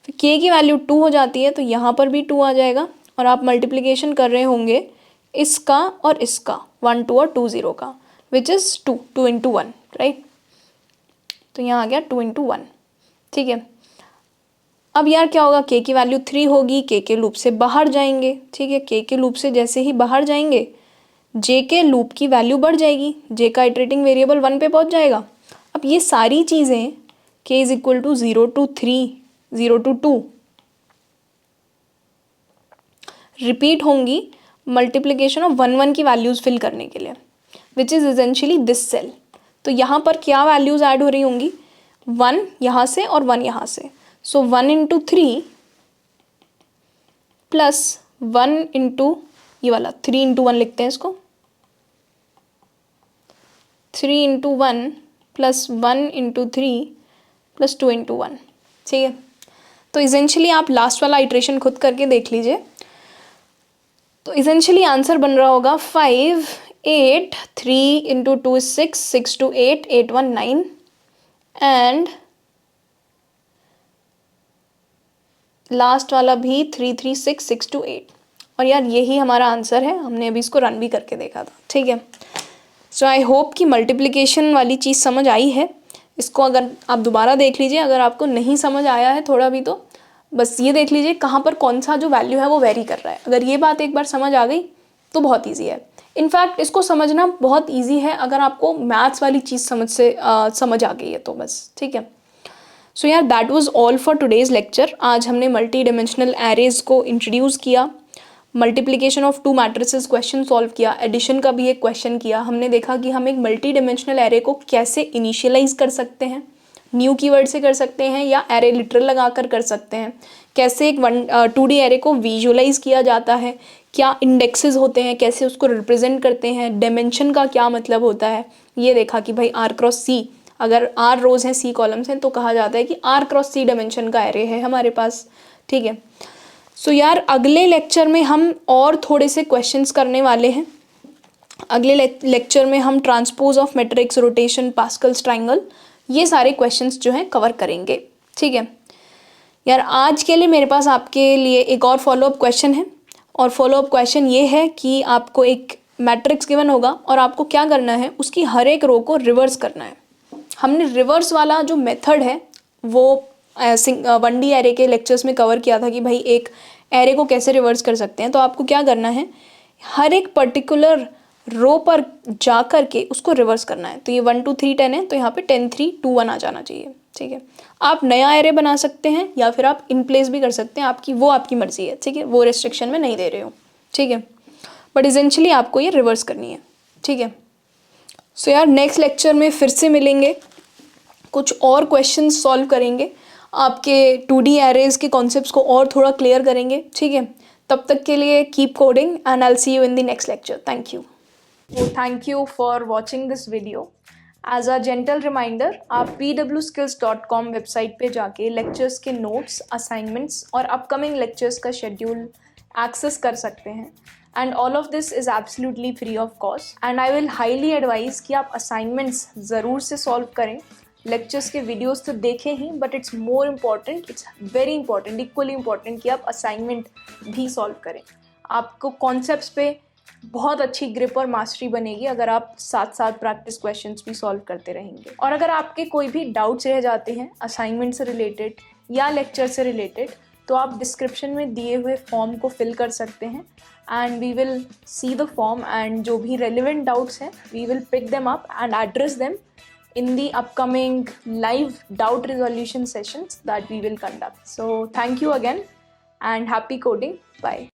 फिर k की वैल्यू 2 हो जाती है तो यहाँ पर भी 2 आ जाएगा और आप मल्टीप्लिकेशन कर रहे होंगे इसका और इसका, 1 2 और 2 0 का, विच इज़ 2 into 1, राइट। तो यहाँ आ गया 2 into 1। ठीक है, अब यार क्या होगा? k की वैल्यू 3 होगी, k के लूप से बाहर जाएंगे। ठीक है, k के लूप से जैसे ही बाहर जाएंगे j के लूप की वैल्यू बढ़ जाएगी, j का इटरेटिंग वेरिएबल 1 पे पहुँच जाएगा। अब ये सारी चीज़ें k is equal to 0 to 3 0 to 2 repeat होंगी मल्टीप्लिकेशन ऑफ 1 1 की वैल्यूज़ फिल करने के लिए, which is essentially this cell. तो यहाँ पर क्या वैल्यूज़ ऐड हो रही होंगी? 1 यहाँ से और 1 यहाँ से, सो 1 into 3 प्लस 1 into ये वाला 3 into 1 लिखते हैं इसको, 3 into 1 plus 1 into 3 plus 2 into 1। ठीक है, तो इसेंशियली आप लास्ट वाला इटरेशन खुद करके देख लीजिए। तो इसेंशियली आंसर बन रहा होगा 5 8 3 into 2 is 6 6 to 8 8 1 9 and last वाला भी 3 3 6 6 to 8। और यार यही हमारा आंसर है, हमने अभी इसको रन भी करके देखा था। ठीक है, सो आई होप कि मल्टीप्लिकेशन वाली चीज़ समझ आई है। इसको अगर आप दोबारा देख लीजिए, अगर आपको नहीं समझ आया है थोड़ा भी तो बस ये देख लीजिए कहाँ पर कौन सा जो वैल्यू है वो वेरी कर रहा है। अगर ये बात एक बार समझ आ गई तो बहुत ईजी है। इनफैक्ट इसको समझना बहुत ईजी है अगर आपको मैथ्स वाली चीज़ समझ आ गई है तो बस। ठीक है, सो यार that was all for today's lecture. आज हमने मल्टी डिमेंशनल एरेज को इंट्रोड्यूस किया, multiplication of 2 matrices question solve किया, एडिशन का भी एक क्वेश्चन किया। हमने देखा कि हम एक मल्टी डिमेंशनल एरे को कैसे इनिशियलाइज कर सकते हैं, न्यू कीवर्ड से कर सकते हैं या एरे लिटरल लगाकर कर सकते हैं, कैसे एक 2D एरे को विजुअलाइज किया जाता है, क्या इंडेक्सेस होते हैं, कैसे उसको रिप्रेजेंट करते हैं, डायमेंशन का क्या मतलब होता है। ये देखा कि भाई R क्रॉस C, अगर R रोज हैं C कॉलम्स हैं तो कहा जाता है कि R क्रॉस C डायमेंशन का एरे है हमारे पास। ठीक है, सो यार अगले लेक्चर में हम और थोड़े से क्वेश्चंस करने वाले हैं। अगले लेक्चर में हम transpose of matrix, rotation, Pascal's triangle, ये सारे क्वेश्चंस जो हैं कवर करेंगे। ठीक है यार, आज के लिए मेरे पास आपके लिए एक और फॉलोअप क्वेश्चन है और फॉलोअप क्वेश्चन ये है कि आपको एक मैट्रिक्स गिवन होगा और आपको क्या करना है, उसकी हर एक रो को रिवर्स करना है। हमने रिवर्स वाला जो मेथड है वो 1D एरे के लेक्चर्स में कवर किया था कि भाई एक एरे को कैसे रिवर्स कर सकते हैं। तो आपको क्या करना है, हर एक पर्टिकुलर रो पर जा कर के उसको रिवर्स करना है। तो ये 1 2 3 10 है तो यहाँ पे 10 3 2 1 आ जाना चाहिए। ठीक है, आप नया एरे बना सकते हैं या फिर आप इन प्लेस भी कर सकते हैं, आपकी मर्जी है। ठीक है, वो रेस्ट्रिक्शन में नहीं दे रहे हो। ठीक है, बट इसेंशियली आपको ये रिवर्स करनी है। ठीक है, सो यार नेक्स्ट लेक्चर में फिर से मिलेंगे, कुछ और क्वेश्चंस सॉल्व करेंगे, आपके 2D एरेज के कॉन्सेप्ट्स को और थोड़ा क्लियर करेंगे। ठीक है, तब तक के लिए keep coding and I will see you in the next lecture. Thank you. Thank you for watching this video. As a gentle reminder, आप pwskills.com वेबसाइट पे जाके लेक्चर्स के नोट्स, असाइनमेंट्स और अपकमिंग लेक्चर्स का शेड्यूल एक्सेस कर सकते हैं and all of this is absolutely free of cost and I will highly advise कि आप असाइनमेंट्स ज़रूर से सॉल्व करें। लेक्चर्स के वीडियोस तो देखें ही, but it's more important, it's very important, equally important कि आप असाइनमेंट भी सॉल्व करें। आपको कॉन्सेप्ट्स पे बहुत अच्छी ग्रिप और मास्टरी बनेगी अगर आप साथ साथ प्रैक्टिस क्वेश्चंस भी सॉल्व करते रहेंगे। और अगर आपके कोई भी डाउट्स रह जाते हैं असाइनमेंट से रिलेटेड या लेक्चर से रिलेटेड, तो आप डिस्क्रिप्शन में दिए हुए फॉर्म को फिल कर सकते हैं and we will see the form and जो भी रेलिवेंट डाउट्स हैं we will pick them up and address them in the upcoming live doubt resolution sessions that we will conduct. So thank you again and happy coding. Bye.